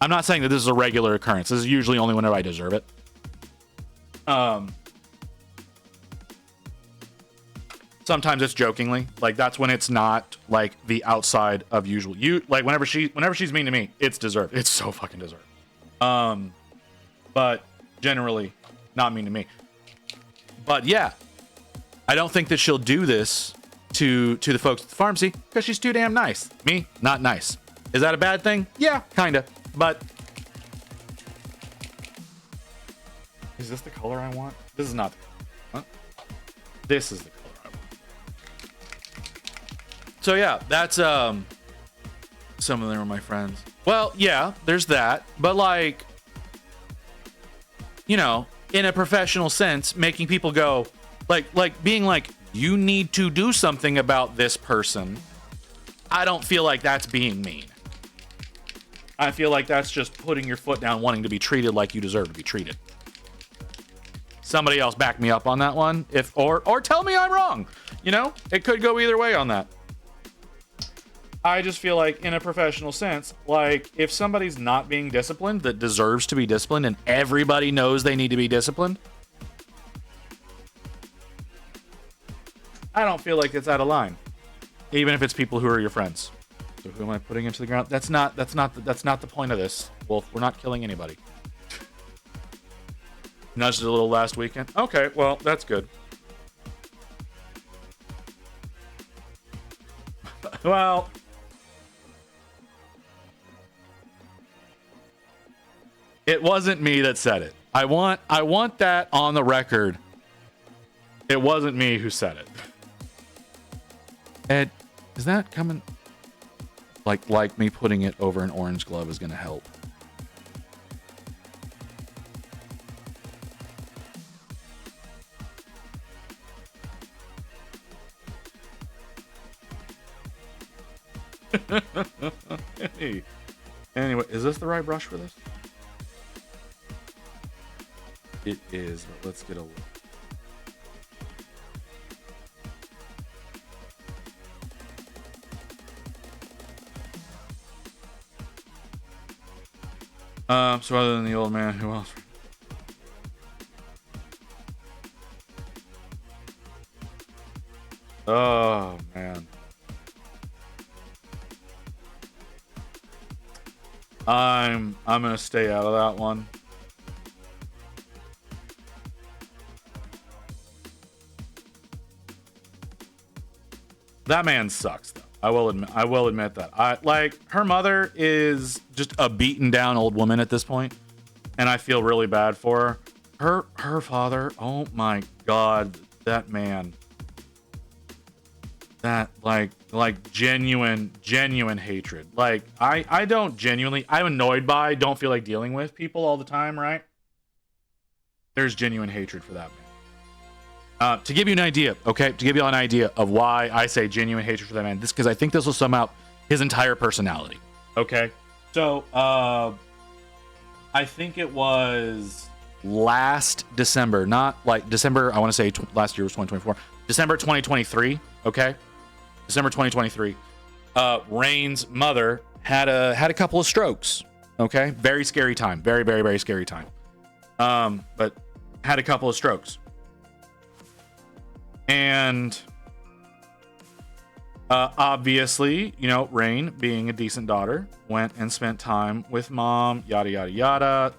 I'm not saying that this is a regular occurrence. This is usually only whenever I deserve it. Sometimes it's jokingly. Like that's when it's not like the outside of usual. Like whenever she's mean to me, it's deserved. It's so fucking deserved. But generally not mean to me. But yeah, I don't think that she'll do this to the folks at the pharmacy because she's too damn nice. Me, not nice. Is that a bad thing? Yeah, kinda. But is this the color I want? This is not the color. Huh? This is the color I want. So yeah, that's some of them are my friends. Well, yeah, there's that. But like, in a professional sense, making people go like being like, you need to do something about this person. I don't feel like that's being mean. I feel like that's just putting your foot down, wanting to be treated like you deserve to be treated. Somebody else back me up on that one, or tell me I'm wrong. It could go either way on that. I just feel like in a professional sense, like if somebody's not being disciplined that deserves to be disciplined and everybody knows they need to be disciplined, I don't feel like it's out of line. Even if it's people who are your friends. So who am I putting into the ground? That's not the point of this. Wolf, we're not killing anybody. Nudged a little last weekend. Okay, well, that's good. Well, it wasn't me that said it. I want that on the record. It wasn't me who said it. Ed, is that coming? Like me putting it over an orange glove is gonna help. Hey. Anyway, is this the right brush for this? It is, but let's get a look. So other than the old man, who else? Oh man. I'm gonna stay out of that one. That man sucks though. I will admit that. Her mother is just a beaten down old woman at this point. and I feel really bad for her. Her father, oh my god, that man. That like genuine hatred. Like I don't genuinely, I'm annoyed by, don't feel like dealing with people all the time, right? There's genuine hatred for that man. To give you an idea, okay, to give you an idea of why I say genuine hatred for that man, this because I think this will sum up his entire personality. Okay, so I think it was last December, not like December. I want to say last year was 2024, December 2023. Okay, December 2023. Rain's mother had a couple of strokes. Okay, very scary time, very scary time. But had a couple of strokes. And obviously, you know, Rain, being a decent daughter, went and spent time with mom, yada yada yada.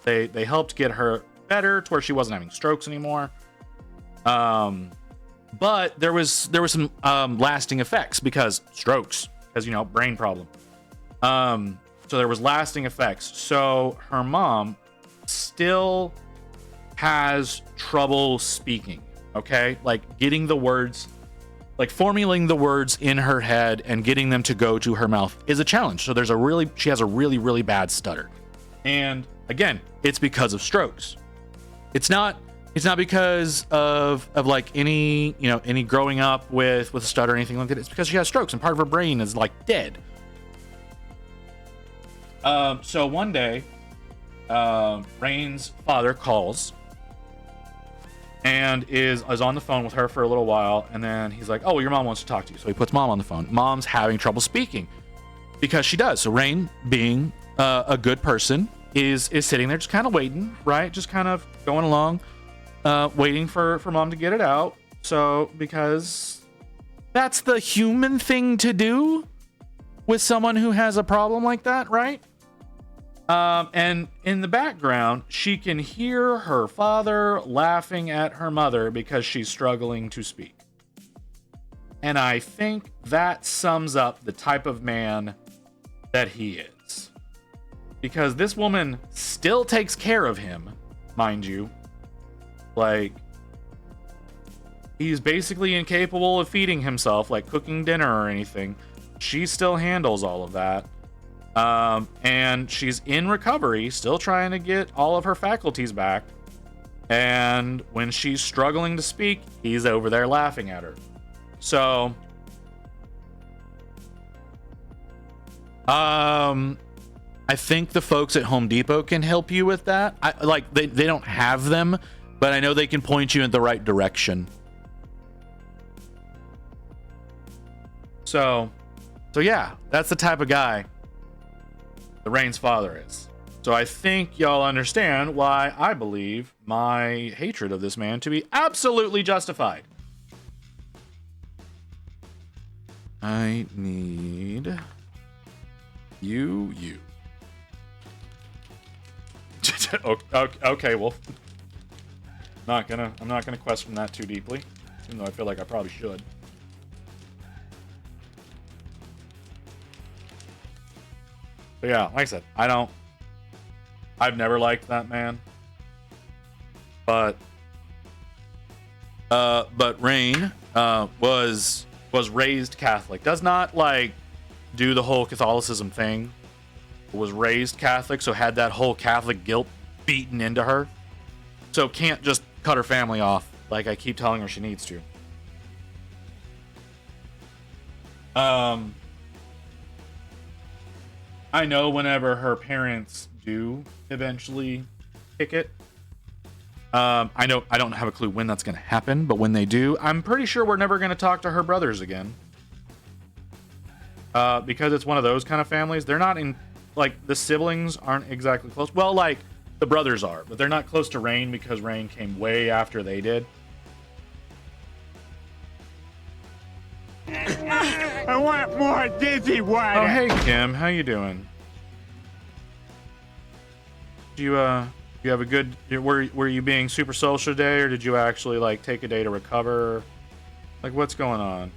They helped get her better to where she wasn't having strokes anymore. But there was some lasting effects because strokes, because you know, brain problem. So there was lasting effects. So her mom still has trouble speaking, okay? Like getting the words, like formulating the words in her head and getting them to go to her mouth is a challenge. So she has a really bad stutter. And again, it's because of strokes. It's not because of like any growing up with a stutter or anything like that. It's because she has strokes and part of her brain is like dead. So one day, Rain's father calls and is on the phone with her for a little while, and then he's like, "Oh, well, your mom wants to talk to you." So he puts mom on the phone. Mom's having trouble speaking because she does. So Rain, being a good person, is sitting there just kind of waiting, right? Just kind of going along, waiting for mom to get it out. So because that's the human thing to do with someone who has a problem like that, right? And in the background, she can hear her father laughing at her mother because she's struggling to speak. And I think that sums up the type of man that he is. Because this woman still takes care of him, mind you. Like, he's basically incapable of feeding himself, like cooking dinner or anything. She still handles all of that. And she's in recovery, still trying to get all of her faculties back. And when she's struggling to speak, he's over there laughing at her. So, I think the folks at Home Depot can help you with that. They don't have them, but I know they can point you in the right direction. So yeah, that's the type of guy the Rain's father is. So I think y'all understand why I believe my hatred of this man to be absolutely justified. I need you. Okay, well, I'm not gonna question that too deeply, even though I feel like I probably should. But yeah, like I said, I've never liked that man. But Rain was raised Catholic. Does not like do the whole Catholicism thing. Was raised Catholic, so had that whole Catholic guilt beaten into her. So can't just cut her family off like I keep telling her she needs to. I know whenever her parents do eventually kick it, I don't have a clue when that's going to happen, but when they do, I'm pretty sure we're never going to talk to her brothers again. Because it's one of those kind of families. They're not in, like, the siblings aren't exactly close. Well, like, the brothers are, but they're not close to Rain because Rain came way after they did. I want more dizzy water. Oh, hey, Kim. How you doing? Do you have a good... Were you being super social today, or did you actually, like, take a day to recover? Like, what's going on?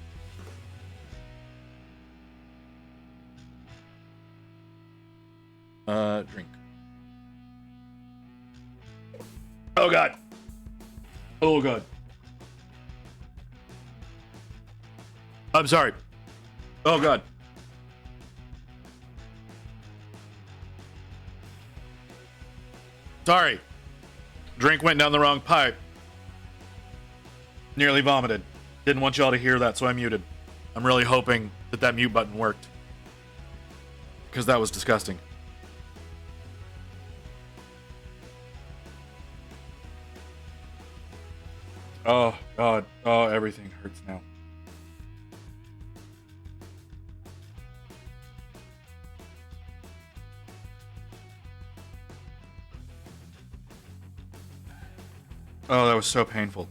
Drink. Oh god. Oh god. I'm sorry. Oh god. Sorry. Drink went down the wrong pipe. Nearly vomited. Didn't want y'all to hear that, so I muted. I'm really hoping that that mute button worked. Because that was disgusting. Oh, God. Oh, everything hurts now. Oh, that was so painful.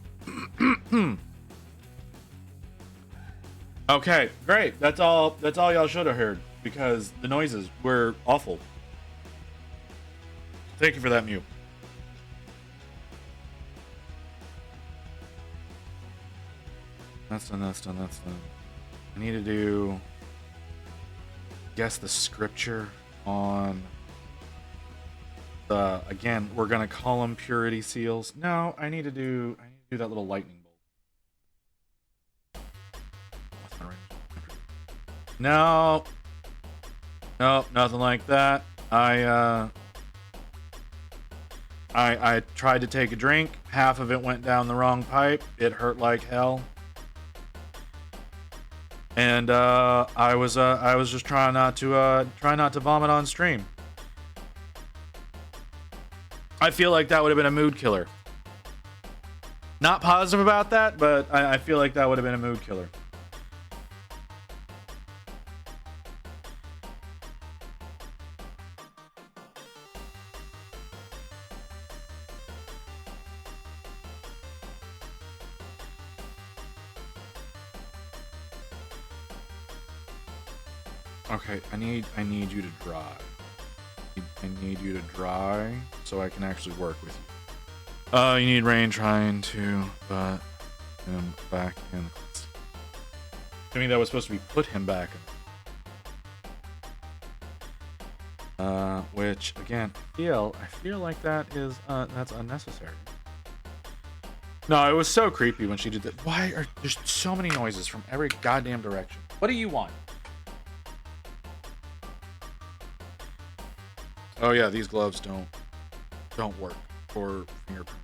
Okay, great. That's all y'all should have heard, because the noises were awful. Thank you for that, mute. That's done. I need to do... guess the scripture on... again, we're gonna call them purity seals. No, I need to do that little lightning bolt. What's my range? No. Nope, nothing like that. I tried to take a drink. Half of it went down the wrong pipe. It hurt like hell. And I was just trying not to vomit on stream. I feel like that would have been a mood killer. Not positive about that, but I feel like that would have been a mood killer. Okay, I need you to dry. I need you to dry so I can actually work with you. You need rain trying to put him back in. I mean, that was supposed to be put him back in. Which again, I feel like that is that's unnecessary. No, it was so creepy when she did that. Why are there's so many noises from every goddamn direction? What do you want? Oh yeah, these gloves don't work for fingerprint.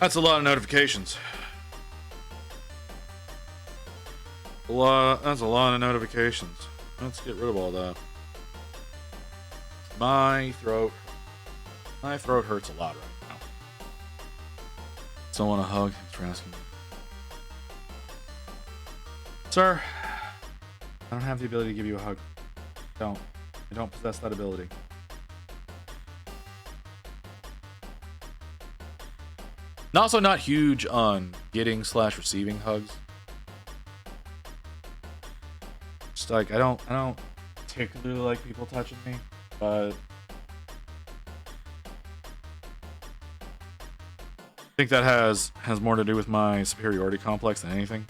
That's a lot of notifications. That's a lot of notifications. Let's get rid of all that. My throat hurts a lot right now. Still want a hug? Thanks for asking. Sir, I don't have the ability to give you a hug. I don't possess that ability. And also not huge on getting / receiving hugs. Just like I don't particularly like people touching me, but I think that has more to do with my superiority complex than anything.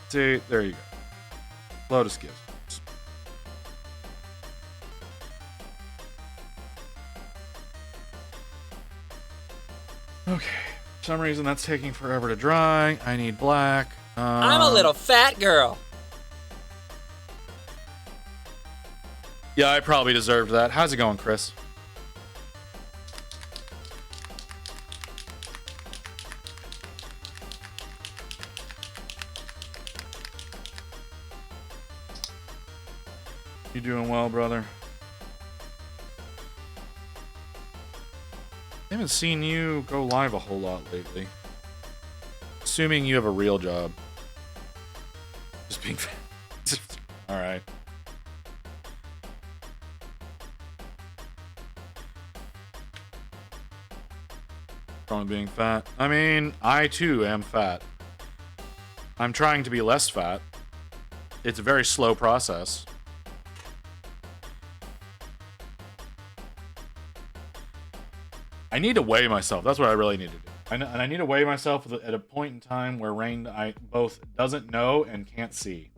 See, there you go. Lotus gifts. Okay. For some reason that's taking forever to dry. I need black. I'm a little fat girl. Yeah, I probably deserved that. How's it going, Chris? You doing well, brother? I haven't seen you go live a whole lot lately. Assuming you have a real job. Just being alright. From being fat. I mean, I too am fat. I'm trying to be less fat. It's a very slow process. I need to weigh myself. That's what I really need to do. And I need to weigh myself at a point in time where Rain I both doesn't know and can't see.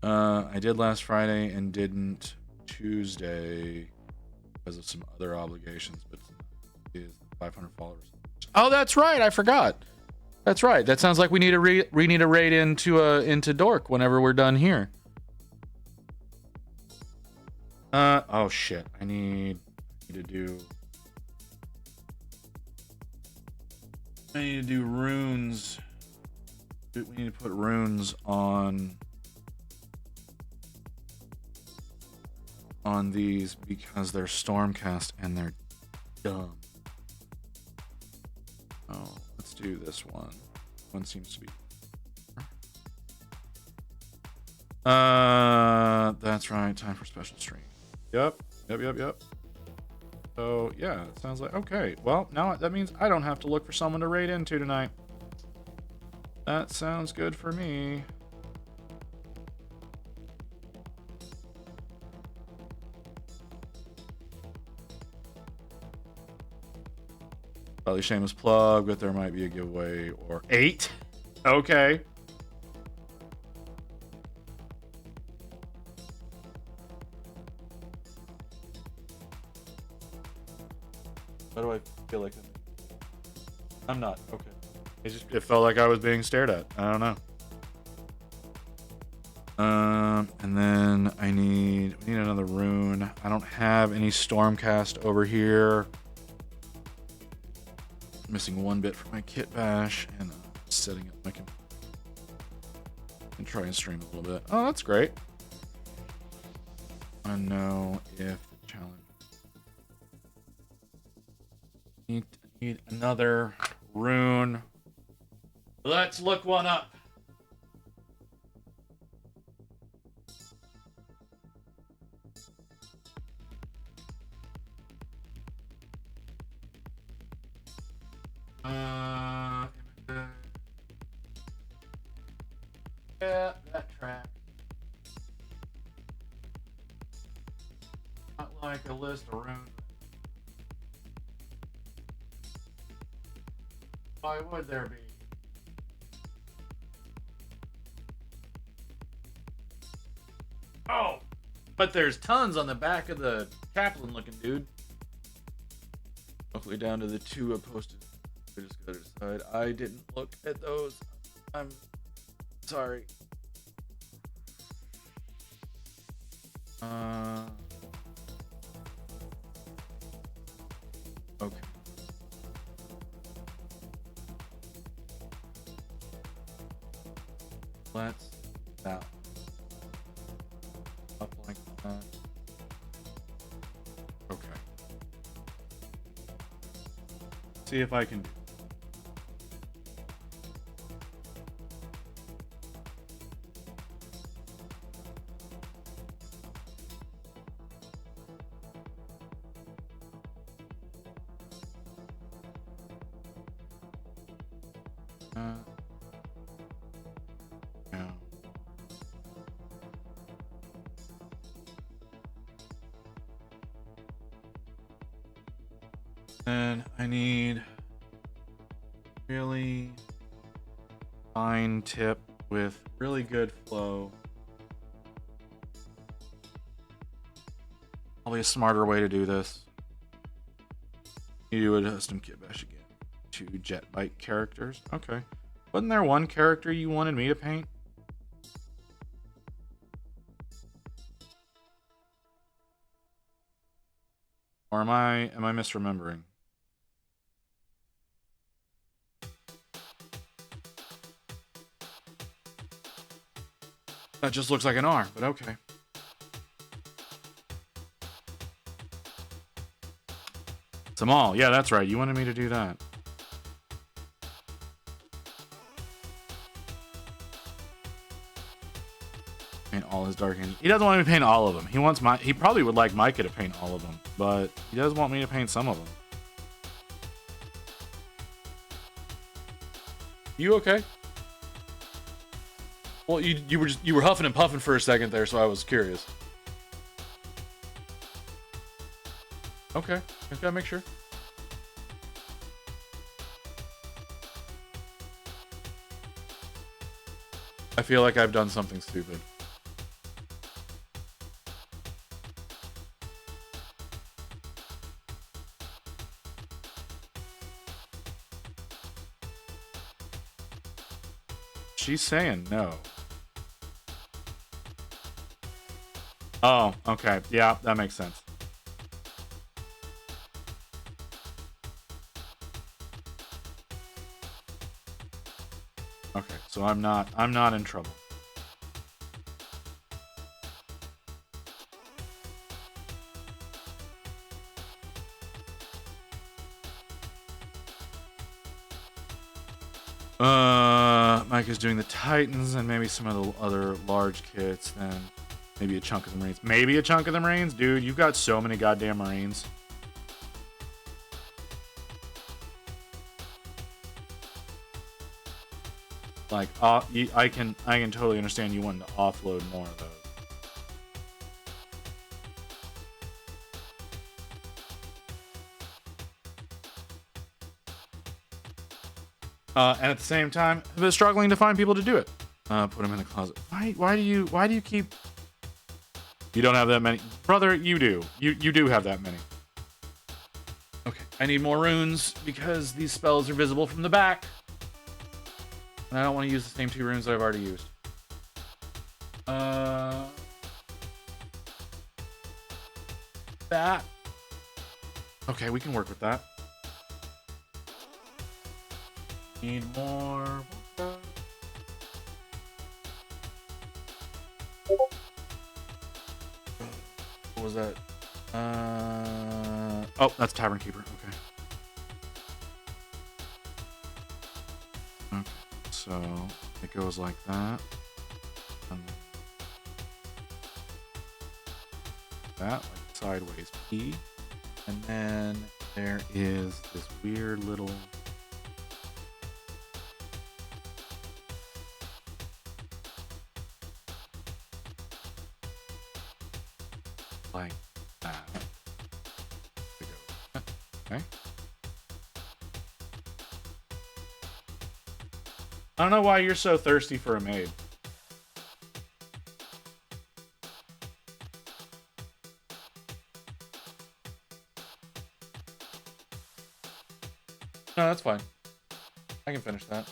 I did last Friday and didn't Tuesday because of some other obligations, but is 500 followers. Oh, that's right. I forgot. That's right. That sounds like we need a raid into Dork whenever we're done here. Oh shit. I need to do runes. We need to put runes on these because they're Stormcast and they're dumb. Oh, let's do this one. One seems to be. That's right. Time for special stream. Yep. So yeah, it sounds like okay. Well, now that means I don't have to look for someone to raid into tonight. That sounds good for me. Probably shameless plug, but there might be a giveaway or 8. Okay. Why do I feel like I'm not? Okay. It felt like I was being stared at. I don't know. And then we need another rune. I don't have any Stormcast over here. Missing one bit for my kit bash and setting up my computer. And try and stream a little bit. Oh, that's great. I know if the challenge need another rune. Let's look one up. Yeah, that track. Not like a list of runes. Why would there be? Oh, but there's tons on the back of the Kaplan looking dude. Hopefully down to the 2 I posted. I just gotta decide. I didn't look at those. I'm sorry. Okay. Let's that up like that. Okay. See if I can do. No. Then I need really fine tip with really good flow. Probably a smarter way to do this. You do a custom kit bash again. 2 jet bike characters. Okay. Wasn't there one character you wanted me to paint? Or am I misremembering? That just looks like an R, but okay. Samal, yeah, that's right. You wanted me to do that. Paint all his dark angels. He doesn't want me to paint all of them. He probably would like Micah to paint all of them, but he does want me to paint some of them. You okay? Well, you were huffing and puffing for a second there, so I was curious. Okay, I gotta make sure. I feel like I've done something stupid. She's saying no. Oh, okay. Yeah, that makes sense. Okay, so I'm not in trouble. Mike is doing the Titans and maybe some of the other large kits, then maybe a chunk of the Marines. Maybe a chunk of the Marines? Dude, you've got so many goddamn Marines. Like, I can totally understand you wanting to offload more of those. And at the same time, I've been struggling to find people to do it. Put them in the closet. Why do you keep? You don't have that many, brother. You do. You do have that many. Okay, I need more runes because these spells are visible from the back, and I don't want to use the same 2 runes that I've already used. That. Okay, we can work with that. Need more. What was that? Oh, that's Tavern Keeper. Okay. Okay. So it goes like that. And that, like sideways P. And then there is this weird little. Like that. Okay. I don't know why you're so thirsty for a maid. No, that's fine. I can finish that.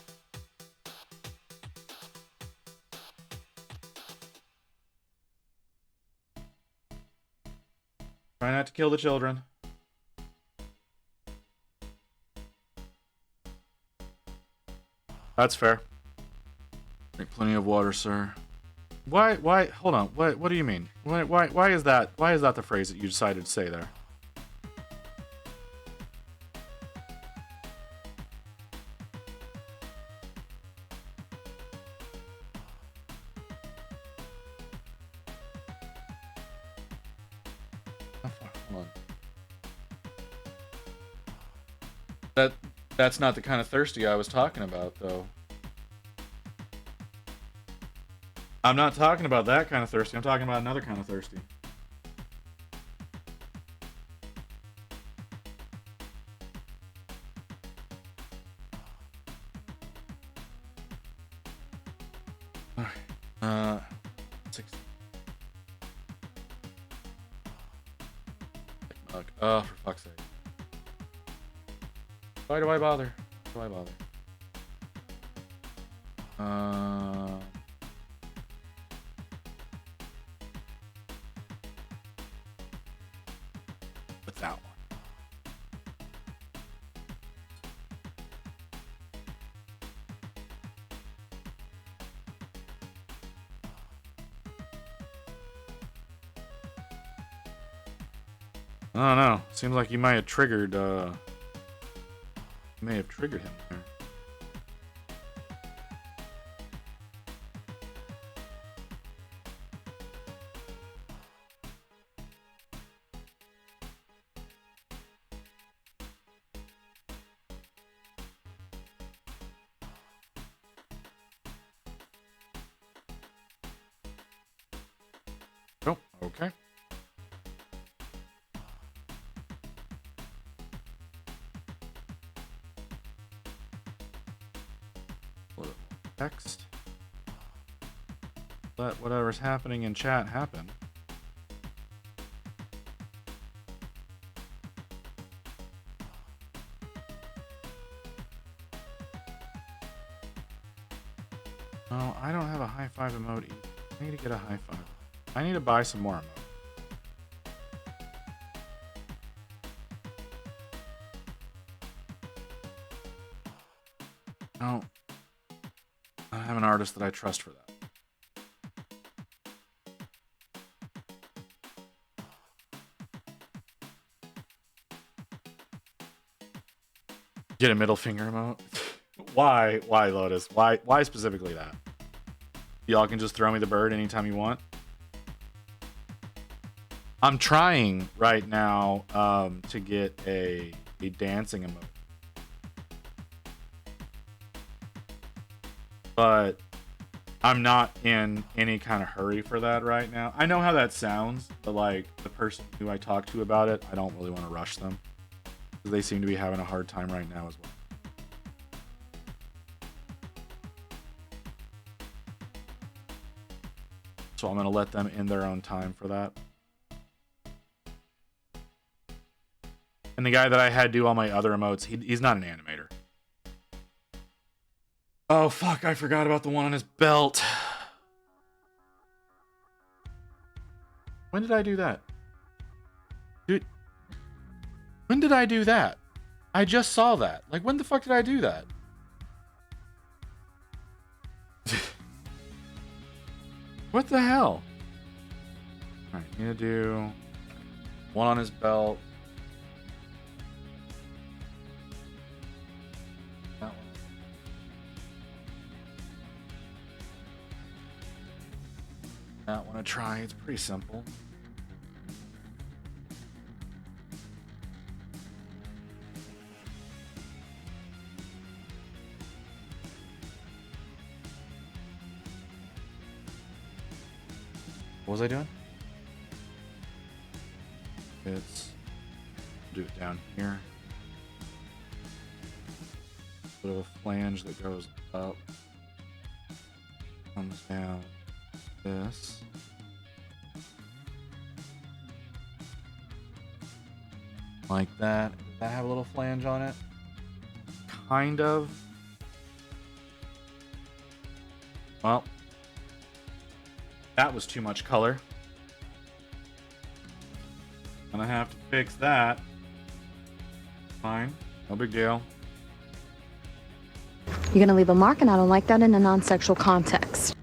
Try not to kill the children. That's fair. Drink plenty of water, sir. Why, hold on, what do you mean? Why is that the phrase that you decided to say there? Hold on. That's not the kind of thirsty I was talking about, though. I'm not talking about that kind of thirsty. I'm talking about another kind of thirsty. Alright. 6. Oh, for fuck's sake. Why do I bother? Why do I bother? With that one. I don't know. Seems like you might have triggered, him there. Okay. Text. Let whatever's happening in chat happen. No, I don't have a high five emote either. I need to get a high five. I need to buy some more emote. No. I have an artist that I trust for that. Get a middle finger emote? Why, Lotus? Why specifically that? Y'all can just throw me the bird anytime you want. I'm trying right now to get a dancing emote. But I'm not in any kind of hurry for that right now. I know how that sounds, but like the person who I talk to about it, I don't really want to rush them. Because they seem to be having a hard time right now as well. So I'm going to let them in their own time for that. And the guy that I had do all my other emotes, he's not an animator. Oh, fuck, I forgot about the one on his belt. When did I do that? Dude, when did I do that? I just saw that. Like, when the fuck did I do that? What the hell? Alright, I'm gonna do one on his belt. That one. That one to try. It's pretty simple. What was I doing? It's do it down here. Bit of a flange that goes up, comes down. This. Like that. Does that have a little flange on it? Kind of. Well, that was too much color. Gonna have to fix that. Fine. No big deal. You're gonna leave a mark, and I don't like that in a non-sexual context.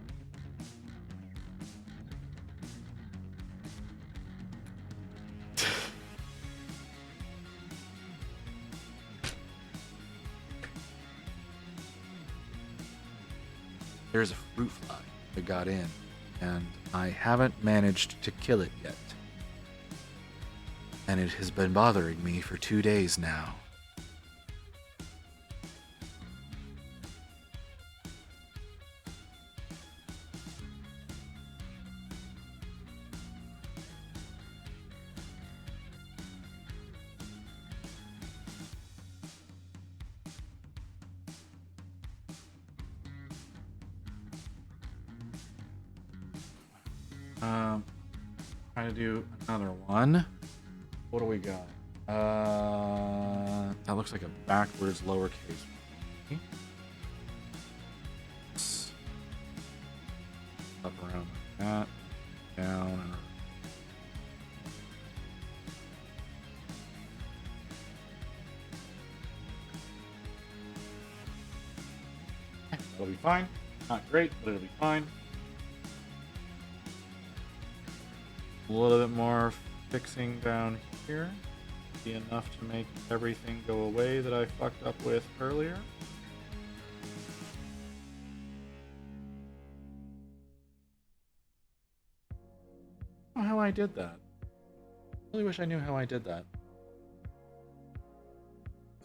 There's a fruit fly that got in, and I haven't managed to kill it yet. And it has been bothering me for 2 days now. Try to do another one. What do we got? That looks like a backwards lowercase. Up around like that, down and around. That'll be fine. Not great, but it'll be fine. A little bit more fixing down here. Be enough to make everything go away that I fucked up with earlier. I don't know how I did that. I really wish I knew how I did that.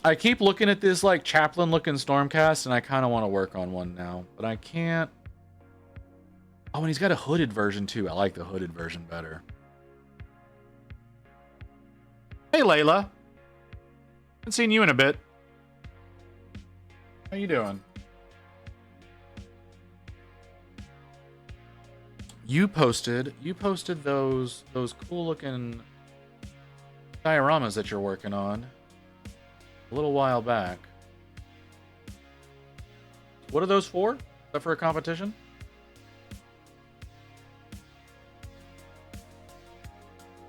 I keep looking at this like Chaplin looking Stormcast and I kind of want to work on one now, but I can't. Oh, and he's got a hooded version too. I like the hooded version better. Layla. Haven't seen you in a bit. How you doing? You posted those cool looking dioramas that you're working on a little while back. What are those for? Is that for a competition?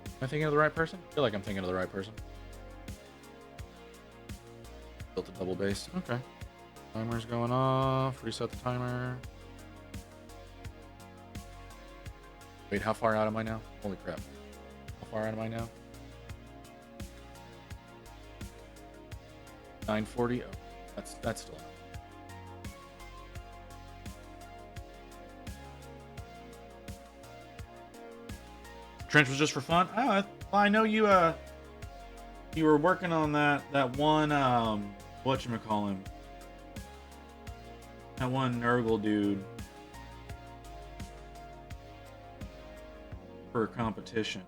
Am I thinking of the right person? I feel like I'm thinking of the right person. Built a double base. Okay. Timer's going off. Reset the timer. Wait, how far out am I now? Holy crap. How far out am I now? 9:40. Oh, that's still. Trench was just for fun. Oh, well, I know you. You were working on that one. Whatchamacallin'? That one Nurgle dude for a competition.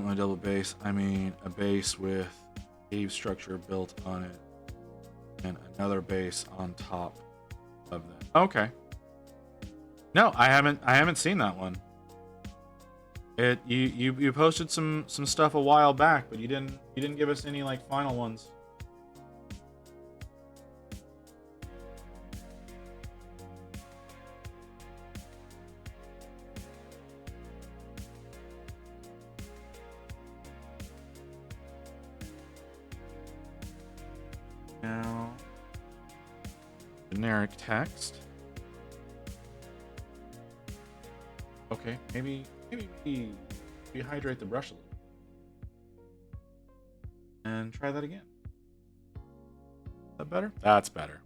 My double base. I mean, a base with cave structure built on it, and another base on top of that. Okay. No, I haven't seen that one. You posted some stuff a while back, but you didn't give us any like final ones. Now, generic text. Okay, maybe we hydrate the brush a little. And try that again. Is that better? That's better.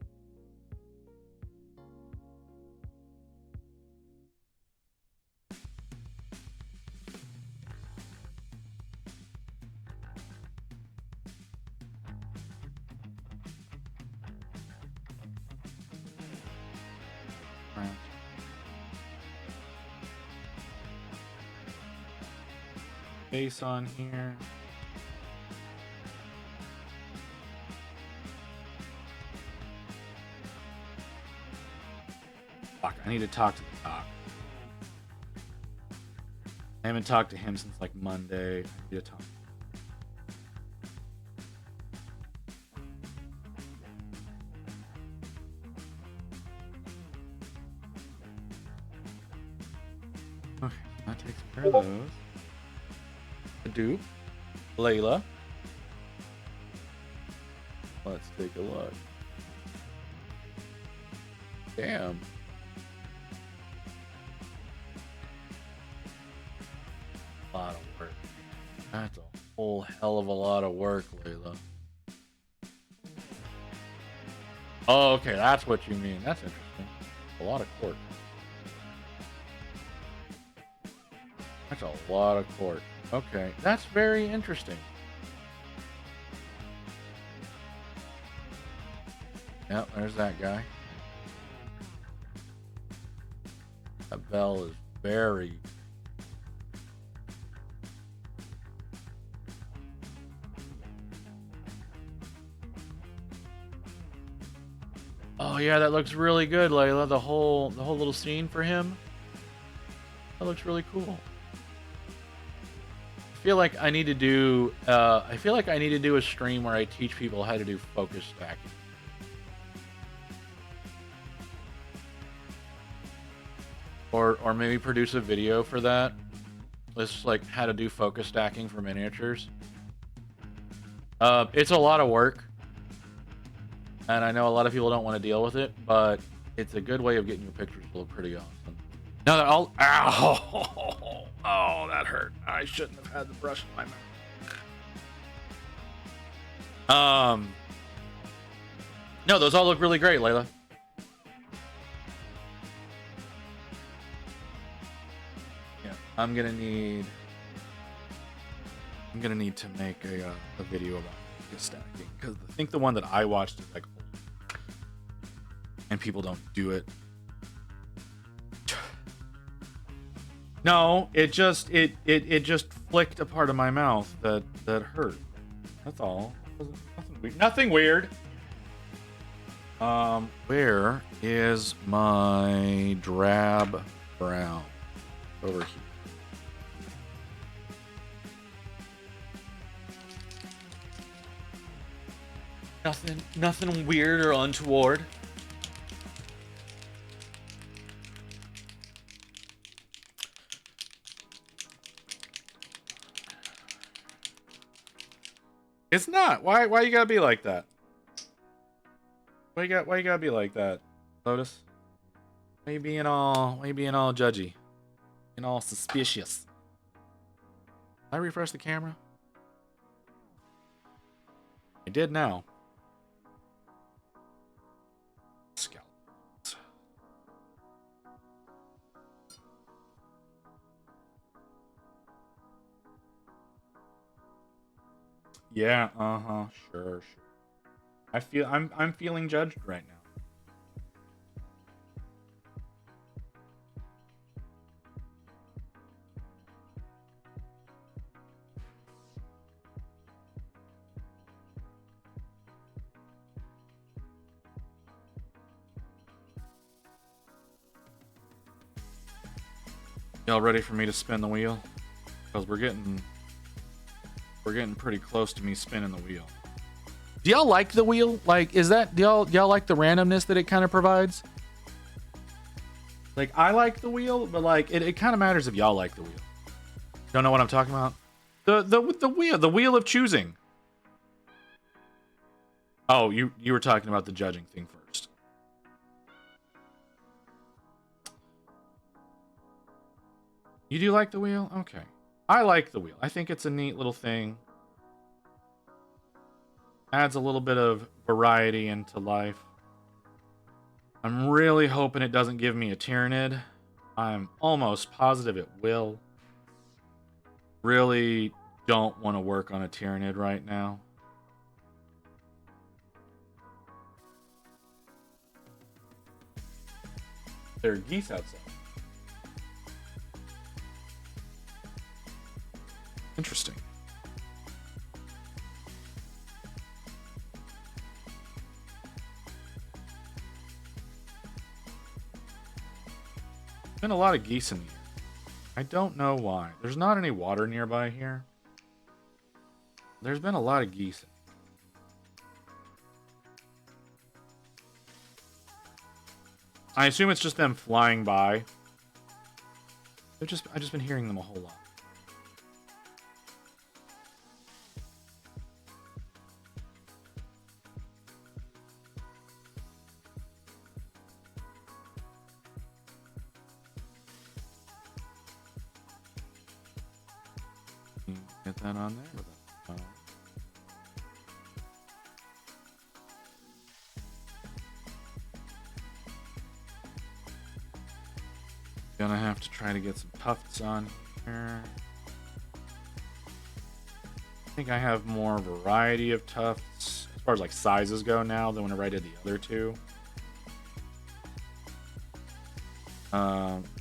Base on here. Fuck, I need to talk to the doc. I haven't talked to him since like Monday. I need to talk. Okay, that takes care of those. Dupe, Layla. Let's take a look. Damn. A lot of work. That's a whole hell of a lot of work, Layla. Oh, okay, that's what you mean. That's interesting. A lot of cork. That's a lot of cork. Okay, that's very interesting. Yep, there's that guy. That bell is very... Oh yeah, that looks really good, Layla. The whole little scene for him. That looks really cool. I feel like I need to do a stream where I teach people how to do focus stacking. Or maybe produce a video for that. It's like how to do focus stacking for miniatures. It's a lot of work. And I know a lot of people don't want to deal with it, but it's a good way of getting your pictures to look pretty awesome. Now that all... Ow! Oh, that hurt. I shouldn't have had the brush in my mouth. No, those all look really great, Layla. I'm gonna need to make a video about stacking, because I think the one that I watched is like old, and people don't do it. No, it just flicked a part of my mouth that hurt. That's all. Nothing weird. Where is my drab brown? Over here. Nothing weird or untoward. It's not. Why you gotta be like that? Why you gotta be like that, Lotus? Why you being all judgy? And all suspicious? Did I refresh the camera? I did now. Skeletons. Yeah, sure. I'm feeling judged right now. Y'all ready for me to spin the wheel? Because we're getting pretty close to me spinning the wheel. Do y'all like the wheel? Like, do y'all like the randomness that it kind of provides? Like, I like the wheel, but like it kind of matters if y'all like the wheel. Don't know what I'm talking about? The wheel of choosing. Oh, you were talking about the judging thing first. You do like the wheel? Okay. I like the wheel. I think it's a neat little thing. Adds a little bit of variety into life. I'm really hoping it doesn't give me a Tyrannid. I'm almost positive it will. Really don't want to work on a Tyrannid right now. There are geese outside. Interesting. Been a lot of geese in the air. I don't know why. There's not any water nearby here. There's been a lot of geese. I assume it's just them flying by. I've just been hearing them a whole lot. Get that on there. Gonna have to try to get some tufts on here. I think I have more variety of tufts as far as like sizes go now than whenever I did the other two.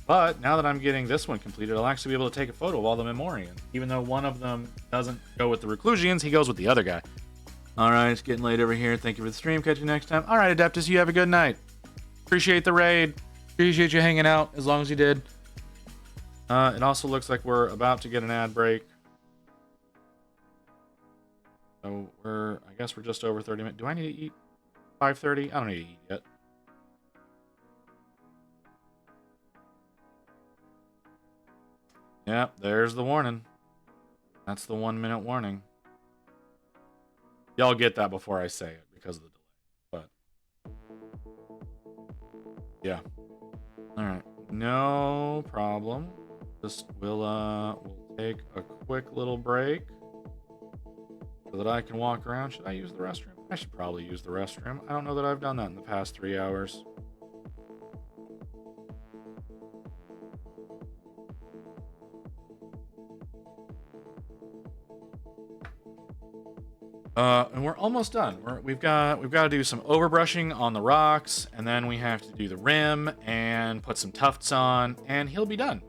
But now that I'm getting this one completed, I'll actually be able to take a photo of all the Memorians. Even though one of them doesn't go with the Reclusians, he goes with the other guy. Alright, it's getting late over here. Thank you for the stream. Catch you next time. Alright, Adeptus, you have a good night. Appreciate the raid. Appreciate you hanging out as long as you did. It also looks like we're about to get an ad break. So I guess we're just over 30 minutes. Do I need to eat 5:30? I don't need to eat yet. Yep, there's the warning. That's the 1 minute warning. Y'all get that before I say it because of the delay. But yeah. Alright. No problem. Just we'll take a quick little break so that I can walk around. Should I use the restroom? I should probably use the restroom. I don't know that I've done that in the past 3 hours. And we're almost done. We've got to do some overbrushing on the rocks, and then we have to do the rim and put some tufts on, and he'll be done.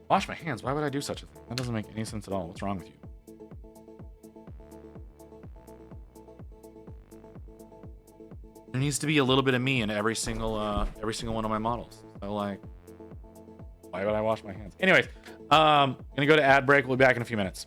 Wash my hands. Why would I do such a thing? That doesn't make any sense at all. What's wrong with you? There needs to be a little bit of me in every single one of my models. So like, why would I wash my hands? Anyways, gonna go to ad break. We'll be back in a few minutes.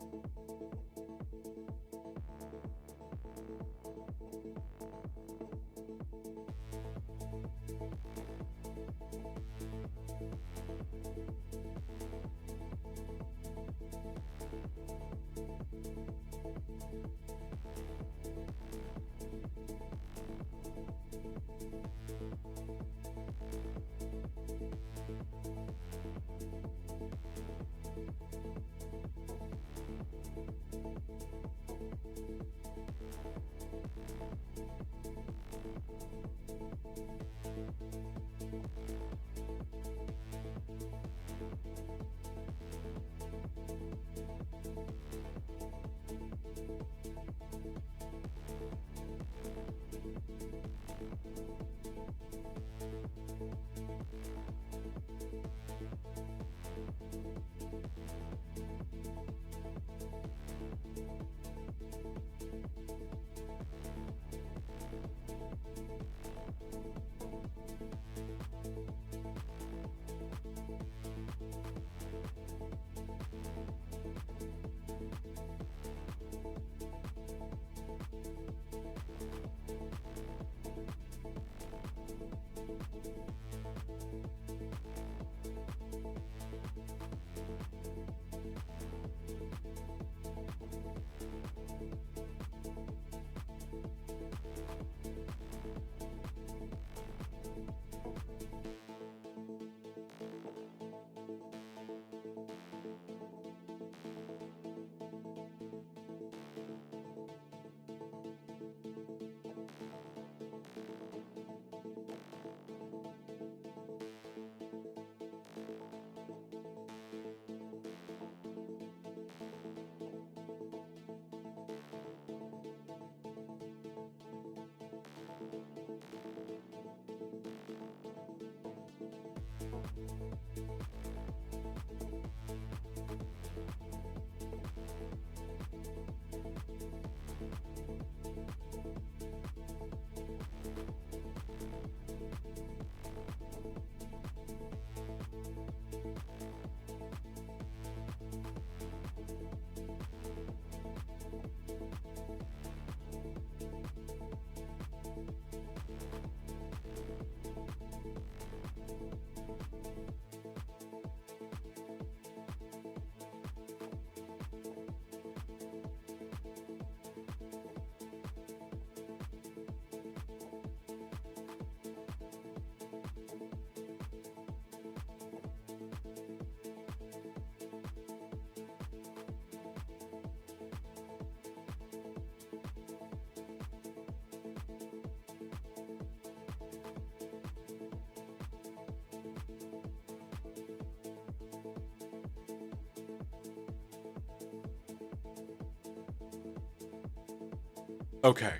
Okay.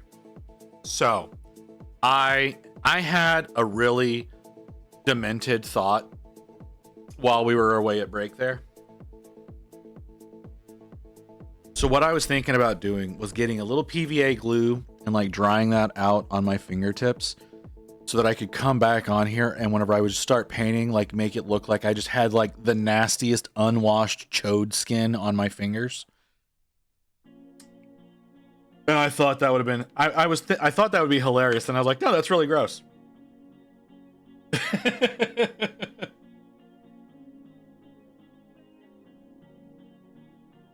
So, I had a really demented thought while we were away at break there. So what I was thinking about doing was getting a little PVA glue and like drying that out on my fingertips so that I could come back on here and whenever I would start painting, like make it look like I just had like the nastiest unwashed chode skin on my fingers. And I thought that would have been, I thought that would be hilarious. And I was like, no, that's really gross.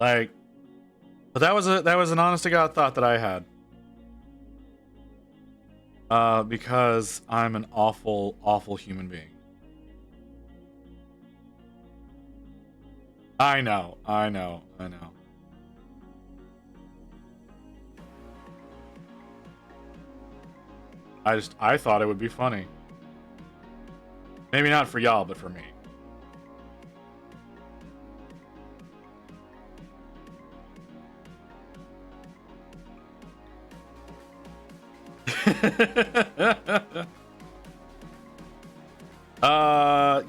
Like, but that was an honest to God thought that I had. Because I'm an awful, awful human being. I know. I thought it would be funny. Maybe not for y'all, but for me.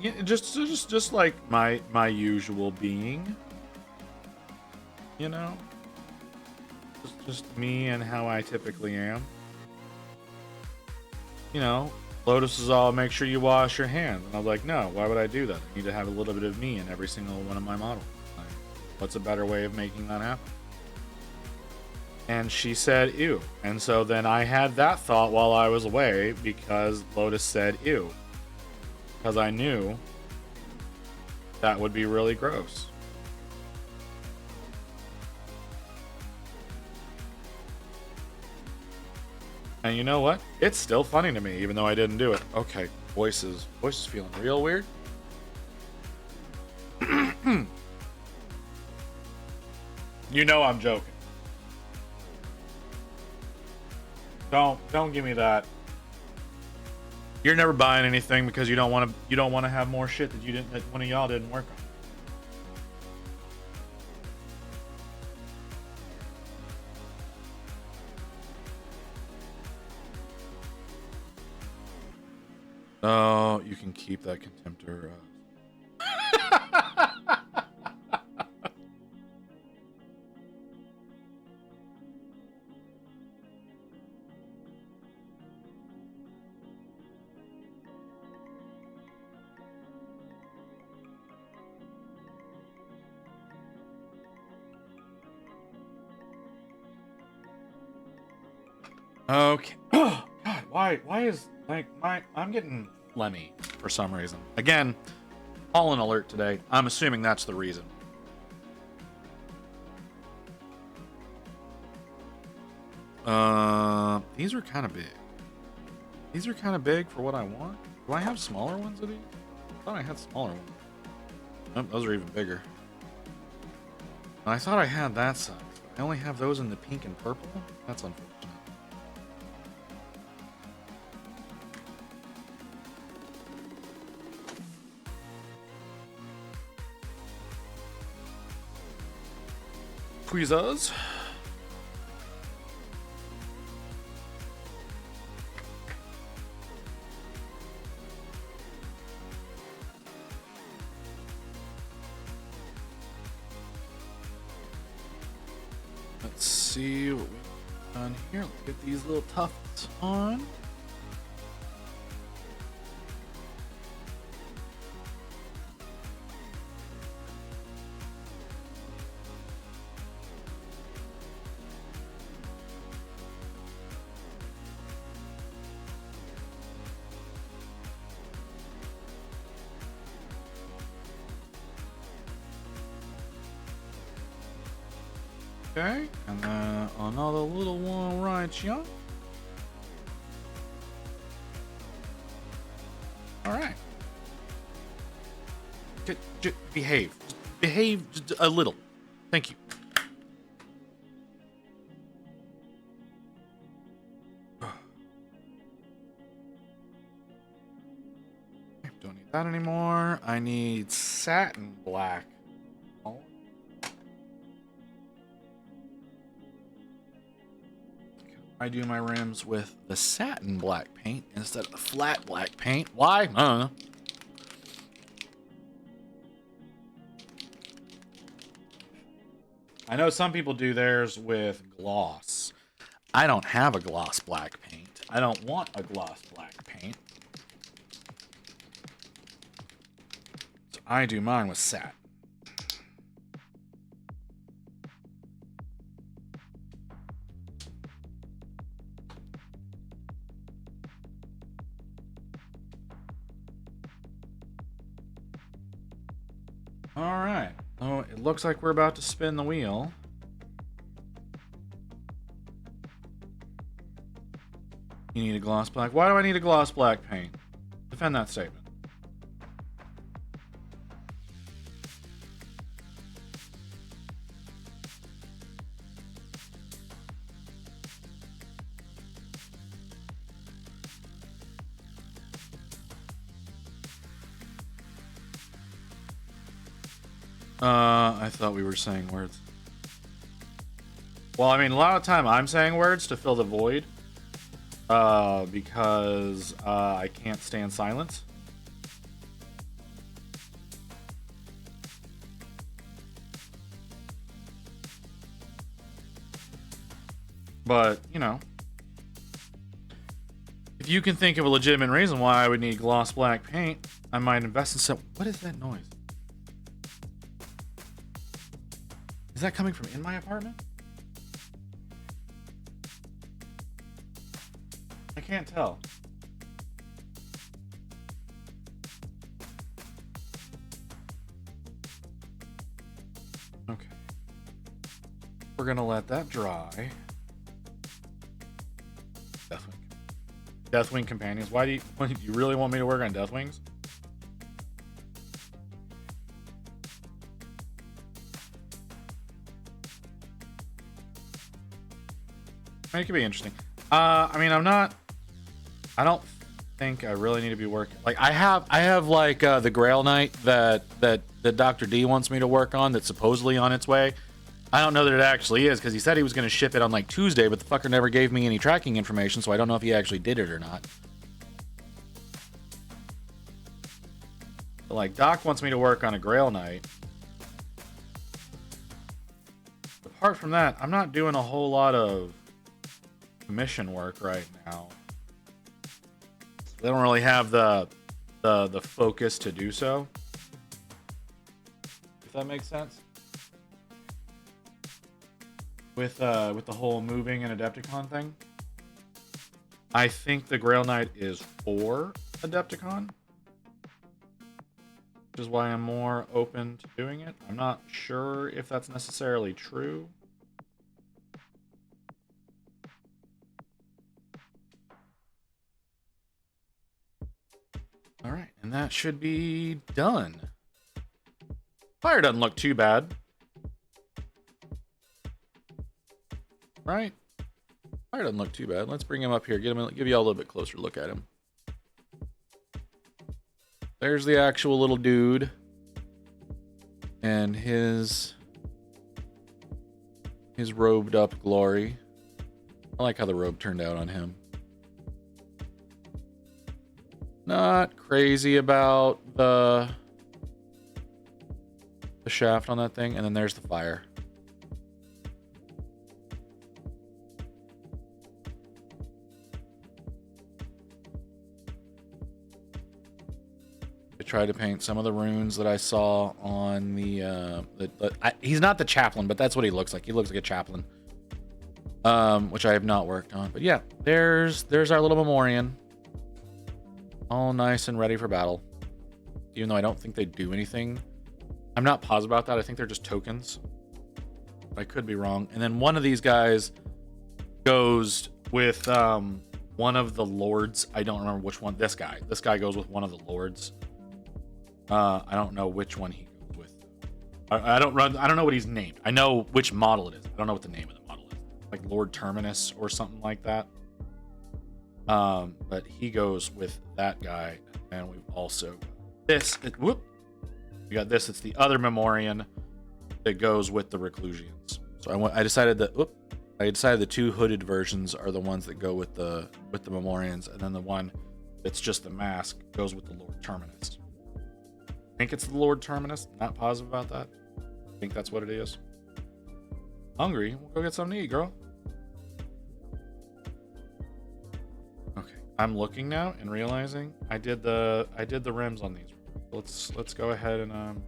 Yeah, just like my usual being. You know? Just me and how I typically am. You know, Lotus is all, make sure you wash your hands. And I was like, no, why would I do that? I need to have a little bit of me in every single one of my models. Like, what's a better way of making that happen? And she said, ew. And so then I had that thought while I was away because Lotus said, ew. Because I knew that would be really gross. And you know what? It's still funny to me, even though I didn't do it. Okay, voice is feeling real weird. You know I'm joking. Don't give me that. You're never buying anything because you don't want to have more shit that one of y'all didn't work on. Oh, you can keep that contemptor. Okay. Oh God, why is like I'm getting phlegmy for some reason. Again, pollen alert today. I'm assuming that's the reason. These are kind of big. These are kind of big for what I want. Do I have smaller ones of these? I thought I had smaller ones. Oh, those are even bigger. And I thought I had that size, but I only have those in the pink and purple. That's unfortunate. Tweezers. Let's see what we've done here. Let's get these little tufts on. Okay, and then another little one right here. All right. Behave. Behave just a little. Thank you. Don't need that anymore. I need satin black. I do my rims with the satin black paint instead of the flat black paint. Why? I don't know. I know some people do theirs with gloss. I don't have a gloss black paint. I don't want a gloss black paint. So I do mine with satin. All right. Oh, it looks like we're about to spin the wheel. You need a gloss black. Why do I need a gloss black paint? Defend that statement. I thought we were saying words. Well, I mean, a lot of time I'm saying words to fill the void. because I can't stand silence. But, you know, if you can think of a legitimate reason why I would need gloss black paint, I might invest in some. What is that noise? Is that coming from in my apartment? I can't tell. Okay. We're gonna let that dry. Deathwing companions. Why do you really want me to work on Deathwings? It could be interesting. I mean, I don't think I really need to be working. Like, I have like the Grail Knight that Dr. D wants me to work on. That's supposedly on its way. I don't know that it actually is, because he said he was going to ship it on like Tuesday, but the fucker never gave me any tracking information, so I don't know if he actually did it or not. But like, Doc wants me to work on a Grail Knight. Apart from that, I'm not doing a whole lot of commission work right now. They don't really have the focus to do so. If that makes sense. With the whole moving and Adepticon thing. I think the Grail Knight is for Adepticon, which is why I'm more open to doing it. I'm not sure if that's necessarily true. All right, and that should be done. Fire doesn't look too bad. Right? Fire doesn't look too bad. Let's bring him up here. Give you all a little bit closer look at him. There's the actual little dude. And his robed up glory. I like how the robe turned out on him. Not crazy about the shaft on that thing. And then there's the fire. Try to paint some of the runes that I saw on he's not the chaplain, but that's what he looks like. He looks like a chaplain, which I have not worked on. But yeah, there's our little Memorian, all nice and ready for battle. Even though I don't think they do anything, I'm not positive about that. I think they're just tokens. I could be wrong. And then one of these guys goes with one of the lords. I don't remember which one. This guy goes with one of the lords. I don't know which one he goes with. I don't know what he's named. I know which model it is. I don't know what the name of the model is. Like Lord Terminus or something like that. But he goes with that guy, and we've also we got this. It's the other Memorian that goes with the Reclusians. So I decided the two hooded versions are the ones that go with the Memorians, and then the one that's just the mask goes with the Lord Terminus. I think it's the Lord Terminus. Not positive about that. I think that's what it is. Hungry? We'll go get something to eat, girl. Okay, I'm looking now and realizing I did the rims on these. Let's go ahead and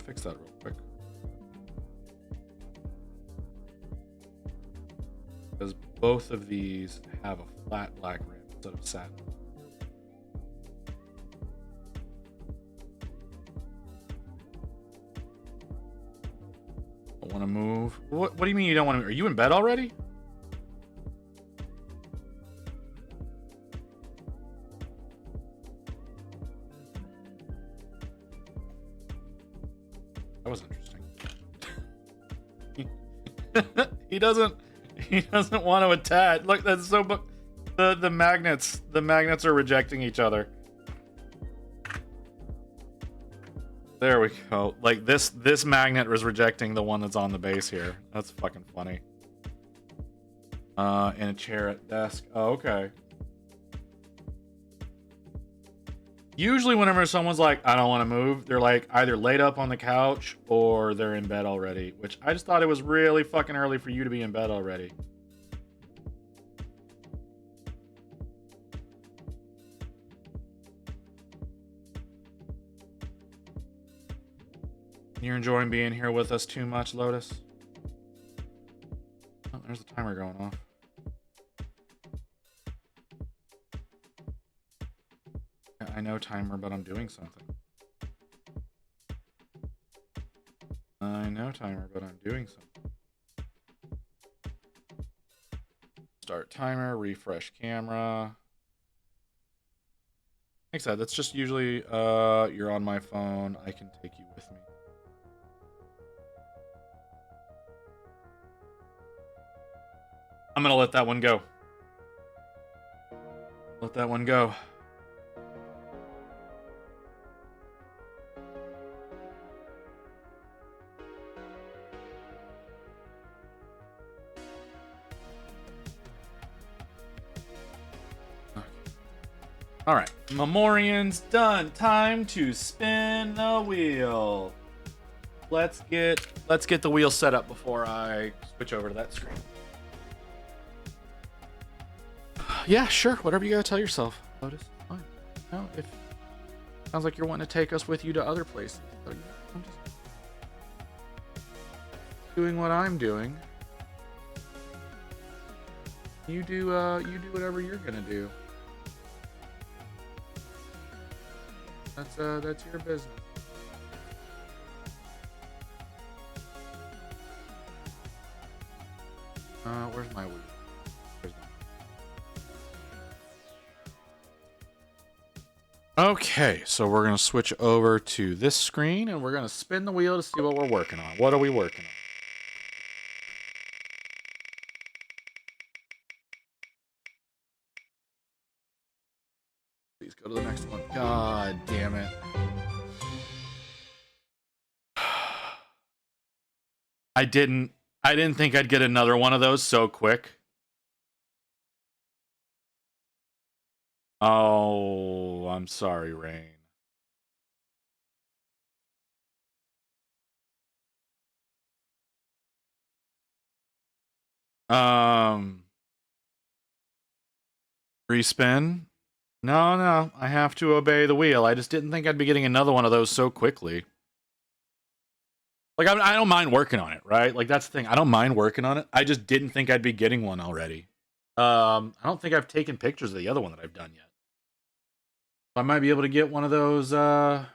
fix that real quick. Because both of these have a flat black rim instead of satin. Want to move? What do you mean you don't want to move? Are you in bed already? That was interesting. He doesn't want to attach. Look, that's so the magnets are rejecting each other. There we go. Like this magnet was rejecting the one that's on the base here. That's fucking funny. And a chair at desk. Oh, okay. Usually whenever someone's like, I don't want to move, they're like either laid up on the couch or they're in bed already, which I just thought it was really fucking early for you to be in bed already. You're enjoying being here with us too much, Lotus? Oh, there's the timer going off. I know timer, but I'm doing something. I know timer, but I'm doing something. Start timer, refresh camera. Like I said, that's just usually you're on my phone. I can take you with me. I'm gonna let that one go. Let that one go. All right, Memorian's done. Time to spin the wheel. Let's get the wheel set up before I switch over to that screen. Yeah, sure. Whatever you gotta tell yourself, Lotus. Fine. No, if sounds like you're wanting to take us with you to other places. So, yeah, I'm just doing what I'm doing. You do whatever you're gonna do. That's your business. Where's my wheel? Where's my... Okay, so we're gonna switch over to this screen and we're gonna spin the wheel to see what we're working on. What are we working on? Please go to the next one. God damn it. I didn't think I'd get another one of those so quick. Oh, I'm sorry, Rain. Respin? No, I have to obey the wheel. I just didn't think I'd be getting another one of those so quickly. Like, I don't mind working on it, right? Like, that's the thing. I don't mind working on it. I just didn't think I'd be getting one already. I don't think I've taken pictures of the other one that I've done yet. I might be able to get one of those done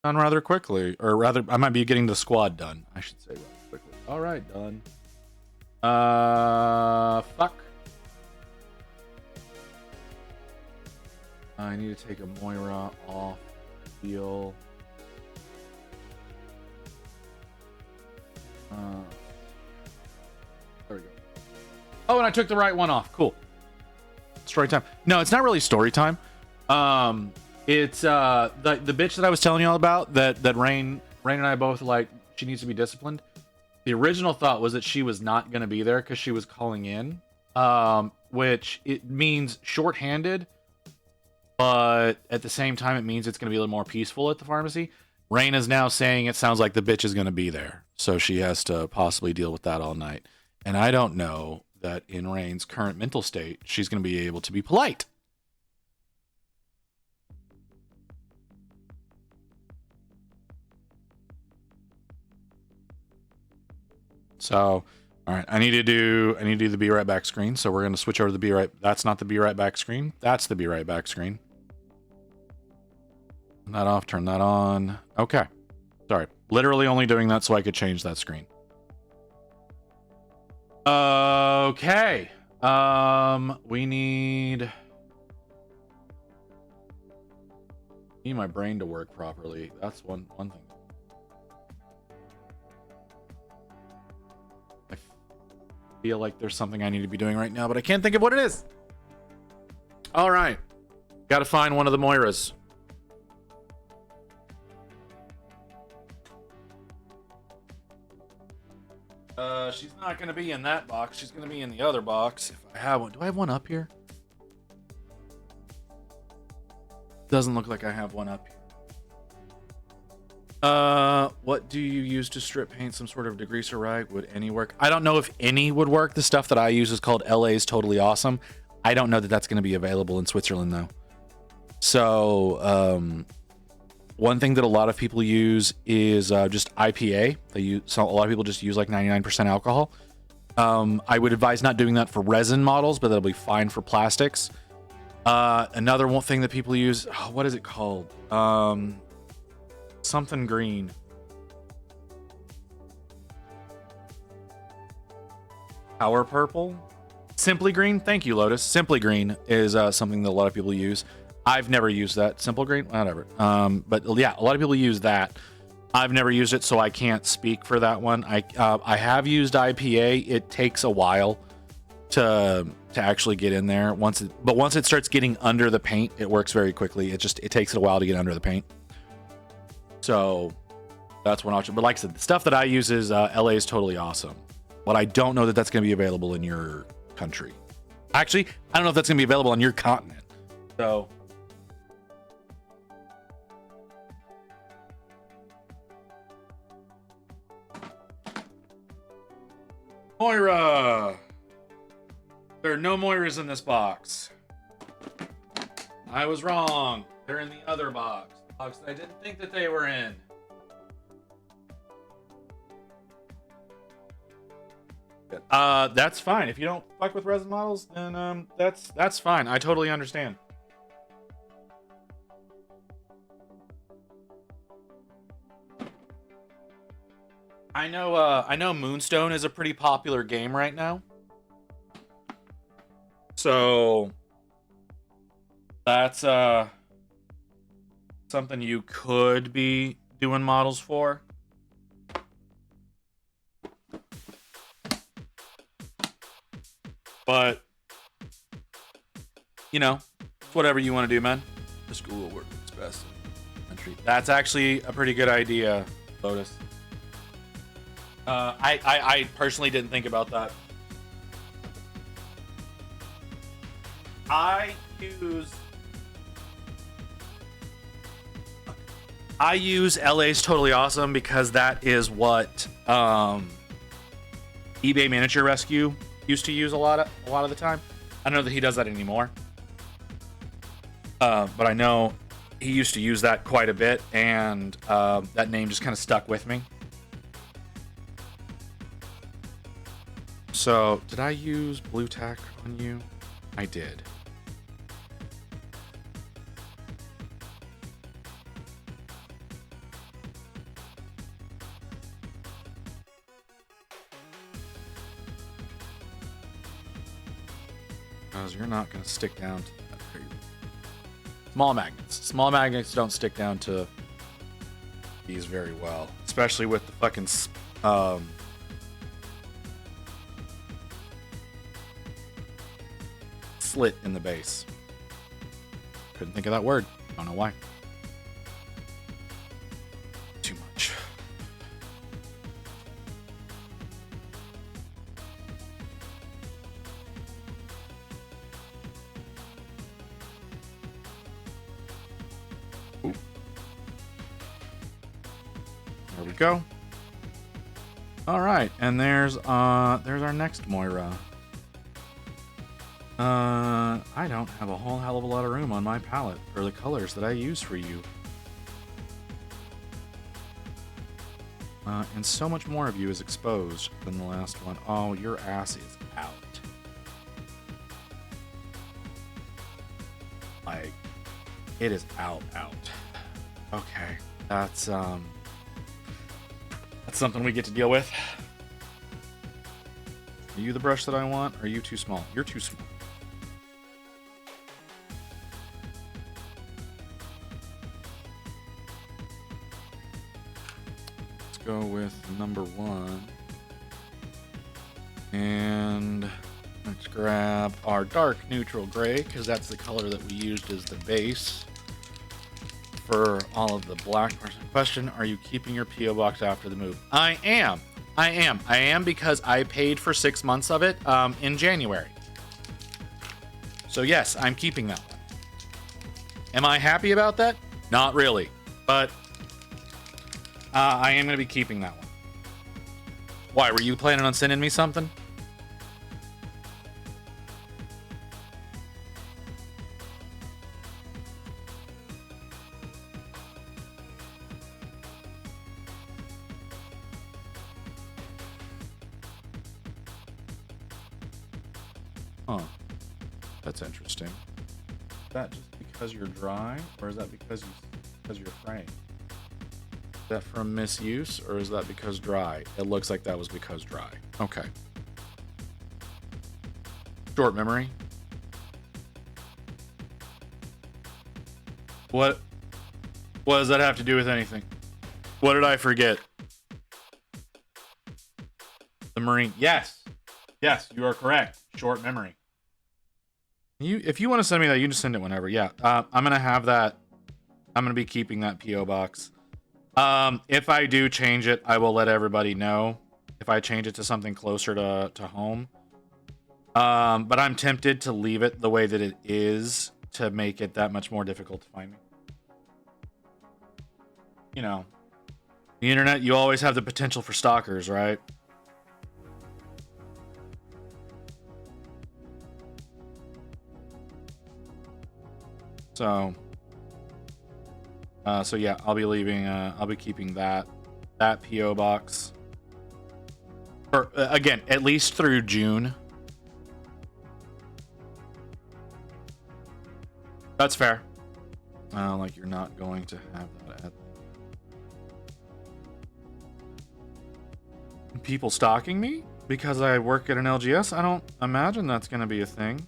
rather quickly. Or rather, I might be getting the squad done, I should say, rather quickly. All right, done. Fuck. I need to take a Moira off the wheel. There we go. Oh, and I took the right one off. Cool. Story time. No, it's not really story time. It's the bitch that I was telling you all about that Rain and I both like. She needs to be disciplined. The original thought was that she was not going to be there because she was calling in, which it means shorthanded, but at the same time it means it's going to be a little more peaceful at the pharmacy. Rain is now saying it sounds like the bitch is going to be there, so she has to possibly deal with that all night. And I don't know that in Rain's current mental state, she's going to be able to be polite. So, all right, I need to do the be right back screen. So we're going to switch over to the be right. That's not the be right back screen. That's the be right back screen. Turn that off, turn that on. Okay. Sorry. Literally only doing that so I could change that screen. Okay. We need my brain to work properly. That's one thing. I feel like there's something I need to be doing right now, but I can't think of what it is. All right. Got to find one of the Moiras. She's not gonna be in that box. She's gonna be in the other box. If I have one, do I have one up here? Doesn't look like I have one up here. What do you use to strip paint? Some sort of degreaser rag? Would any work? I don't know if any would work. The stuff that I use is called LA's Totally Awesome. I don't know that that's going to be available in Switzerland though. So, one thing that a lot of people use is just IPA. A lot of people just use like 99% alcohol. I would advise not doing that for resin models, but that'll be fine for plastics. Another one thing that people use, what is it called? Something green. Power purple? Simply green? Thank you, Lotus. Simply green is something that a lot of people use. I've never used that. Simple green? Whatever. But yeah, a lot of people use that. I've never used it, so I can't speak for that one. I have used IPA. It takes a while to actually get in there. Once it starts getting under the paint, it works very quickly. It takes it a while to get under the paint. So that's one option. But like I said, the stuff that I use is LA's Totally Awesome. But I don't know that that's going to be available in your country. Actually, I don't know if that's going to be available on your continent. So Moira! There are no Moiras in this box. I was wrong. They're in the other box. The box that I didn't think that they were in. That's fine. If you don't fuck with resin models, then that's fine. I totally understand. I know Moonstone is a pretty popular game right now. So that's something you could be doing models for. But you know, it's whatever you want to do, man. The school will work its best. That's actually a pretty good idea, Lotus. I personally didn't think about that. I use LA's Totally Awesome because that is what eBay Miniature Rescue used to use a lot of the time. I don't know that he does that anymore. But I know he used to use that quite a bit, and that name just kind of stuck with me. So, did I use blue tack on you? I did. Because you're not going to stick down to that. Small magnets. Small magnets don't stick down to these very well. Especially with the fucking slit in the base. Couldn't think of that word. Don't know why. Too much. Ooh. There we go. All right, and there's our next Moira. I don't have a whole hell of a lot of room on my palette for the colors that I use for you. And so much more of you is exposed than the last one. Oh, your ass is out. Like, it is out. Okay, that's something we get to deal with. Are you the brush that I want? Or are you too small? You're too small. Go with number 1, and let's grab our dark neutral gray because that's the color that we used as the base for all of the black parts. Question: are you keeping your PO box after the move? I am. I am because I paid for 6 months of it in January. So yes, I'm keeping that one. Am I happy about that? Not really, but I am going to be keeping that one. Why, were you planning on sending me something? Huh. That's interesting. Is that just because you're dry, or is that because you're fraying? Is that from misuse, or is that because dry? It looks like that was because dry. Okay. Short memory. What does that have to do with anything? What did I forget? The Marine. Yes, you are correct. Short memory. If you want to send me that, you can just send it whenever. Yeah, I'm gonna have that. I'm gonna be keeping that PO box. If I do change it, I will let everybody know. If I change it to something closer to home, but I'm tempted to leave it the way that it is to make it that much more difficult to find me. You know, the internet. You always have the potential for stalkers, right? So yeah, I'll be leaving. I'll be keeping that PO box for again at least through June. That's fair. Like you're not going to have that at people stalking me because I work at an LGS. I don't imagine that's going to be a thing.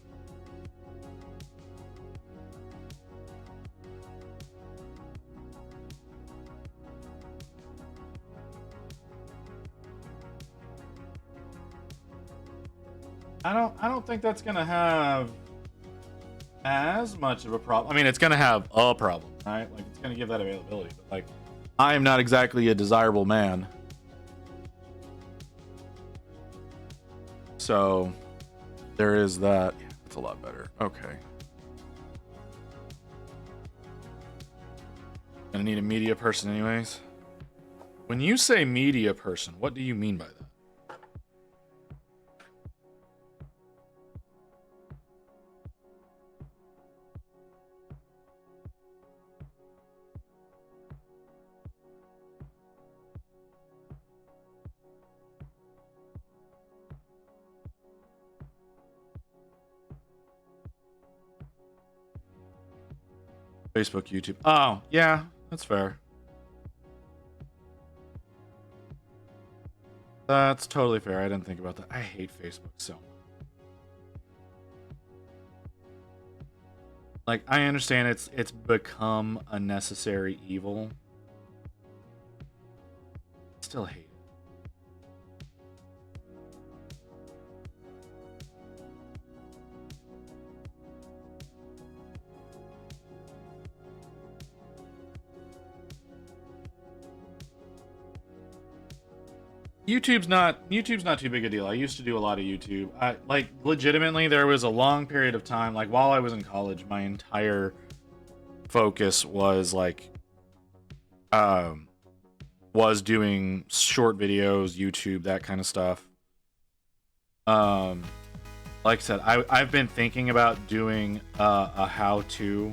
I don't think that's gonna have as much of a problem. I mean, it's gonna have a problem, right? Like, it's gonna give that availability, but like, I am not exactly a desirable man, so there is that. Yeah, it's a lot better. Okay, gonna need a media person anyways. When you say media person, what do you mean by that? Facebook, YouTube. Oh, yeah, that's fair. That's totally fair. I didn't think about that. I hate Facebook so much. Like, I understand it's become a necessary evil. Still hate it. YouTube's not too big a deal. I used to do a lot of YouTube. Like, legitimately, there was a long period of time, like while I was in college, my entire focus was like was doing short videos, YouTube, that kind of stuff. Like I said, I've been thinking about doing a how-to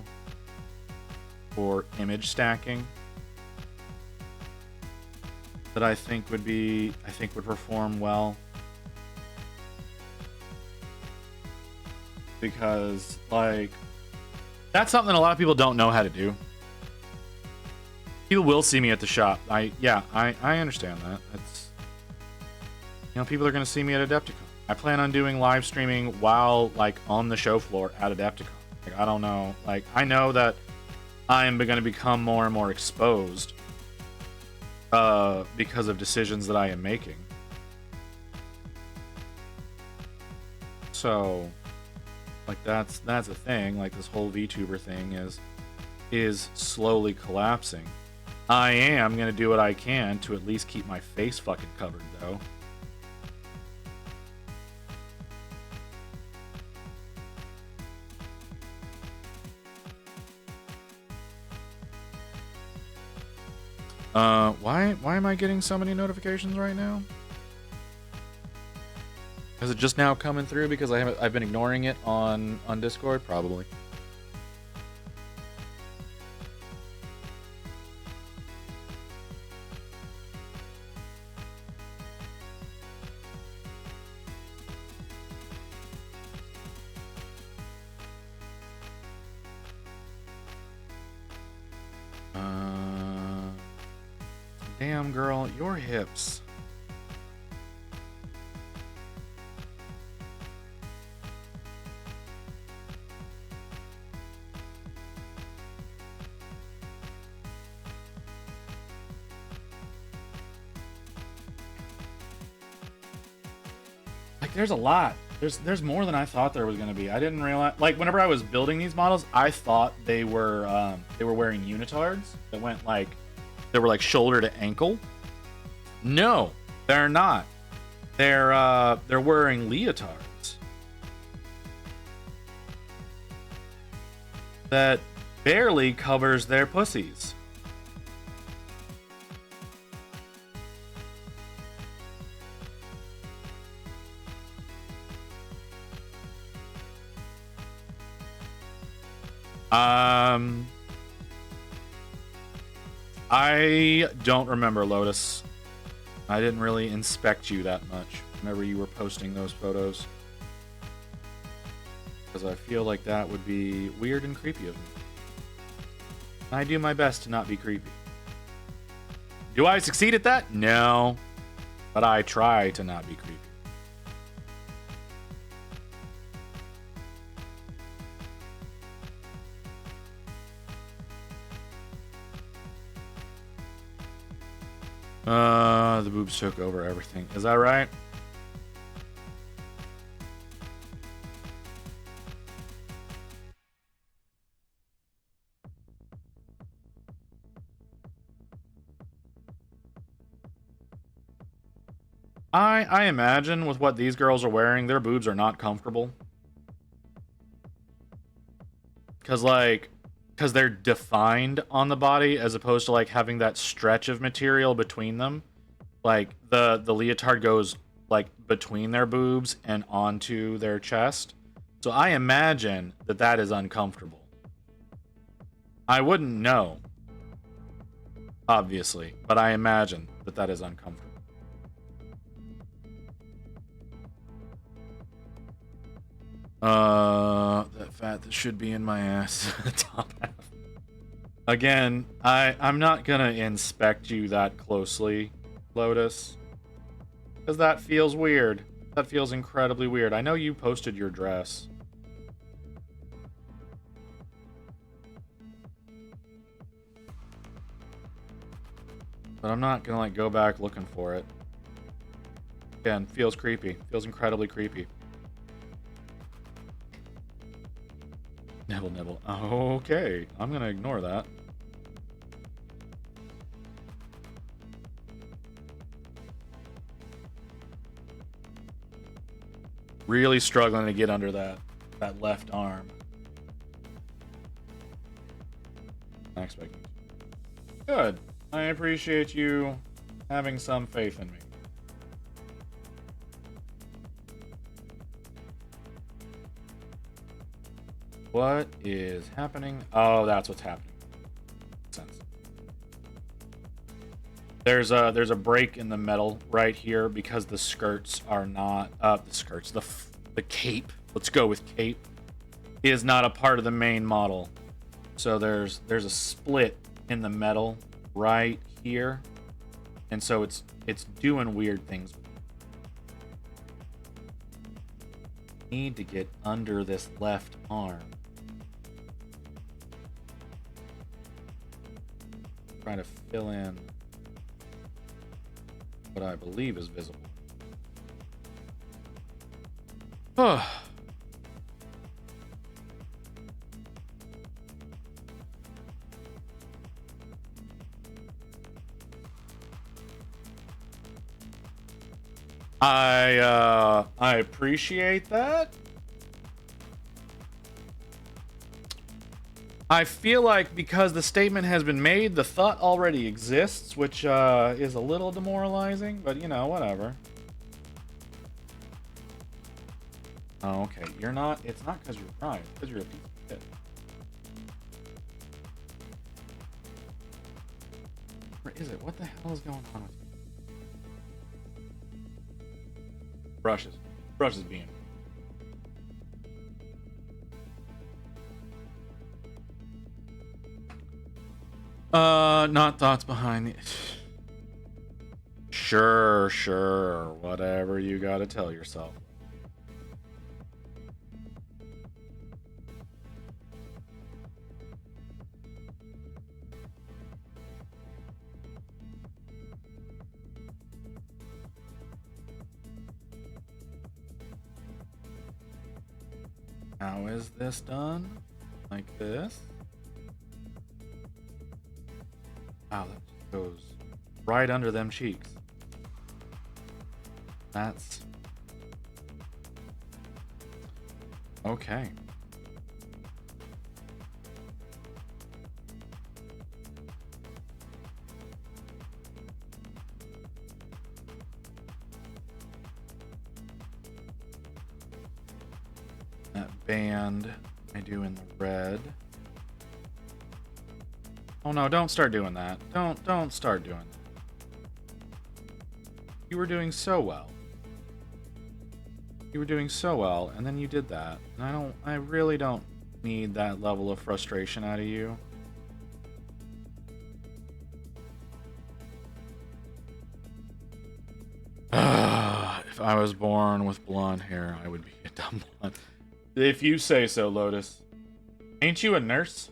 for image stacking that I think would perform well, because like that's something a lot of people don't know how to do. People will see me at the shop. I understand that. It's, you know, people are going to see me at Adepticon. I plan on doing live streaming while like on the show floor at Adepticon. Like, I don't know. Like, I know that I am going to become more and more exposed because of decisions that I am making. So, like, that's a thing. Like, this whole VTuber thing is slowly collapsing. I am gonna do what I can to at least keep my face fucking covered, though. Why am I getting so many notifications right now? Is it just now coming through because I've been ignoring it on Discord? Probably. Damn, girl, your hips. Like, there's a lot. There's more than I thought there was gonna be. I didn't realize. Like, whenever I was building these models, I thought they were wearing unitards that went like. They were like shoulder to ankle. No, they're not. They're wearing leotards that barely covers their pussies. I don't remember, Lotus. I didn't really inspect you that much whenever you were posting those photos. Because I feel like that would be weird and creepy of me. I do my best to not be creepy. Do I succeed at that? No. But I try to not be creepy. The boobs took over everything. Is that right? I imagine with what these girls are wearing, their boobs are not comfortable. Because they're defined on the body as opposed to like having that stretch of material between them. Like the leotard goes like between their boobs and onto their chest. So I imagine that is uncomfortable. I wouldn't know, obviously, but I imagine that is uncomfortable. That fat that should be in my ass. Top half. Again, I'm not gonna inspect you that closely, Lotus, because that feels weird. That feels incredibly weird. I know you posted your dress. But I'm not gonna like go back looking for it. Again, feels creepy. Feels incredibly creepy. Nibble. Okay, I'm gonna ignore that. Really struggling to get under that left arm. Not expecting. Good. I appreciate you having some faith in me. What is happening? Oh, that's what's happening. Makes sense. There's a break in the metal right here because the skirts are not the cape. Let's go with cape is not a part of the main model. So there's a split in the metal right here, and so it's doing weird things. Need to get under this left arm. Trying to fill in what I believe is visible. I appreciate that. I feel like because the statement has been made, the thought already exists, which is a little demoralizing, but you know, whatever. Oh, okay. You're not. It's not because you're right. It's because you're a piece of shit. Where is it? What the hell is going on with you? Brushes. Brushes being. Not thoughts behind the. Sure. Whatever you gotta tell yourself. How is this done? Like this? Wow, that goes right under them cheeks. That's... okay. That band I do in the red. Oh no, don't start doing that. Don't start doing that. You were doing so well. You were doing so well, and then you did that. And I really don't need that level of frustration out of you. If I was born with blonde hair, I would be a dumb blonde. If you say so, Lotus. Ain't you a nurse?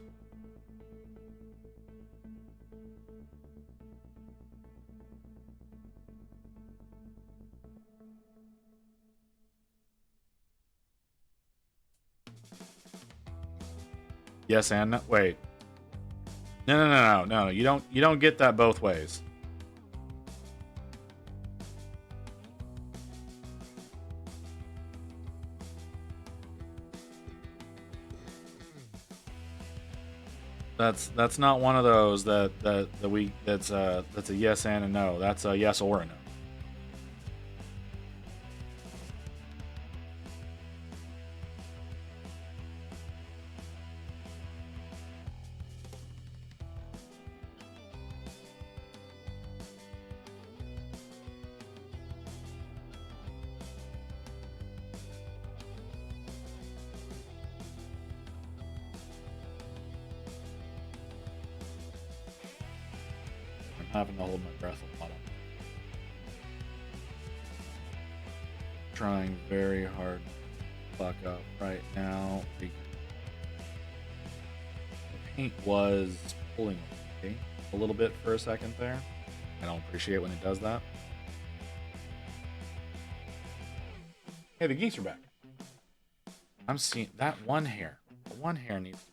Yes and no. Wait. No. You don't get that both ways. That's not one of those that's a yes and a no. That's a yes or a no. Having to hold my breath a lot. Trying very hard to fuck up right now. The paint was pulling away a little bit for a second there. I don't appreciate when it does that. Hey, the geese are back. I'm seeing that one hair. The one hair needs to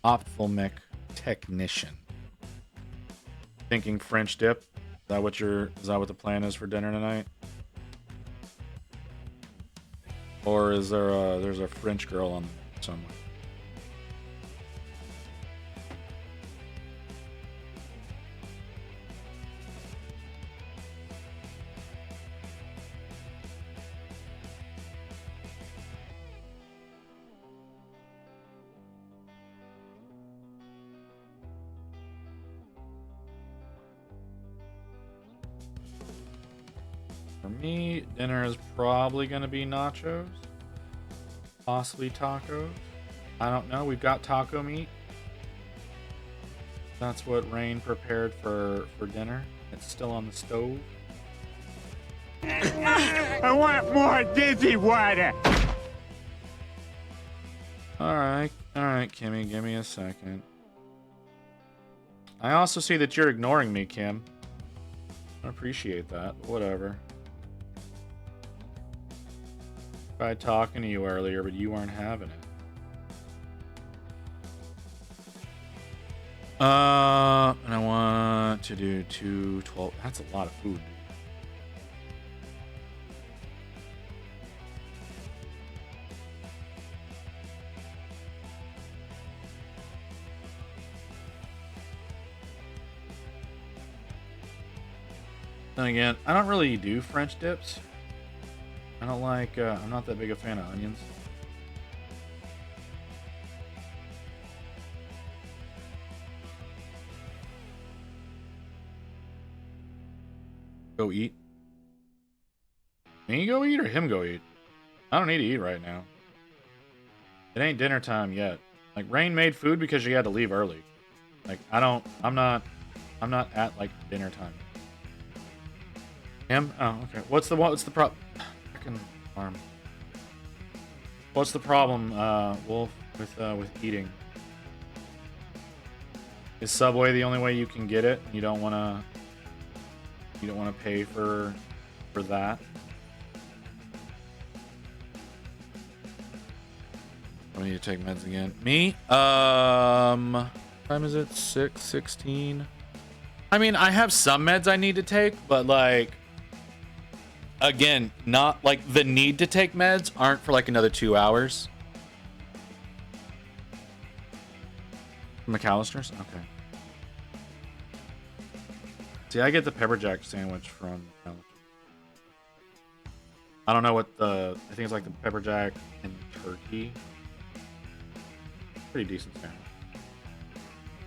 ophthalmic technician. Thinking French dip? Is that what the plan is for dinner tonight? Or is there's a French girl on somewhere? For me, dinner is probably going to be nachos. Possibly tacos. I don't know. We've got taco meat. That's what Rain prepared for dinner. It's still on the stove. I want more dizzy water. All right, Kimmy, give me a second. I also see that you're ignoring me, Kim. I appreciate that. Whatever. Tried talking to you earlier, but you weren't having it. And I want to do 212. That's a lot of food. Then again, I don't really do French dips. I don't like, I'm not that big a fan of onions. Go eat. Me go eat or him go eat? I don't need to eat right now. It ain't dinner time yet. Like, Rain made food because she had to leave early. Like, I'm not at, like, dinner time. Him? Oh, okay. What's the problem? Fucking arm. What's the problem, Wolf, with eating? Is Subway the only way you can get it? You don't wanna pay for that? I need to take meds again. Me? Time is it? 6:16. I mean, I have some meds I need to take, but like, again, not like the need to take meds aren't for like another 2 hours. McAllister's? Okay. See, I get the pepper jack sandwich from McAllister's. I don't know what I think it's like the pepper jack and turkey. Pretty decent sandwich.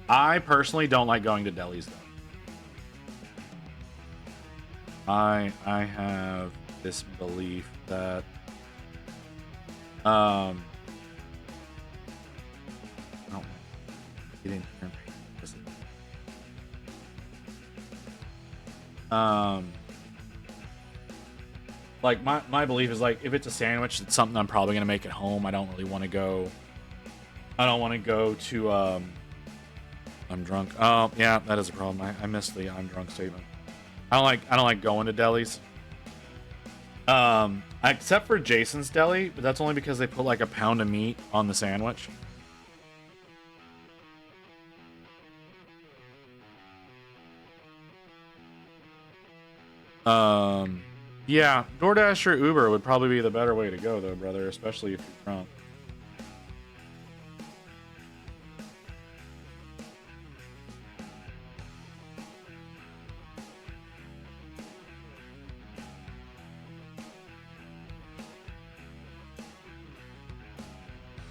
I personally don't like going to delis though. I have this belief that oh, getting like my belief is like if it's a sandwich, it's something I'm probably gonna make at home. I don't really want to go. I don't want to go to I'm drunk. Oh yeah, that is a problem. I missed the I'm drunk statement. I don't like going to delis. Except for Jason's Deli, but that's only because they put like a pound of meat on the sandwich. Yeah, DoorDash or Uber would probably be the better way to go though, brother, especially if you're drunk.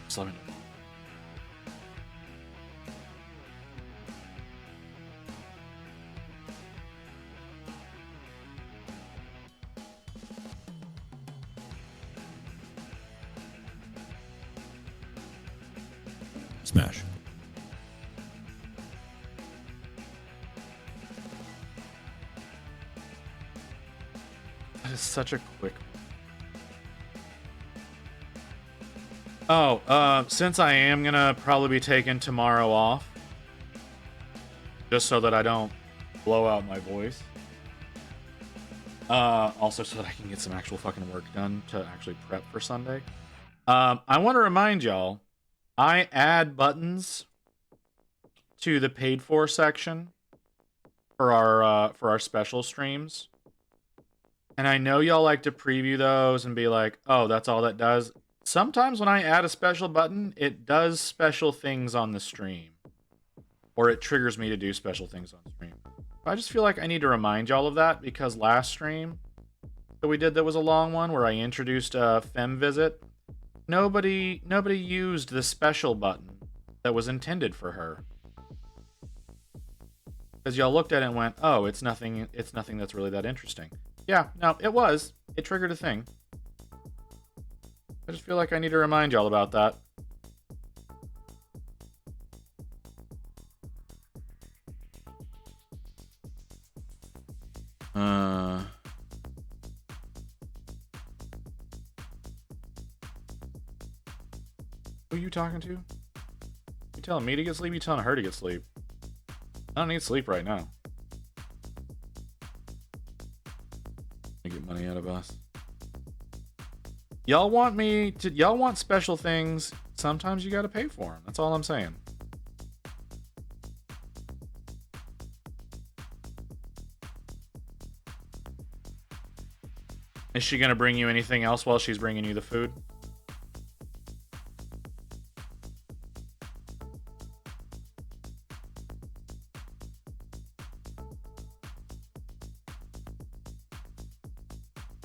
Just let me know. Smash. That is such a quick. Oh, since I am gonna probably be taking tomorrow off, just so that I don't blow out my voice. Also so that I can get some actual fucking work done to actually prep for Sunday. I want to remind y'all, I add buttons to the paid for section for our special streams. And I know y'all like to preview those and be like, oh, that's all that does. Sometimes when I add a special button, it does special things on the stream. Or it triggers me to do special things on stream. I just feel like I need to remind y'all of that because last stream that we did that was a long one where I introduced Fem Visit. Nobody used the special button that was intended for her. Because y'all looked at it and went, oh, it's nothing that's really that interesting. Yeah, no, it was. It triggered a thing. I just feel like I need to remind y'all about that. Who are you talking to? You telling me to get sleep? You telling her to get sleep? I don't need sleep right now. Get money out of us. Y'all want special things. Sometimes you gotta pay for them. That's all I'm saying. Is she gonna bring you anything else while she's bringing you the food?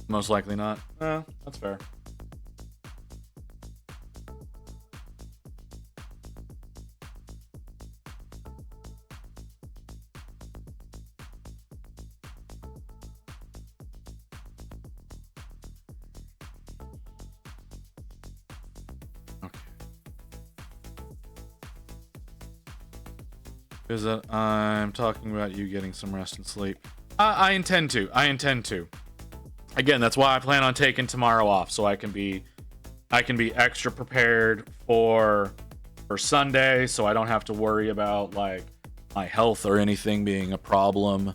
Most likely not. That's fair. Because I'm talking about you getting some rest and sleep. I intend to. Again, that's why I plan on taking tomorrow off, so I can be extra prepared for Sunday, so I don't have to worry about like my health or anything being a problem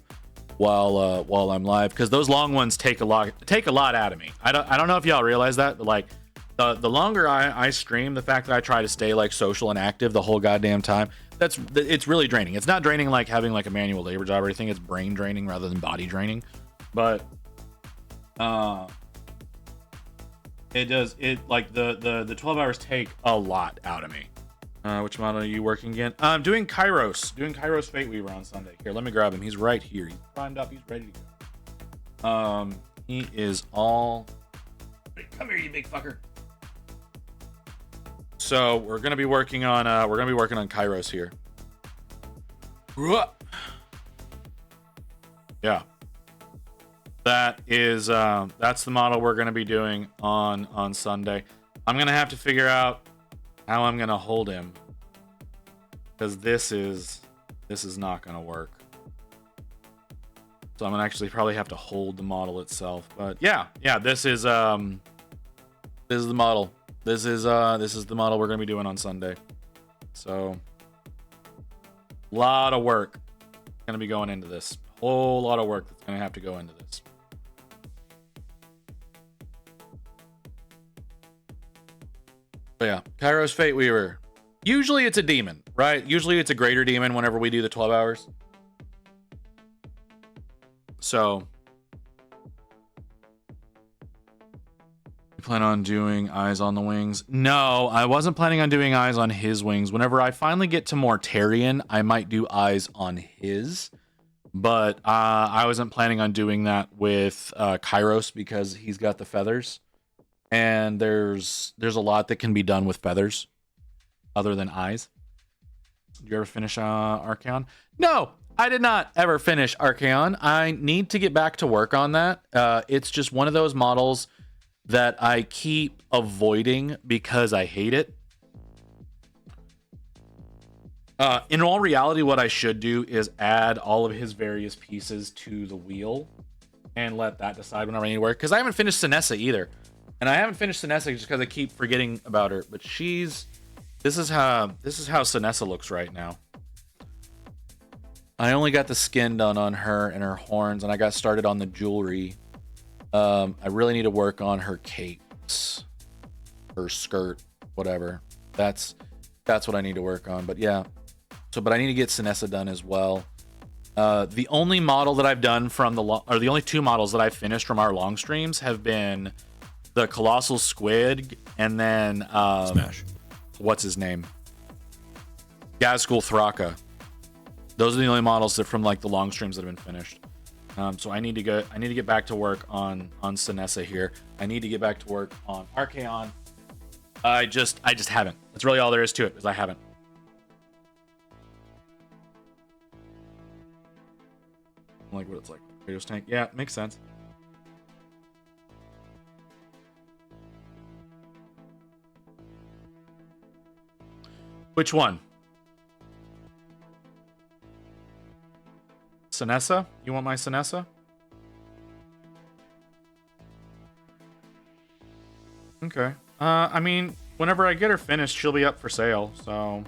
while I'm live. Because those long ones take a lot out of me. I don't know if y'all realize that, but like the longer I stream, the fact that I try to stay like social and active the whole goddamn time, it's really draining. It's not draining like having like a manual labor job or anything. It's brain draining rather than body draining. But it like the 12 hours take a lot out of me. Which model are you working again? I'm doing Kairos Fate Weaver on Sunday. Here, let me grab him. He's right here. He's primed up. He's ready to go. He is all. Come here, you big fucker. So we're gonna be working on Kairos here. Yeah. That is that's the model we're gonna be doing on Sunday. I'm gonna have to figure out how I'm gonna hold him, because this is not gonna work. So I'm gonna actually probably have to hold the model itself. But yeah, this is the model. This is the model we're gonna be doing on Sunday. So a lot of work gonna be going into this. Whole lot of work that's gonna have to go into this. But yeah, Kairos Fate Weaver. Usually it's a demon, right? Usually it's a greater demon whenever we do the 12 hours. So you plan on doing eyes on the wings? No, I wasn't planning on doing eyes on his wings. Whenever I finally get to Mortarion, I might do eyes on his. But I wasn't planning on doing that with Kairos because he's got the feathers. And there's a lot that can be done with feathers other than eyes. Did you ever finish Archaon? No, I did not ever finish Archaon. I need to get back to work on that. It's just one of those models that I keep avoiding because I hate it. In all reality, what I should do is add all of his various pieces to the wheel and let that decide whenever I need to work. Because I haven't finished Sinessa either. And I haven't finished Sinessa just because I keep forgetting about her. But this is how Sinessa looks right now. I only got the skin done on her and her horns, and I got started on the jewelry. I really need to work on her capes, her skirt, whatever. That's what I need to work on. But yeah, but I need to get Sinessa done as well. The only model that I've done from the only two models that I've finished from our long streams have been the Colossal Squid and then Smash. What's his name? Gazgul Thraka. Those are the only models that from like the long streams that have been finished. So I need to get back to work on Sinessa here. I need to get back to work on Archaon. I just haven't. That's really all there is to it, is I haven't. Like what it's like. Kratos tank. Yeah, makes sense. Which one? Sinessa? You want my Sinessa? Okay. I mean, whenever I get her finished, she'll be up for sale. So,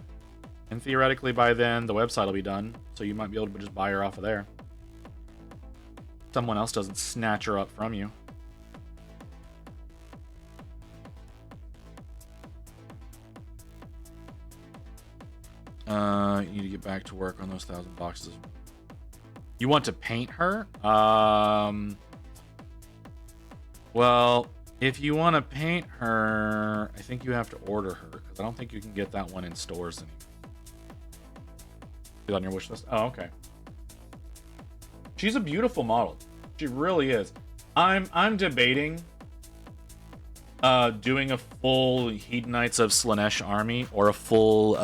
and theoretically by then the website will be done. So you might be able to just buy her off of there. Someone else doesn't snatch her up from you. You need to get back to work on those 1,000 boxes. You want to paint her? Well, if you want to paint her, I think you have to order her because I don't think you can get that one in stores anymore. Is it on your wish list? Oh, okay. She's a beautiful model. She really is. I'm debating doing a full Hedonites of Slaanesh army or a full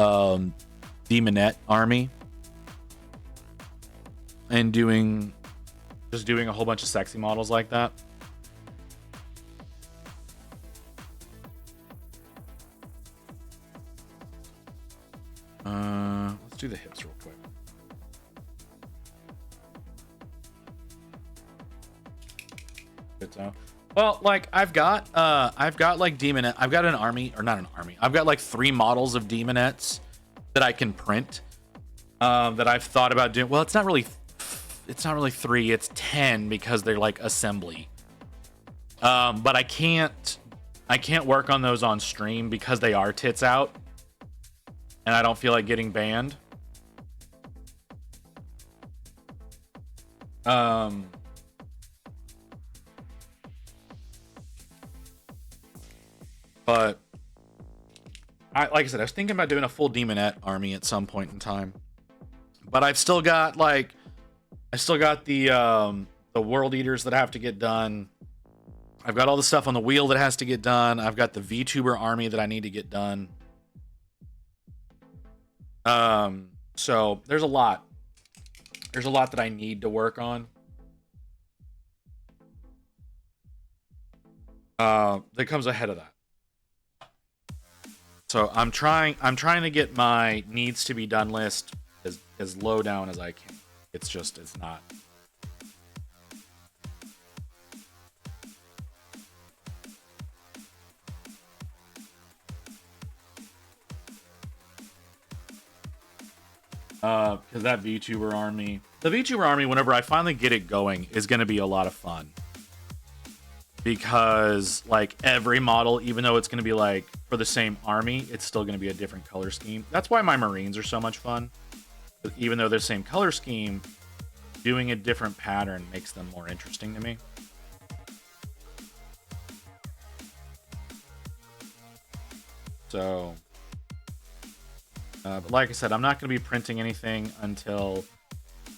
Demonette army, and just doing a whole bunch of sexy models like that. Let's do the hips real quick. Good to know. Well, like I've got like Demonette. I've got an army, or not an army. I've got like 3 models of Demonettes that I can print. That I've thought about doing. Well, it's not really 3. It's 10 because they're like assembly. But I can't work on those on stream because they are tits out, and I don't feel like getting banned. But like I said, I was thinking about doing a full Demonette army at some point in time. But I've still got the World Eaters that have to get done. I've got all the stuff on the wheel that has to get done. I've got the VTuber army that I need to get done. So there's a lot. There's a lot that I need to work on. That comes ahead of that. So I'm trying to get my needs to be done list as low down as I can. It's not. Because that VTuber army, whenever I finally get it going, is going to be a lot of fun. Because like every model, even though it's going to be like for the same army, it's still going to be a different color scheme. That's why my Marines are so much fun. Even though they're the same color scheme, doing a different pattern makes them more interesting to me. So, but like I said, I'm not going to be printing anything until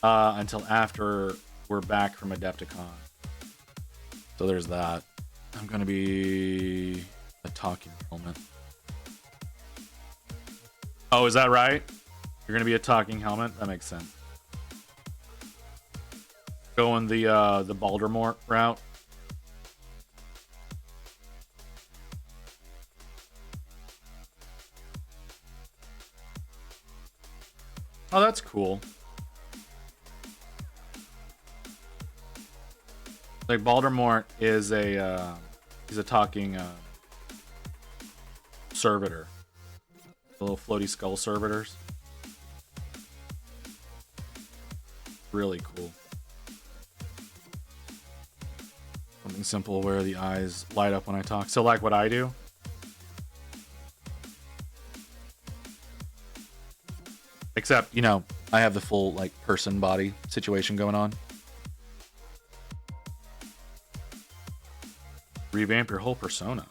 after we're back from Adepticon. So there's that. I'm going to be a talking helmet. Oh, is that right? You're going to be a talking helmet? That makes sense. Going the Baldermort route. Oh, that's cool. Like Baldermort is he's a talking servitor. The little floaty skull servitors. Really cool. Something simple where the eyes light up when I talk. So like what I do. Except, you know, I have the full like person body situation going on. Revamp your whole persona.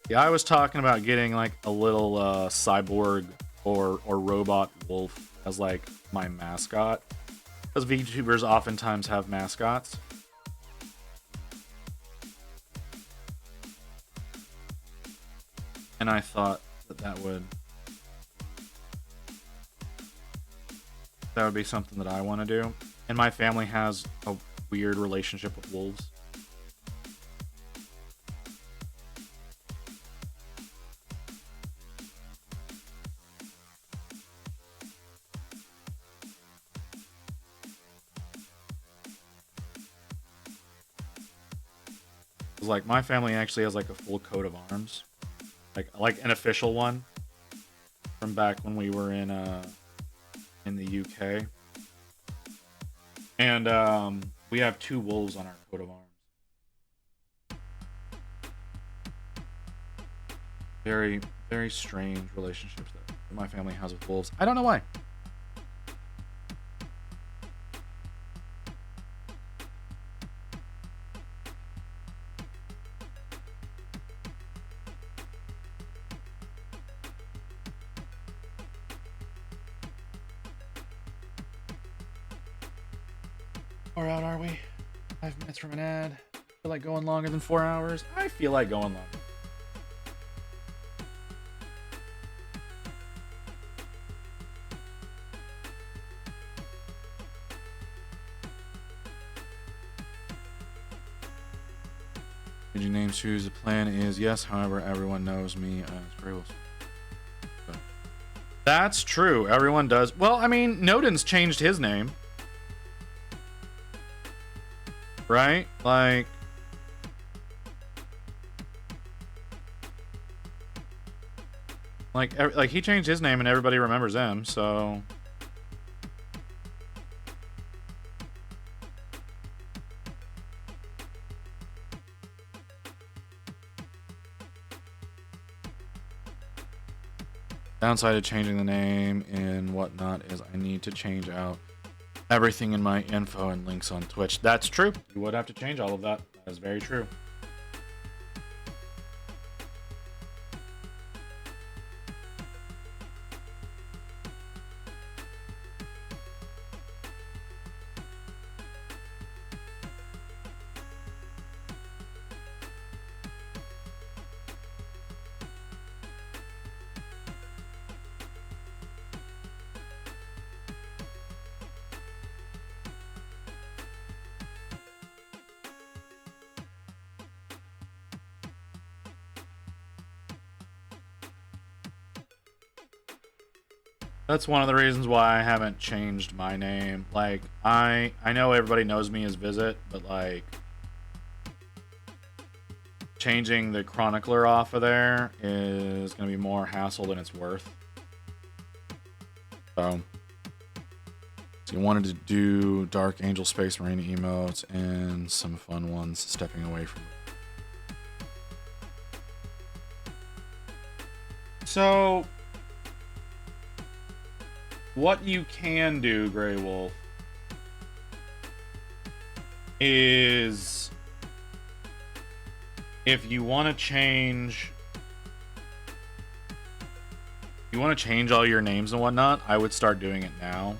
Yeah, I was talking about getting like a little cyborg or robot wolf as like my mascot. Because VTubers oftentimes have mascots. And I thought that would be something that I want to do. And my family has a weird relationship with wolves. Like my family actually has like a full coat of arms, like an official one from back when we were in the UK, and we have 2 wolves on our coat of arms. Very, very strange relationships that my family has with wolves. I don't know why. Far out, are we? 5 minutes from an ad. Feel like going longer than 4 hours? I feel like going longer. Did you name shoes? The plan is yes, however, everyone knows me as Gray Wolf. That's true. Everyone does. Well, I mean, Noden's changed his name. Right? Like he changed his name and everybody remembers him, so downside of changing the name and whatnot is I need to change out everything in my info and links on Twitch. That's true. You would have to change all of that. That is very true. That's one of the reasons why I haven't changed my name. Like, I know everybody knows me as Visit, but like changing the chronicler off of there is going to be more hassle than it's worth. So you wanted to do Dark Angel Space Marine emotes and some fun ones stepping away from it. So what you can do, Grey Wolf, is if you want to change all your names and whatnot, I would start doing it now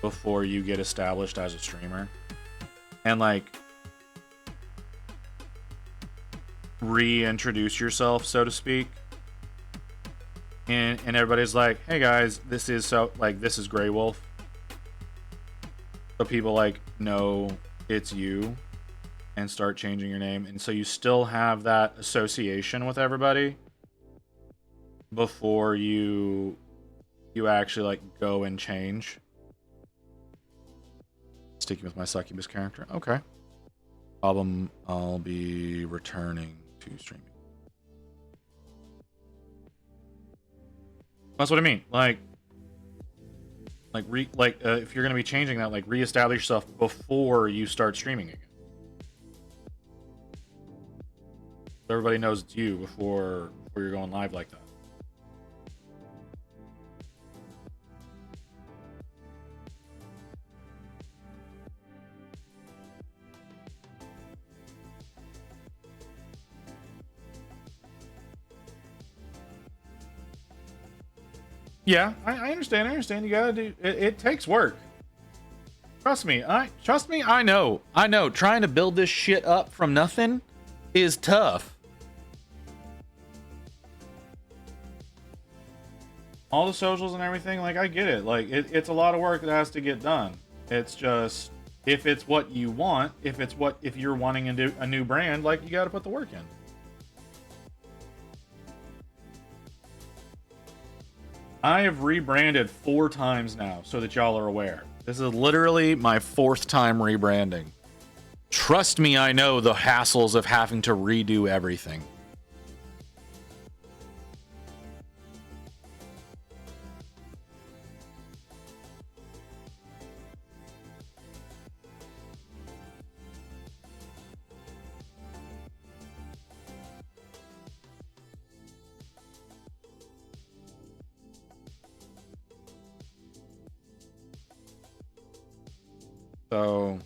before you get established as a streamer. And like reintroduce yourself, so to speak. And everybody's like, hey guys, this is Grey Wolf. So people like know it's you and start changing your name. And so you still have that association with everybody before you actually like go and change. Sticking with my succubus character. Okay. Problem, I'll be returning to streaming. That's what I mean. If you're going to be changing that, like reestablish yourself before you start streaming again. So everybody knows it's you before you're going live like that. Yeah, I understand. I understand. You gotta do it. It takes work. Trust me. I know. Trying to build this shit up from nothing is tough. All the socials and everything, like I get it. Like it's a lot of work that has to get done. It's just if it's what you want, if you're wanting a new brand, like you got to put the work in. I have rebranded 4 times now, so that y'all are aware. This is literally my 4th time rebranding. Trust me, I know the hassles of having to redo everything. So,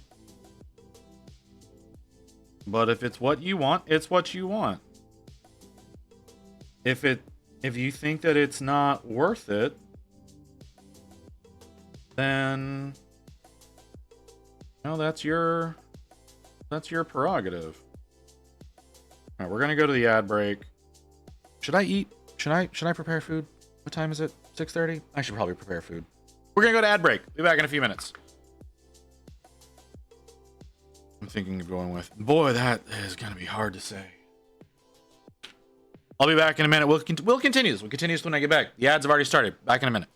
but if it's what you want, it's what you want. If you think that it's not worth it, then No, that's your prerogative. All right, we're gonna go to the ad break. Should I eat? Should I prepare food? What time is it? 6:30? I should probably prepare food. We're gonna go to ad break. Be back in a few minutes. I'm thinking of going with. Boy, that is gonna be hard to say. I'll be back in a minute. We'll continue this. We'll continue this when I get back. The ads have already started. Back in a minute.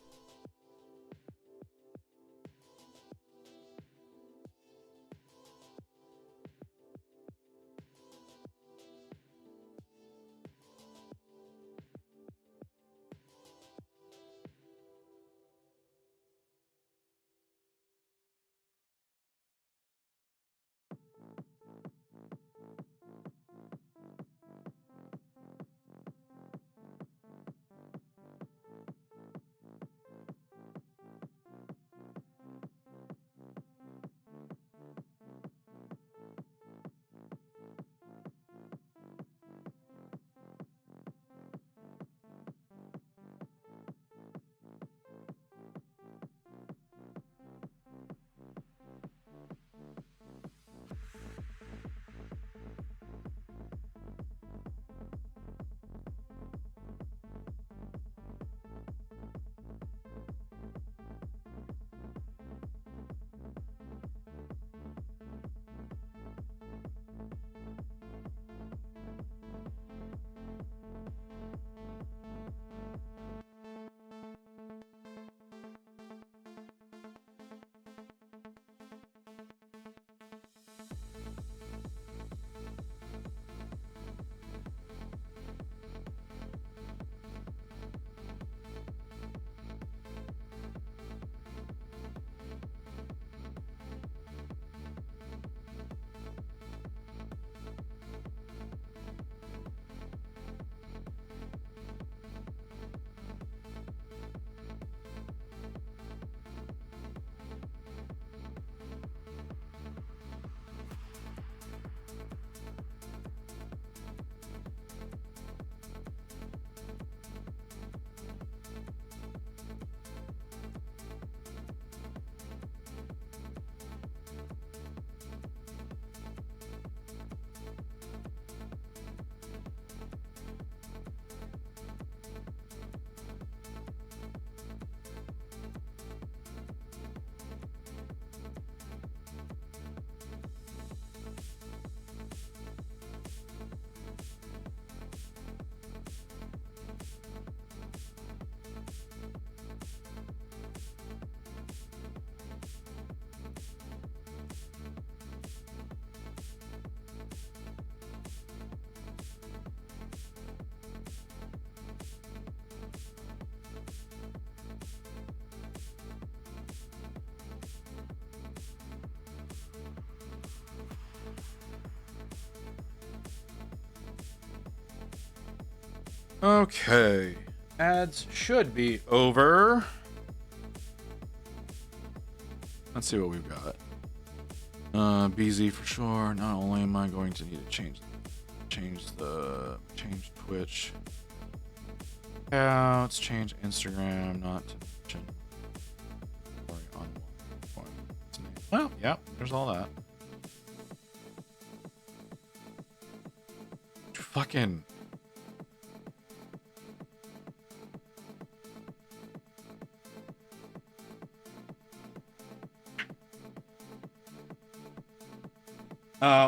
Okay. Ads should be over. Let's see what we've got. BZ for sure. Not only am I going to need to change Twitch. Yeah, let's change Instagram, not to mention. Sorry, on one. Well, yeah, there's all that. Fucking.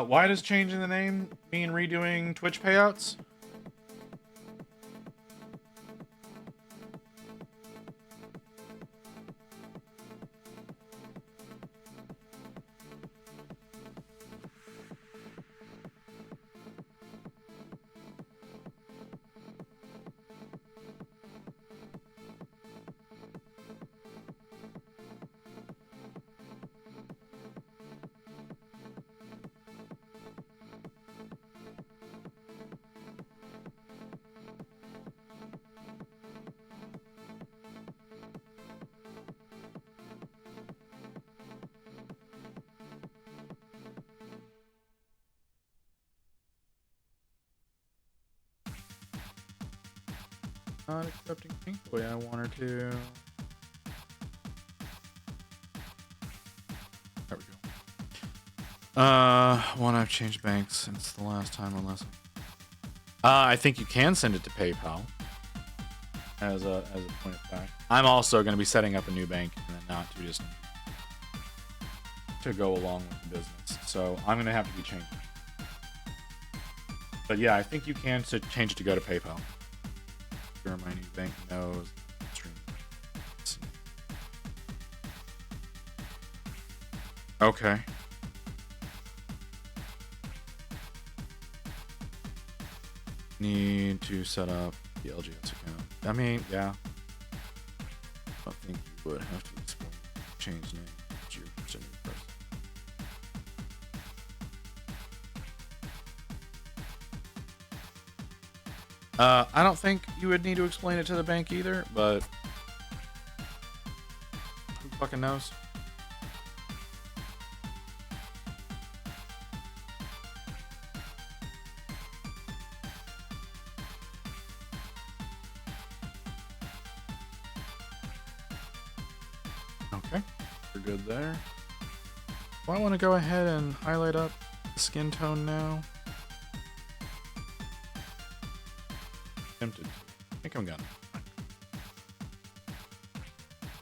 Why does changing the name mean redoing Twitch payouts? Not accepting pink the way I want her to. There we go. One, I've changed banks since the last time, unless I think you can send it to PayPal as a point of fact. I'm also going to be setting up a new bank in the not too distant to go along with the business, so I'm going to have to be changing. But yeah, I think you can change it to go to PayPal. Sure, my new bank knows. Okay. Need to set up the LGS account. I mean, yeah. I think you would have to explain change name to your person. I don't think you would need to explain it to the bank either, but who fucking knows? Okay, we're good there. Well, I want to go ahead and highlight up the skin tone now. Tempted. I think I'm gonna.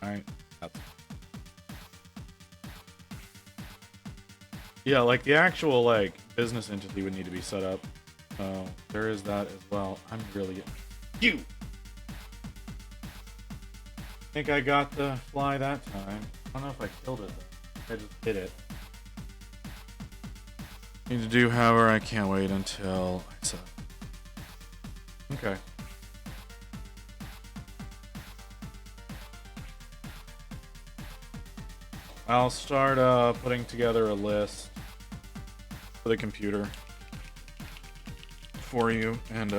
Alright. Yeah, like the actual like business entity would need to be set up. So there is that as well. I'm really you. I think I got the fly that time. I don't know if I killed it though. I just hit it. Need to do, however, I can't wait until I set up. Okay. I'll start putting together a list for the computer for you, and we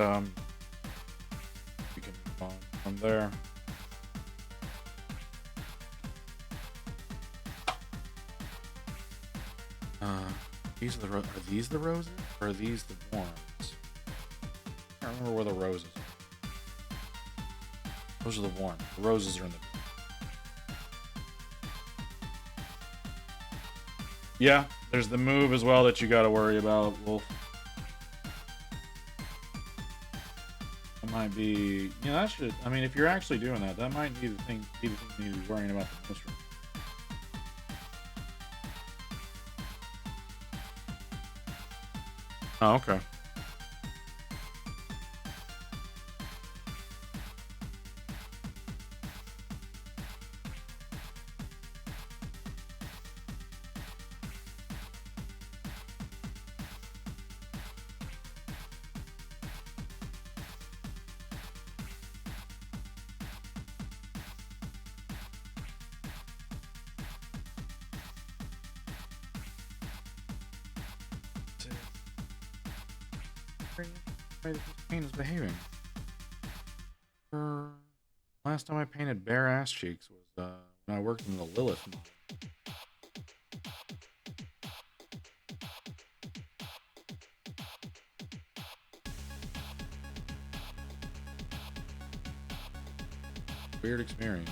can move on from there. These are are these the roses, or are these the worms? I can't remember where the roses are. Those are the worms. The roses are in the... Yeah, there's the move as well that you gotta worry about, Wolf. That might be... Yeah, that should... I mean, if you're actually doing that, that might be the thing you need to be worrying about the most. Oh, okay. This paint is behaving. Last time I painted bare ass cheeks was when I worked in the Lilith model. Weird experience.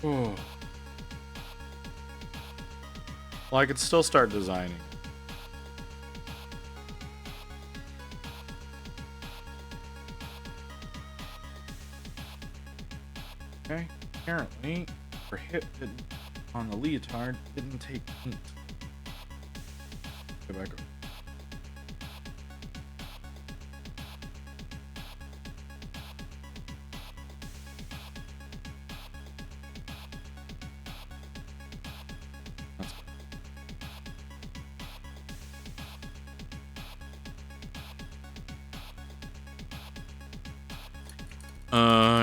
Oh. Well, I could still start designing. Okay, apparently her hip didn't, on the leotard didn't take paint. Go back over.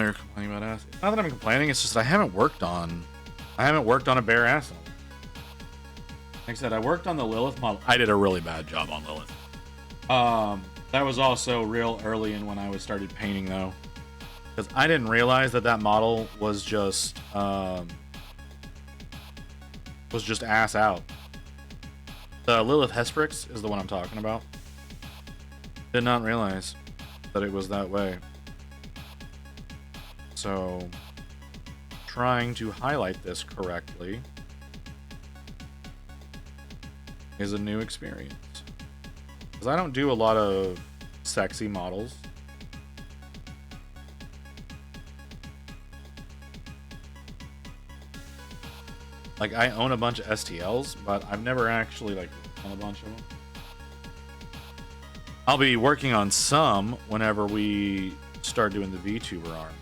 You're complaining about ass. It's not that I'm complaining, it's just that I haven't worked on a bare ass. Like I said, I worked on the Lilith model. I did a really bad job on Lilith. That was also real early in when I started painting though. Because I didn't realize that model was just ass out. The Lilith Hesperix is the one I'm talking about. Did not realize that it was that way. So, trying to highlight this correctly is a new experience. Because I don't do a lot of sexy models. Like, I own a bunch of STLs, but I've never actually, like, done a bunch of them. I'll be working on some whenever we start doing the VTuber army.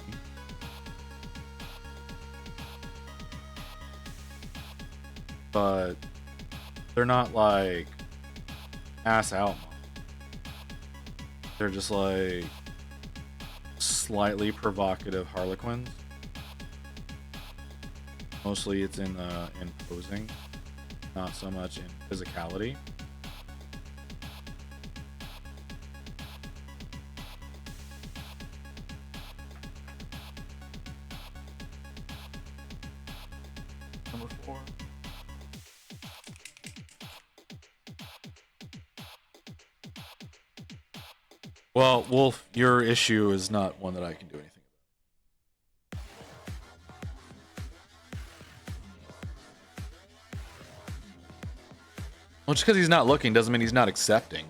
But they're not, like, ass out. They're just, like, slightly provocative harlequins. Mostly it's in posing, not so much in physicality. Number 4. Well, Wolf, your issue is not one that I can do anything. Well, just because he's not looking doesn't mean he's not accepting.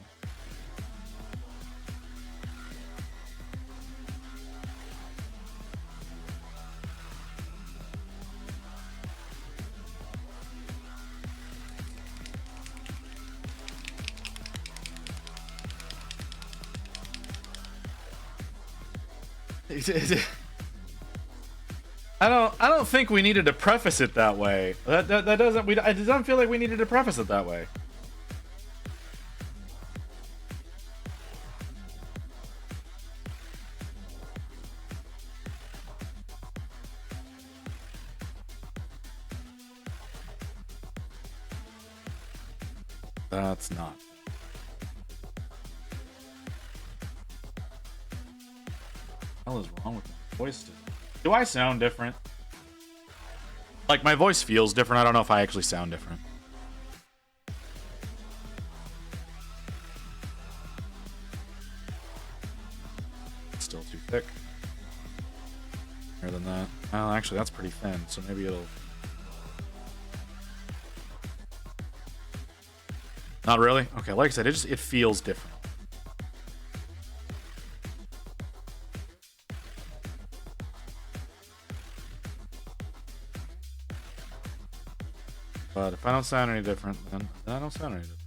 I don't think we needed to preface it that way. It doesn't feel like we needed to preface it that way. That's not. What the hell is wrong with my voice today? Do I sound different? Like, my voice feels different. I don't know if I actually sound different. It's still too thick. More than that. Well, actually, that's pretty thin, so maybe it'll... Not really? Okay, like I said, it feels different. But if I don't sound any different, then I don't sound any different.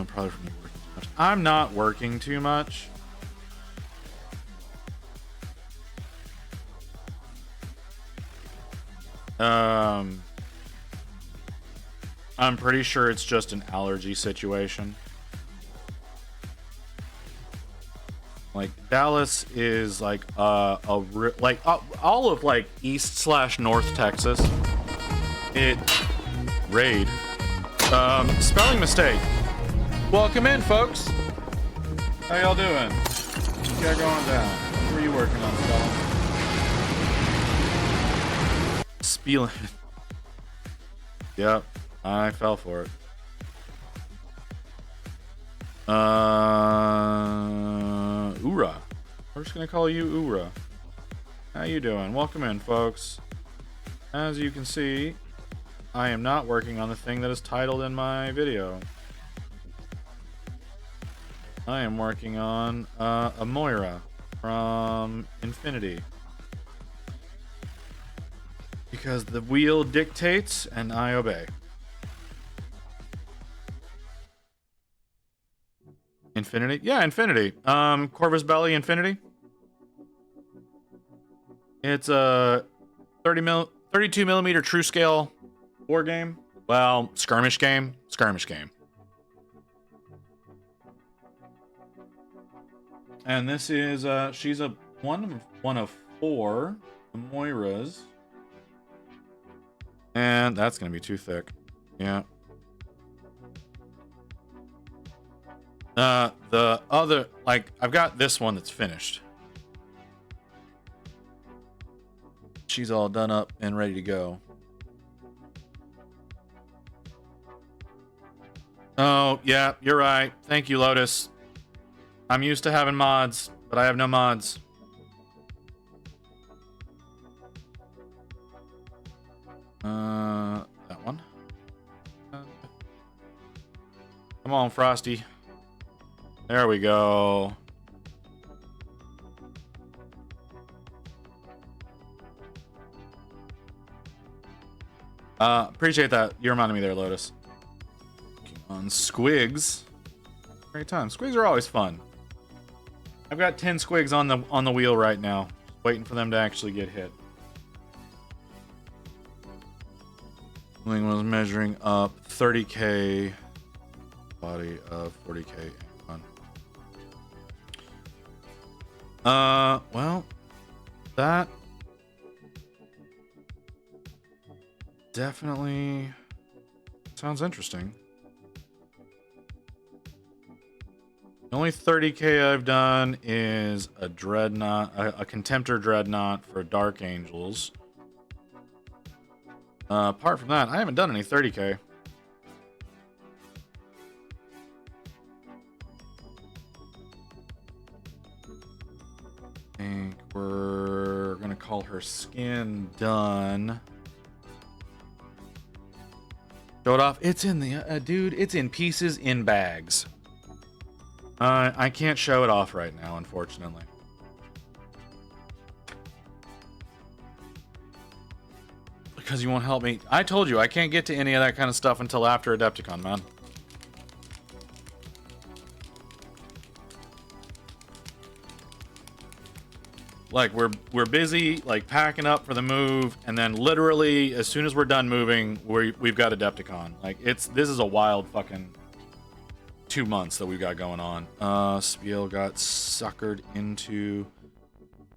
Probably from me working too much. I'm not working too much. I'm pretty sure it's just an allergy situation. Like, Dallas is like all of like East/North Texas. It raid. Spelling mistake. Welcome in, folks. How y'all doing? What you got going down? What are you working on, spelling? Spelling. Yep, I fell for it. Ura. We're just gonna call you Ura. How you doing? Welcome in, folks. As you can see, I am not working on the thing that is titled in my video. I am working on a Moira from Infinity. Because the wheel dictates and I obey. Infinity? Yeah, Infinity. Corvus Belli Infinity. It's a 32 millimeter true scale war game, Well, skirmish game. Skirmish game. And this is she's a one of 4 Moiras. And that's gonna be too thick. Yeah. The other, like, I've got this one that's finished. She's all done up and ready to go. Oh, yeah, you're right. Thank you, Lotus. I'm used to having mods, but I have no mods. That one. Come on, Frosty. There we go. Appreciate that. You reminded me there, Lotus. On squigs. Great time. Squigs are always fun. I've got 10 squigs on the wheel right now, waiting for them to actually get hit. Ling was measuring up 30k, body of 40k. Well, that definitely sounds interesting. The only 30k I've done is a dreadnought, a contemptor dreadnought for Dark Angels. Apart from that, I haven't done any 30k. I think we're gonna call her skin done. Show it off. It's in the dude. It's in pieces in bags. I can't show it off right now, unfortunately. Because you won't help me. I told you I can't get to any of that kind of stuff until after Adepticon, man. Like we're busy like packing up for the move, and then literally as soon as we're done moving, we've got Adepticon. Like this is a wild fucking 2 months that we've got going on. Spiel got suckered into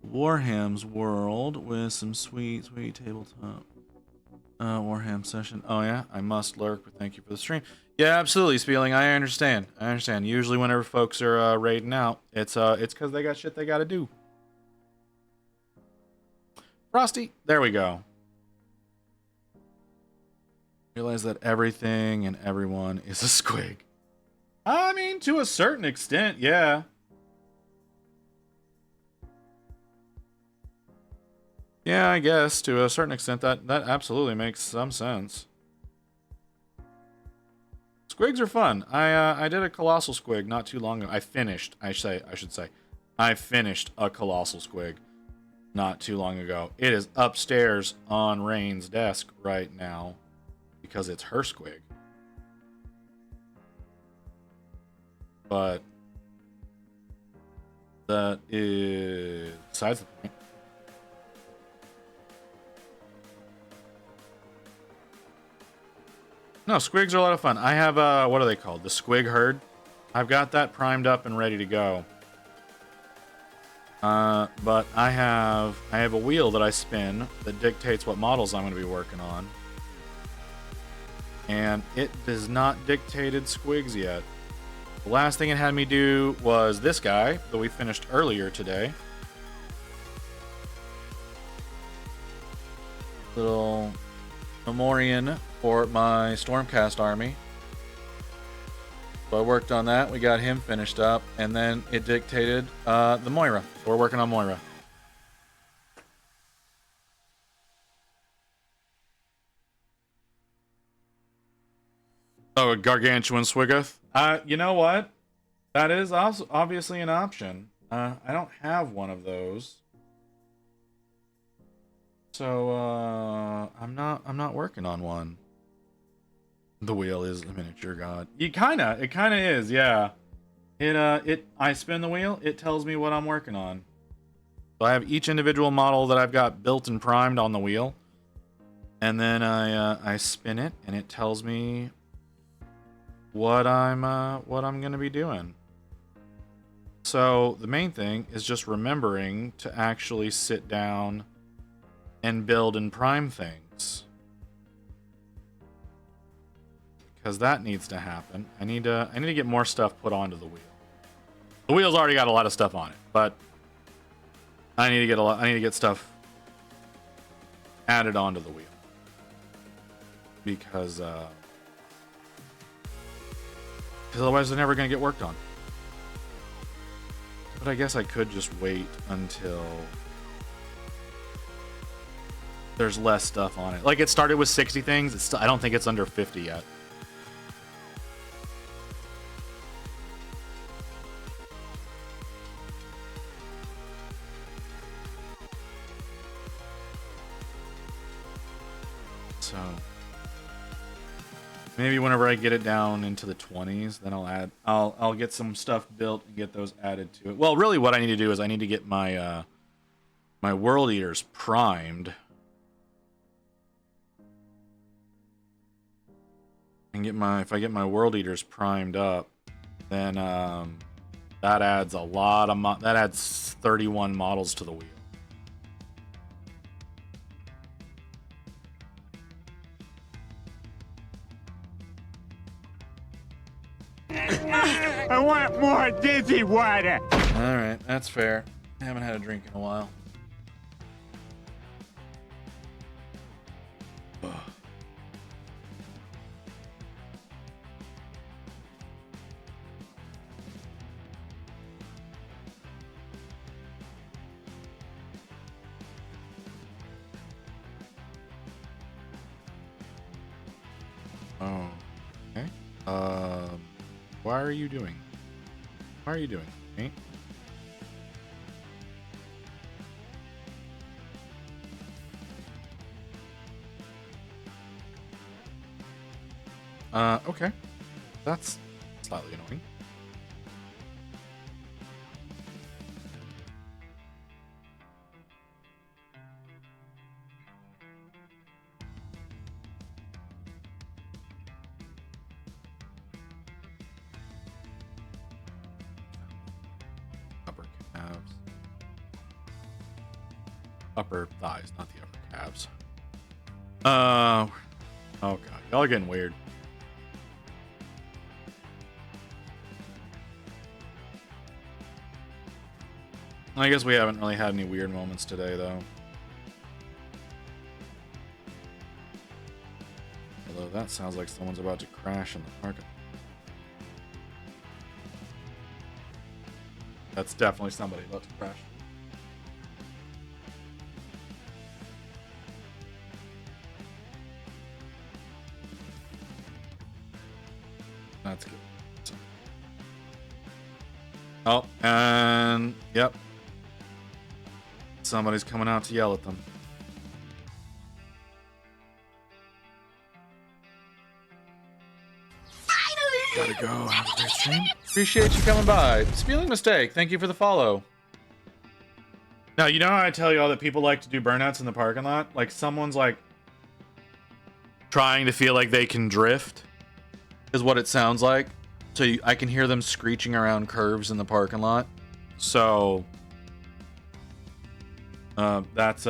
Warham's world with some sweet tabletop Warham session. Oh yeah, I must lurk, but thank you for the stream. Yeah, absolutely, Spieling. I understand. Usually whenever folks are raiding out, it's because they got shit they got to do. Frosty, there we go. Realize that everything and everyone is a squig. I mean, to a certain extent, yeah. Yeah, I guess to a certain extent that absolutely makes some sense. Squigs are fun. I did a colossal squig not too long ago. I finished a colossal squig not too long ago. It is upstairs on Rain's desk right now because it's her squig. But that is besides the point. No, squigs are a lot of fun. I have what are they called? The squig herd. I've got that primed up and ready to go. But I have a wheel that I spin that dictates what models I'm going to be working on. And it does not dictated squigs yet. The last thing it had me do was this guy that we finished earlier today. Little Memorian for my Stormcast army. So I worked on that. We got him finished up, and then it dictated the Moira. So we're working on Moira. Oh, a gargantuan Swiggoth. You know what? That is also obviously an option. I don't have one of those. So I'm not working on one. The wheel is a miniature god. It kinda is, yeah. I spin the wheel, it tells me what I'm working on. So I have each individual model that I've got built and primed on the wheel. and then I spin it, and it tells me what I'm gonna be doing. So the main thing is just remembering to actually sit down and build and prime things, because that needs to happen. I need to get more stuff put onto the wheel. The wheel's already got a lot of stuff on it, but I need to get stuff added onto the wheel, because otherwise they're never gonna get worked on. But I guess I could just wait until there's less stuff on it. Like, it started with 60 things. I don't think it's under 50 yet. So maybe whenever I get it down into the 20s, then I'll get some stuff built and get those added to it. Well, really what I need to do is I need to get my my World Eaters primed. And if I get my World Eaters primed up, then that adds a lot of that adds 31 models to the wheel. I want more dizzy water. All right, that's fair. I haven't had a drink in a while. Ugh. Oh, okay. Why are you doing? Why are you doing me? Okay. That's slightly annoying. Upper thighs, not the upper calves. Oh god, y'all are getting weird. I guess we haven't really had any weird moments today, though. Although that sounds like someone's about to crash in the parking. That's definitely somebody about to crash. That's good. Oh, and yep. Somebody's coming out to yell at them. Finally! Gotta go. Have a great stream. Appreciate you coming by. Spelling mistake. Thank you for the follow. Now, you know how I tell you all that people like to do burnouts in the parking lot? Like, someone's like trying to feel like they can drift is what it sounds like. So I can hear them screeching around curves in the parking lot. So that's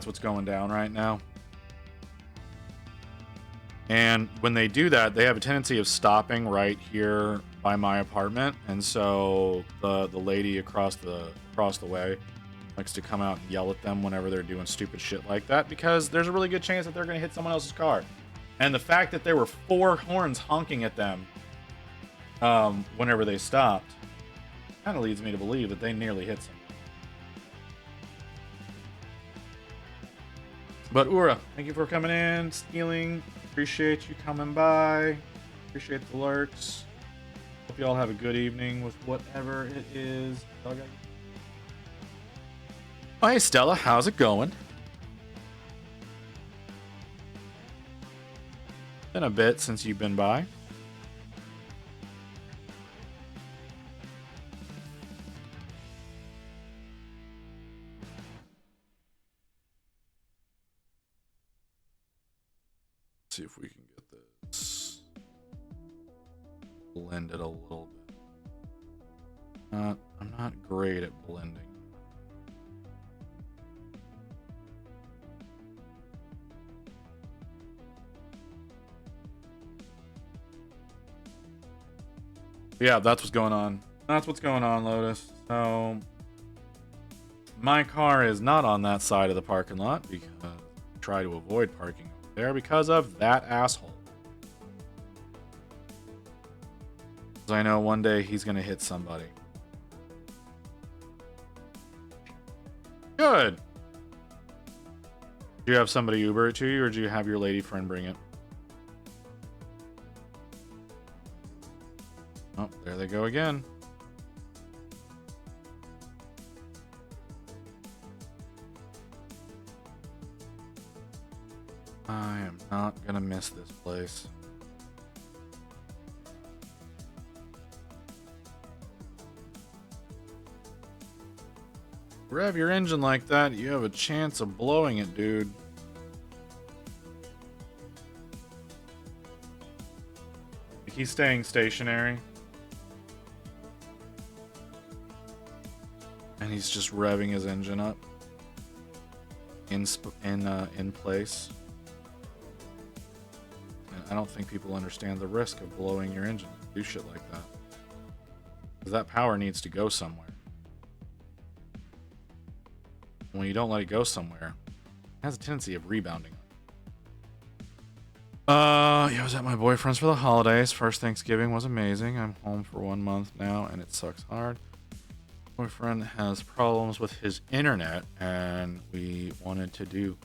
what's going down right now. And when they do that, they have a tendency of stopping right here by my apartment. And so the lady across the way likes to come out and yell at them whenever they're doing stupid shit like that, because there's a really good chance that they're going to hit someone else's car. And the fact that there were 4 horns honking at them whenever they stopped kind of leads me to believe that they nearly hit someone. But Ura, thank you for coming in, stealing. Appreciate you coming by. Appreciate the lurks. Hope you all have a good evening with whatever it is. Oh, hey Stella, how's it going? Been a bit since you've been by. blend it a little bit. I'm not great at blending. Yeah, that's what's going on. That's what's going on, Lotus. So, my car is not on that side of the parking lot because I try to avoid parking over there because of that asshole. Because I know one day he's going to hit somebody. Good. Do you have somebody Uber it to you, or do you have your lady friend bring it? Oh, there they go again. I am not gonna miss this place. Rev your engine like that, you have a chance of blowing it, dude. He's staying stationary. And he's just revving his engine up in place. And I don't think people understand the risk of blowing your engine. Do shit like that. Because that power needs to go somewhere. When you don't let it go somewhere, it has a tendency of rebounding. Yeah, I was at my boyfriend's for the holidays. First Thanksgiving was amazing. I'm home for 1 month now, and it sucks hard. Boyfriend has problems with his internet, and we wanted to do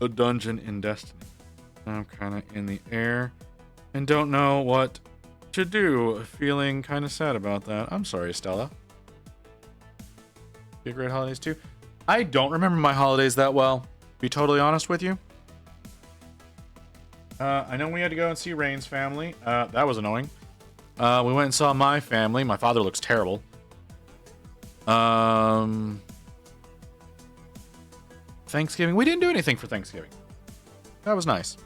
a dungeon in Destiny. I'm kind of in the air and don't know what to do. Feeling kind of sad about that. I'm sorry, Stella. You had great holidays too. I don't remember my holidays that well, to be totally honest with you. I know we had to go and see Rain's family. That was annoying. We went and saw my family. My father looks terrible. Thanksgiving. We didn't do anything for Thanksgiving. That was nice.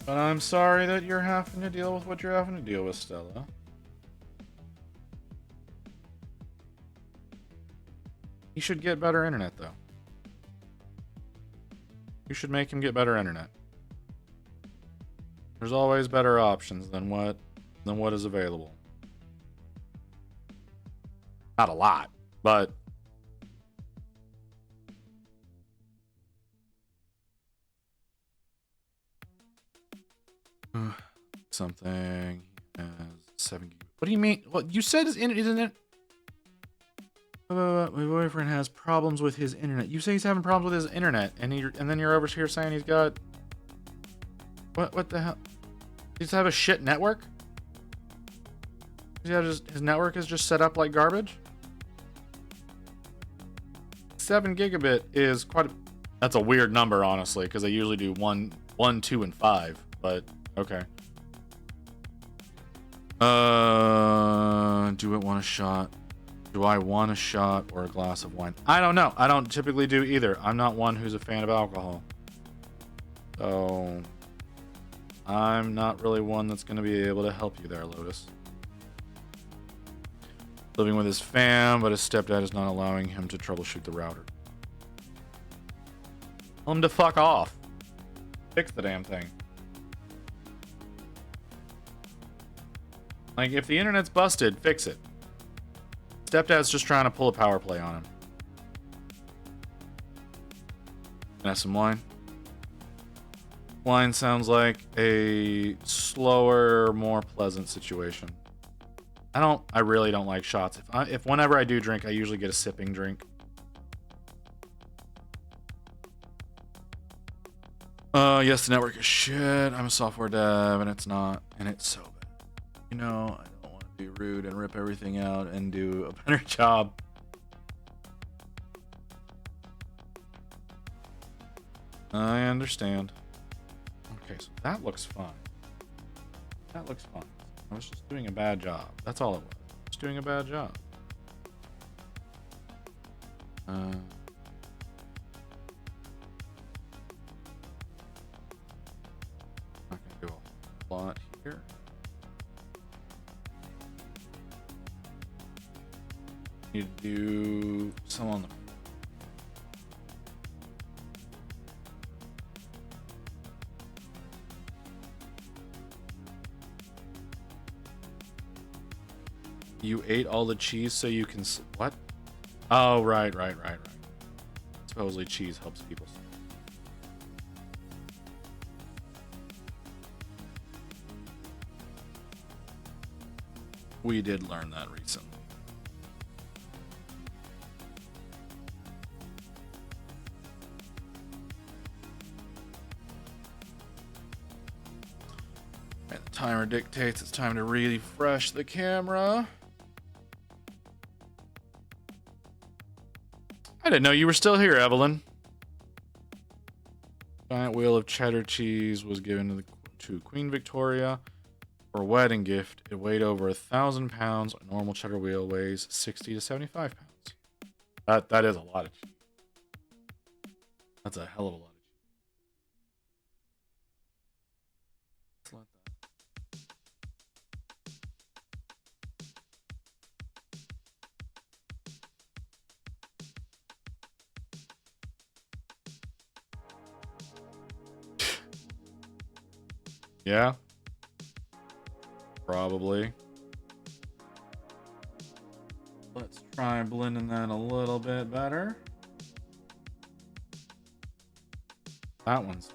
But I'm sorry that you're having to deal with what you're having to deal with, Stella. You should get better internet, though. You should make him get better internet. There's always better options than what is available. Not a lot, but something has 7 GB. What do you mean? What you said isn't it? My boyfriend has problems with his internet. You say he's having problems with his internet, and then you're over here saying he's got what the hell? Does he have a shit network? His network is just set up like garbage. 7 gigabit is that's a weird number, honestly, because they usually do 1, 2, and 5. But okay. Do it want a shot? Do I want a shot or a glass of wine? I don't know. I don't typically do either. I'm not one who's a fan of alcohol. So I'm not really one that's going to be able to help you there, Lotus. Living with his fam, but his stepdad is not allowing him to troubleshoot the router. Tell him to fuck off. Fix the damn thing. Like, if the internet's busted, fix it. Stepdad's just trying to pull a power play on him. Can I have some wine? Wine sounds like a slower, more pleasant situation. I really don't like shots. If whenever I do drink, I usually get a sipping drink. Yes, the network is shit. I'm a software dev, and it's not. And it's so bad. You know, I don't want to be rude and rip everything out and do a better job. I understand. Okay, so that looks fine. That looks fine. I was just doing a bad job. That's all it was. Just doing a bad job. Not gonna do a lot here. Need to do some on the. You ate all the cheese so you can. What? Oh, right. Supposedly cheese helps people. We did learn that recently. And the timer dictates it's time to refresh the camera. I didn't know you were still here, Evelyn. Giant wheel of cheddar cheese was given to Queen Victoria for a wedding gift. It weighed over 1,000 pounds. A normal cheddar wheel weighs 60 to 75 pounds. That is a lot of cheese. That's a hell of a lot of cheese. Let's let that. Yeah. Probably. Let's try blending that a little bit better. That one's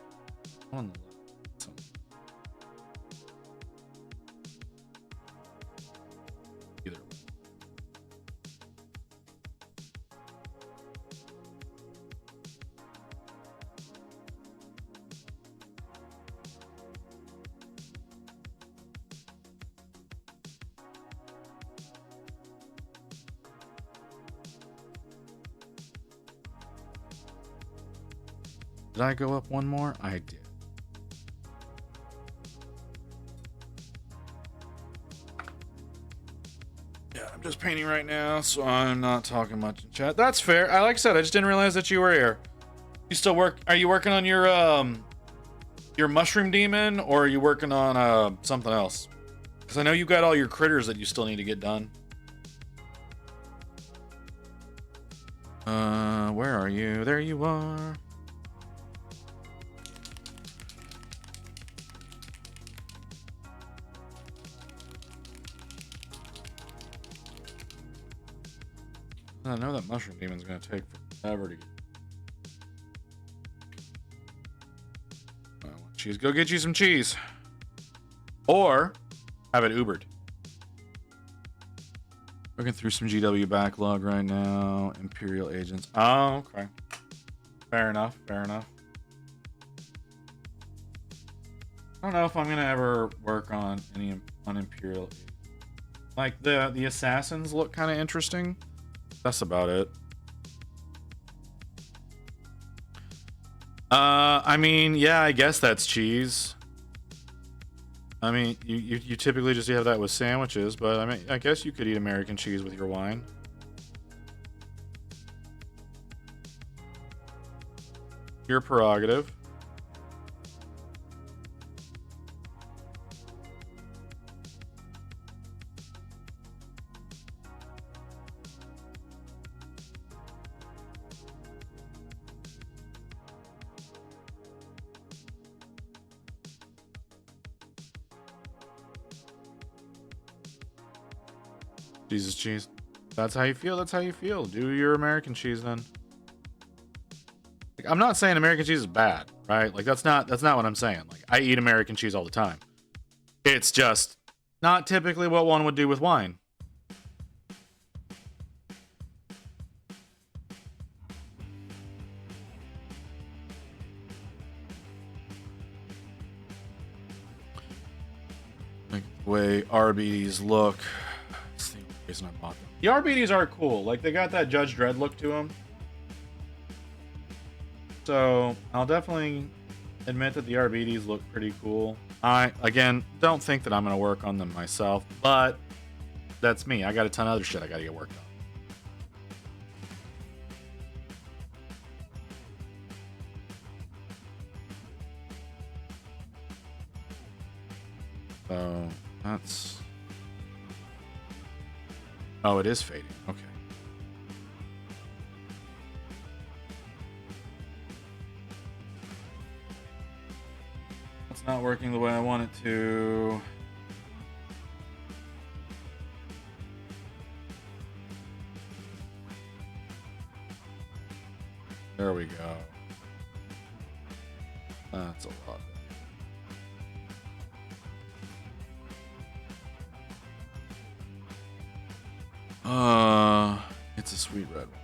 on the left. So. Either way. Did I go up one more? I did. Yeah, I'm just painting right now, so I'm not talking much in chat. That's fair. Like I said, I just didn't realize that you were here. You still work? Are you working on your mushroom demon, or are you working on something else? Because I know you got all your critters that you still need to get done. Where are you? There you are. I know that mushroom demon's gonna take forever to get. I want cheese. Go get you some cheese. Or have it Ubered. Looking through some GW backlog right now. Imperial agents. Oh, okay. Fair enough. Fair enough. I don't know if I'm gonna ever work on any on Imperial agents. Like the assassins look kind of interesting. That's about it. I mean, yeah, I guess that's cheese. I mean, you typically just have that with sandwiches, but I mean, I guess you could eat American cheese with your wine. Your prerogative. Jesus cheese. That's how you feel. That's how you feel. Do your American cheese then. Like, I'm not saying American cheese is bad, right? Like that's not what I'm saying. Like I eat American cheese all the time. It's just not typically what one would do with wine. Like the way RBs look. Reason I bought them. The RBDs are cool. Like they got that Judge Dredd look to them. So I'll definitely admit that the RBDs look pretty cool. I again don't think that I'm gonna work on them myself, but that's me. I got a ton of other shit I gotta get worked on. So that's. Oh, it is fading. Okay. It's not working the way I want it to. There we go. That's a lot. It's a sweet red one.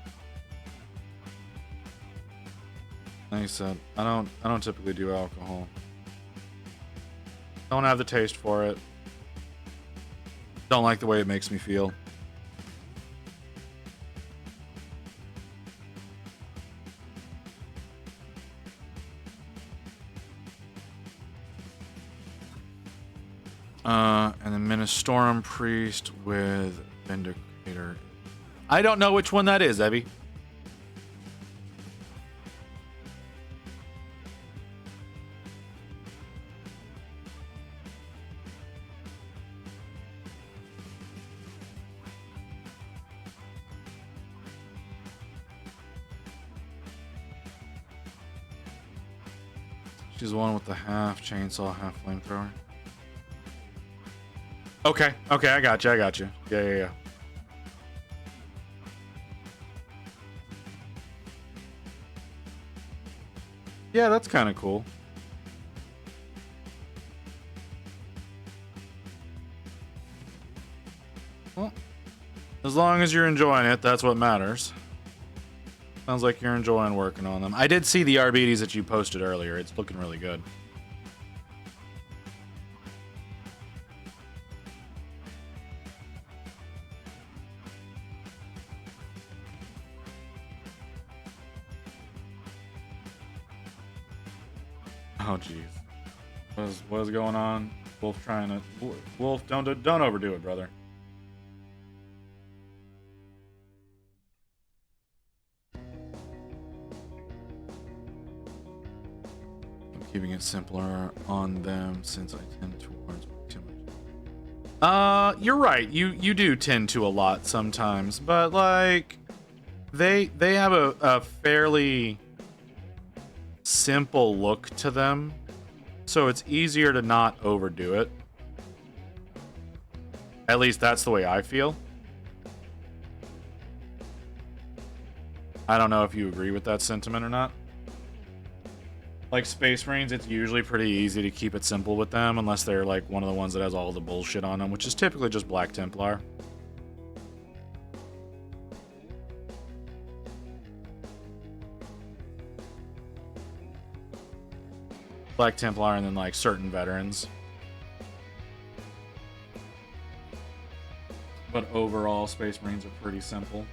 Like I said, I don't typically do alcohol. Don't have the taste for it. Don't like the way it makes me feel. And then Ministorum Priest with Vindicator. I don't know which one that is, Evie. She's the one with the half chainsaw, half flamethrower. Okay, I got you. Yeah. Yeah, that's kind of cool. Well, as long as you're enjoying it, that's what matters. Sounds like you're enjoying working on them. I did see the RBDs that you posted earlier. It's looking really good. Oh jeez, what is going on? Wolf trying to. Wolf, don't overdo it, brother. I'm keeping it simpler on them since I tend towards too much. You're right. You do tend to a lot sometimes, but like they have a fairly simple look to them, so it's easier to not overdo it. At least that's the way I feel. I don't know if you agree with that sentiment or not. Like Space Marines, it's usually pretty easy to keep it simple with them, unless they're like one of the ones that has all the bullshit on them, which is typically just Black Templar. Black Templar and then like certain veterans. But overall, Space Marines are pretty simple.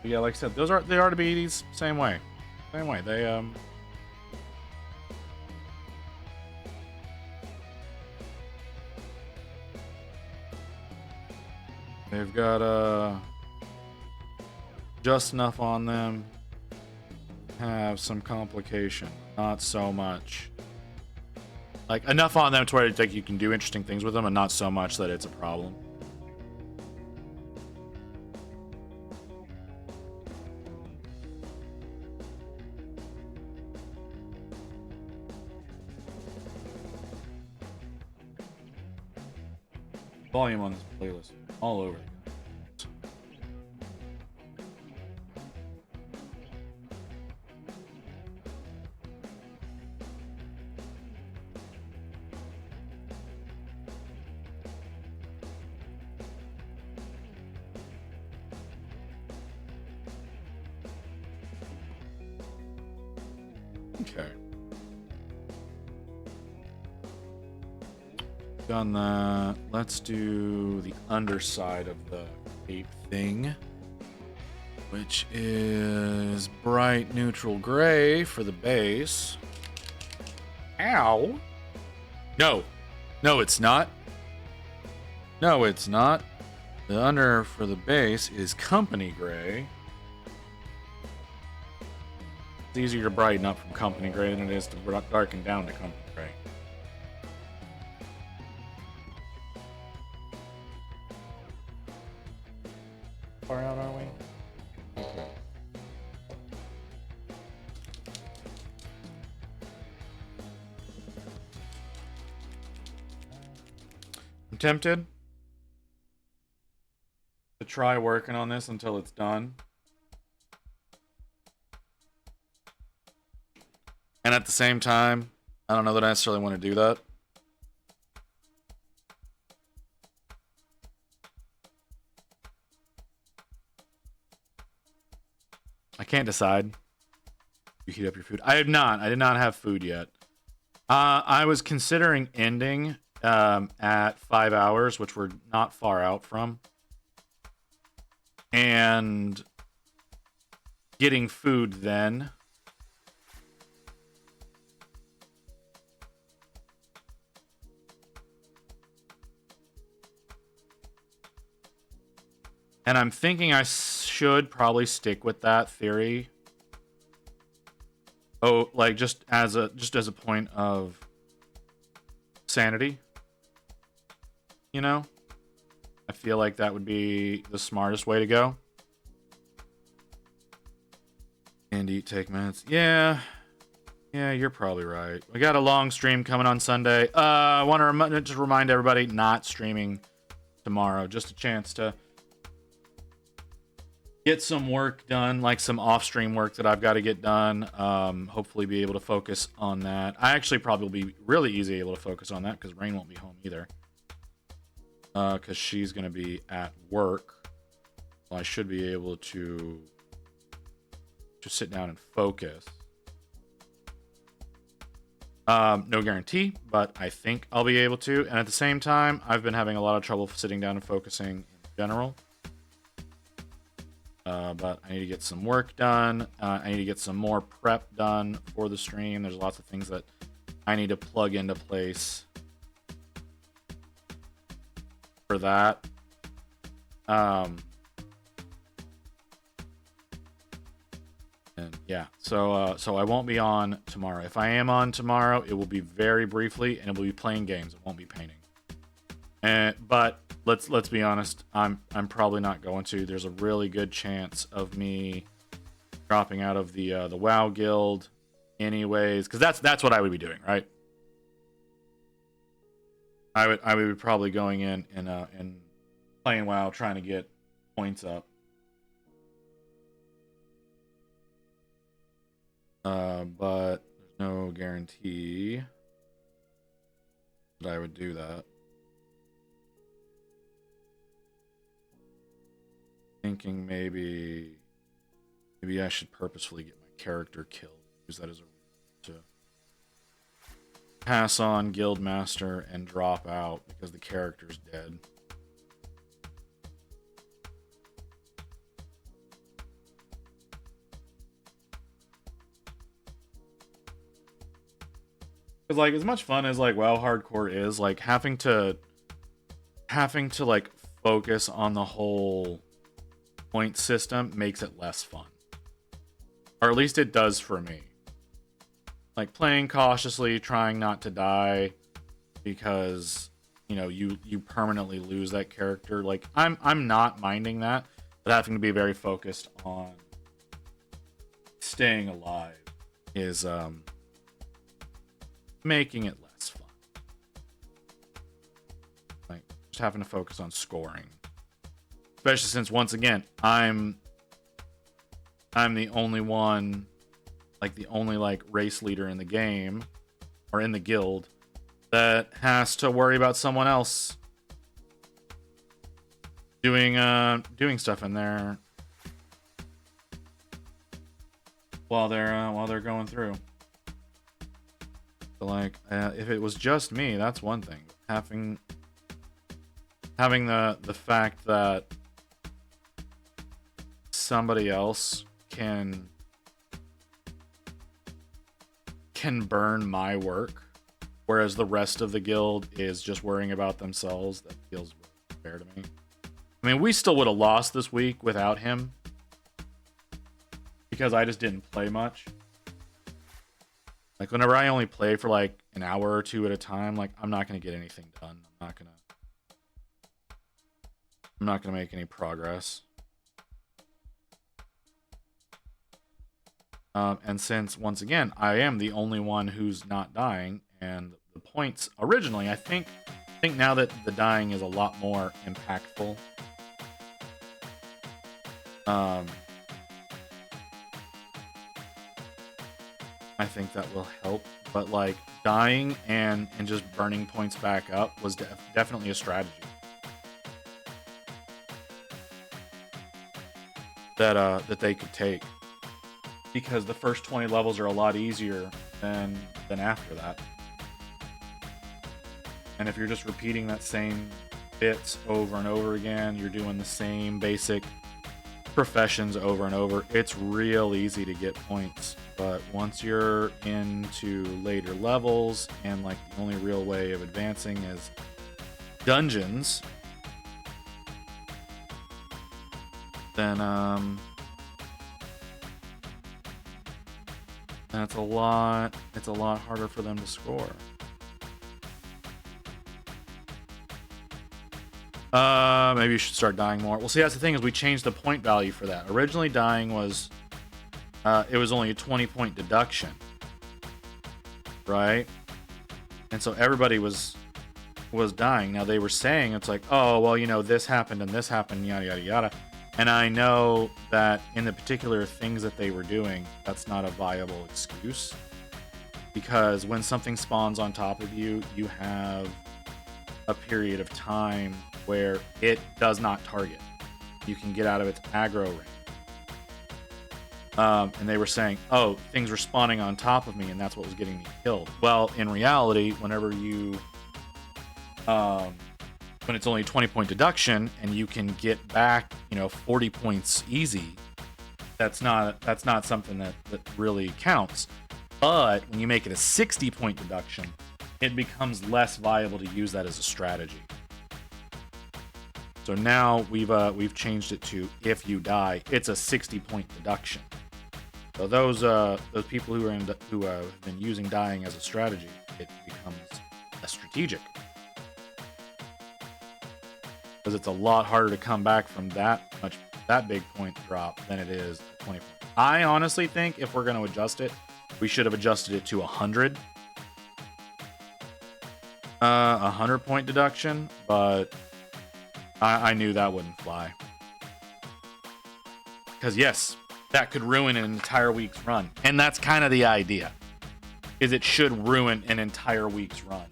But yeah, like I said, the RBDs, same way. Same way. They've got just enough on them. Have some complication, not so much. Like enough on them to where like you can do interesting things with them, and not so much that it's a problem. Volume on this playlist all over. Okay. Done that. Let's do the underside of the cape thing, which is bright neutral gray for the base. Ow. No. No, it's not. No, it's not. The under for the base is company gray. It's easier to brighten up from company gray than it is to darken down to company gray. Far out, are we? Okay. I'm tempted to try working on this until it's done. And at the same time, I don't know that I necessarily want to do that. I can't decide. You heat up your food. I have not. I did not have food yet. I was considering ending at 5 hours, which we're not far out from, and getting food then. And I'm thinking I should probably stick with that theory. Oh, like just as a point of sanity. You know? I feel like that would be the smartest way to go. And eat, take minutes. Yeah, you're probably right. We got a long stream coming on Sunday. I want to just remind everybody, not streaming tomorrow. Just a chance to get some work done, like some off-stream work that I've got to get done. Hopefully be able to focus on that. I actually probably will be really easy able to focus on that because Rain won't be home either. Because she's going to be at work. Well, I should be able to just sit down and focus. No guarantee, but I think I'll be able to. And at the same time, I've been having a lot of trouble sitting down and focusing in general. But I need to get some work done. I need to get some more prep done for the stream. There's lots of things that I need to plug into place for that. And yeah, so I won't be on tomorrow. If I am on tomorrow, it will be very briefly, and it will be playing games. It won't be painting. But let's be honest. I'm probably not going to. There's a really good chance of me dropping out of the WoW guild, anyways, because that's what I would be doing, right? I would be probably going in and playing WoW, trying to get points up. But there's no guarantee that I would do that. Thinking maybe I should purposefully get my character killed. Use that as a reason to pass on Guildmaster and drop out because the character's dead. Because like as much fun as like WoW hardcore is, like having to like focus on the whole point system makes it less fun. Or at least it does for me. Like playing cautiously, trying not to die because, you know, you permanently lose that character. Like I'm not minding that, but having to be very focused on staying alive is making it less fun. Like just having to focus on scoring. Especially since, once again, I'm the only one, like the only like race leader in the game or in the guild that has to worry about someone else doing stuff in there while they're going through. So like, if it was just me, that's one thing. Having the fact that somebody else can burn my work whereas the rest of the guild is just worrying about themselves. That feels fair to me. I mean, we still would have lost this week without him because I just didn't play much. Like, whenever I only play for like an hour or two at a time, like, I'm not going to get anything done. I'm not going to make any progress. And since, once again, I am the only one who's not dying, and the points originally, I think now that the dying is a lot more impactful. I think that will help, but like dying and just burning points back up was definitely a strategy that they could take, because the first 20 levels are a lot easier than after that. And if you're just repeating that same bits over and over again, you're doing the same basic professions over and over, it's real easy to get points. But once you're into later levels and like the only real way of advancing is dungeons, then it's a lot harder for them to score. Maybe you should start dying more. Well, see, that's the thing, is we changed the point value for that. Originally, dying was it was only a 20-point deduction, right? And so everybody was dying. Now they were saying it's like, oh, well, you know, this happened and this happened, yada yada yada. And I know that in the particular things that they were doing, that's not a viable excuse, because when something spawns on top of you, you have a period of time where it does not target. You can get out of its aggro range. And they were saying, oh, things were spawning on top of me and that's what was getting me killed. Well, in reality, whenever you when it's only 20-point deduction and you can get back, 40 points easy, that's not something that really counts. But when you make it a 60-point deduction, it becomes less viable to use that as a strategy. So now we've changed it to, if you die, it's a 60-point deduction. So those people who have been using dying as a strategy, it becomes a strategic, because it's a lot harder to come back from that big point drop than it is 20 points. I honestly think if we're going to adjust it, we should have adjusted it to 100. 100-point deduction, but I knew that wouldn't fly. Because yes, that could ruin an entire week's run. And that's kind of the idea, is it should ruin an entire week's run.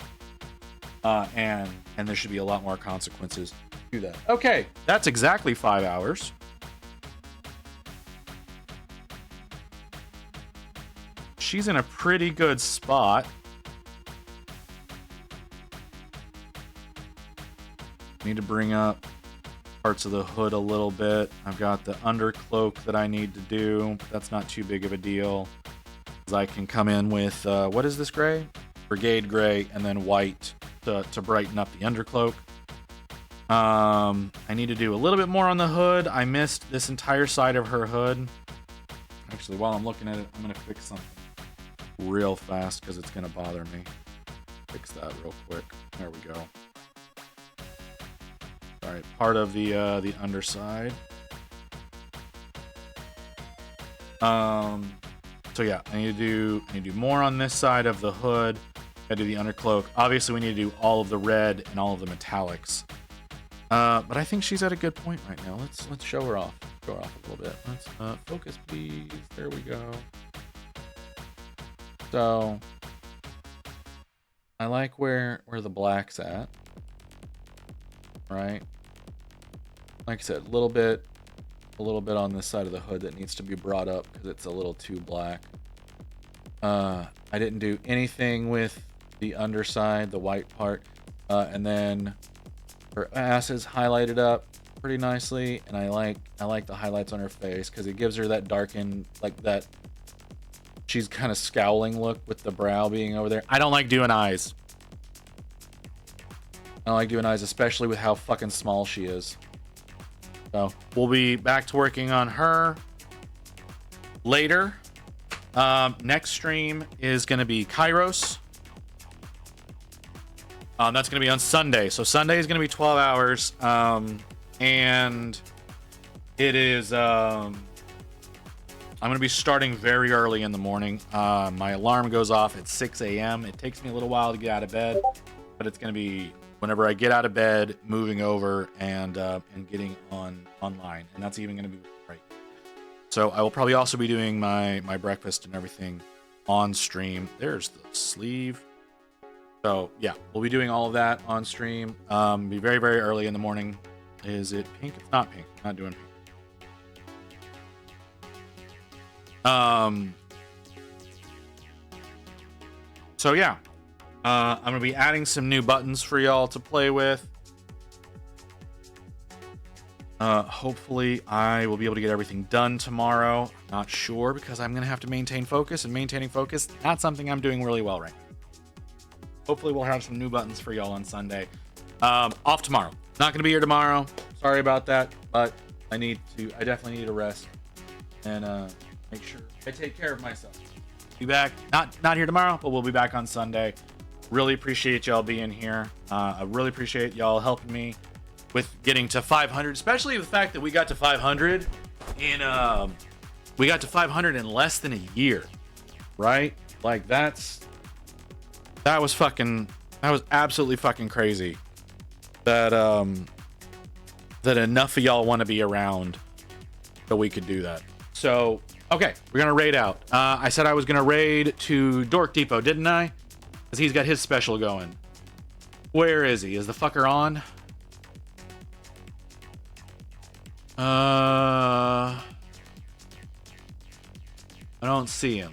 And there should be a lot more consequences to that. Okay, that's exactly 5 hours. She's in a pretty good spot. Need to bring up parts of the hood a little bit. I've got the undercloak that I need to do. That's not too big of a deal, because I can come in with what is this gray? Brigade gray, and then white to brighten up the undercloak. I need to do a little bit more on the hood. I missed this entire side of her hood. Actually, while I'm looking at it, I'm gonna fix something real fast because it's gonna bother me. Fix that real quick. There we go. All right, part of the underside. So yeah, I need to do more on this side of the hood. I do the undercloak. Obviously, we need to do all of the red and all of the metallics. But I think she's at a good point right now. Let's show her off. Show her off a little bit. Let's focus, please. There we go. So I like where the black's at. Right? Like I said, a little bit on this side of the hood that needs to be brought up because it's a little too black. I didn't do anything with the underside, the white part, and then her ass is highlighted up pretty nicely, and I like the highlights on her face because it gives her that darkened, like that she's kind of scowling look with the brow being over there. I don't like doing eyes. I don't like doing eyes, especially with how fucking small she is. So we'll be back to working on her later. Next stream is going to be Kairos. That's going to be on Sunday. So Sunday is going to be 12 hours. And it is... I'm going to be starting very early in the morning. My alarm goes off at 6 a.m. It takes me a little while to get out of bed, but it's going to be whenever I get out of bed, moving over and getting online, and that's even going to be right. So I will probably also be doing my breakfast and everything on stream. There's the sleeve. So yeah, we'll be doing all of that on stream. Be very, very early in the morning. Is it pink? It's not pink. I'm not doing pink. So yeah, I'm gonna be adding some new buttons for y'all to play with. Hopefully I will be able to get everything done tomorrow. Not sure, because I'm gonna have to maintain focus, and maintaining focus, not something I'm doing really well right now. Hopefully we'll have some new buttons for y'all on Sunday. Off tomorrow. Not gonna be here tomorrow. Sorry about that, but I definitely need to rest and make sure I take care of myself. Be back, not here tomorrow, but we'll be back on Sunday. Really appreciate y'all being here. I really appreciate y'all helping me with getting to 500, especially the fact that we got to 500 in less than a year, right? Like that was absolutely fucking crazy that that enough of y'all want to be around that we could do that. So okay, we're gonna raid out. I said I was gonna raid to Dork Depot, didn't I? Because he's got his special going. Where is he? Is the fucker on? I don't see him.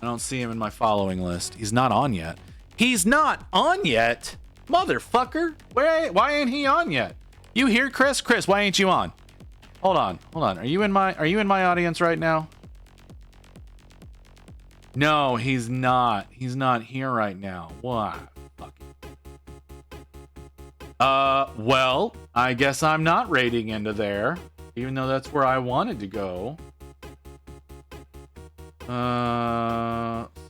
I don't see him in my following list. He's not on yet. He's not on yet? Motherfucker. Why ain't he on yet? You here, Chris? Chris, why ain't you on? Hold on. Are you in my audience right now? No, he's not. He's not here right now. What? Well, I guess I'm not raiding into there, even though that's where I wanted to go.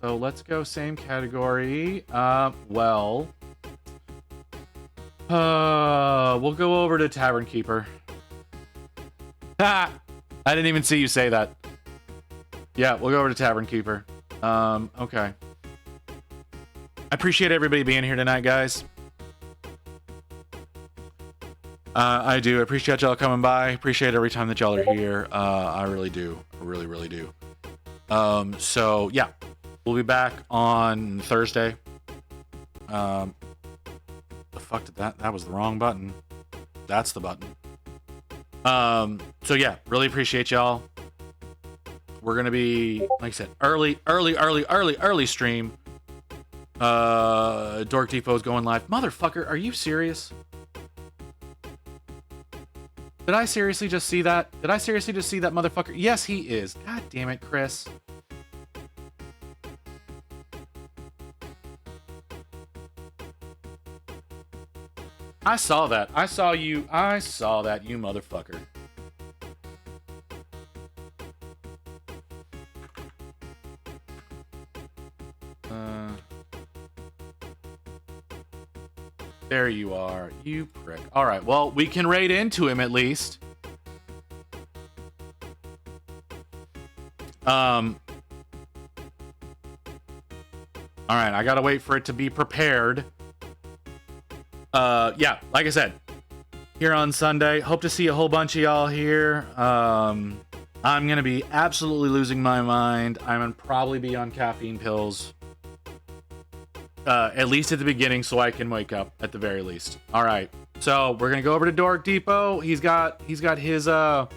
So let's go same category. We'll go over to Tavern Keeper. Ha! I didn't even see you say that. Yeah, we'll go over to Tavern Keeper. Okay. I appreciate everybody being here tonight, guys. I do. I appreciate y'all coming by. Appreciate every time that y'all are here. I really do. I really, really do. So yeah, we'll be back on Thursday. The fuck did that was the wrong button. That's the button. So yeah, really appreciate y'all. We're gonna be, like I said, early stream. Dork Depot is going live. Motherfucker, are you serious? Did I seriously just see that? Did I seriously just see that motherfucker? Yes, he is. God damn it, Chris. I saw that. I saw that, you motherfucker. There you are, you prick. All right, well, we can raid into him at least. All right, I gotta wait for it to be prepared. Yeah, like I said, here on Sunday. Hope to see a whole bunch of y'all here. I'm gonna be absolutely losing my mind. I'm gonna probably be on caffeine pills. At least at the beginning, so I can wake up at the very least. All right, so we're gonna go over to Dork Depot. He's got his 500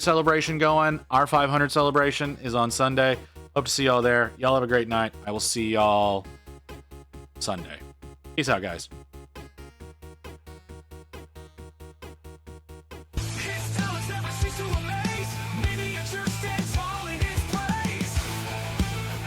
celebration going. Our 500 celebration is on Sunday. Hope to see y'all there. Y'all have a great night. I will see y'all Sunday. Peace out, guys.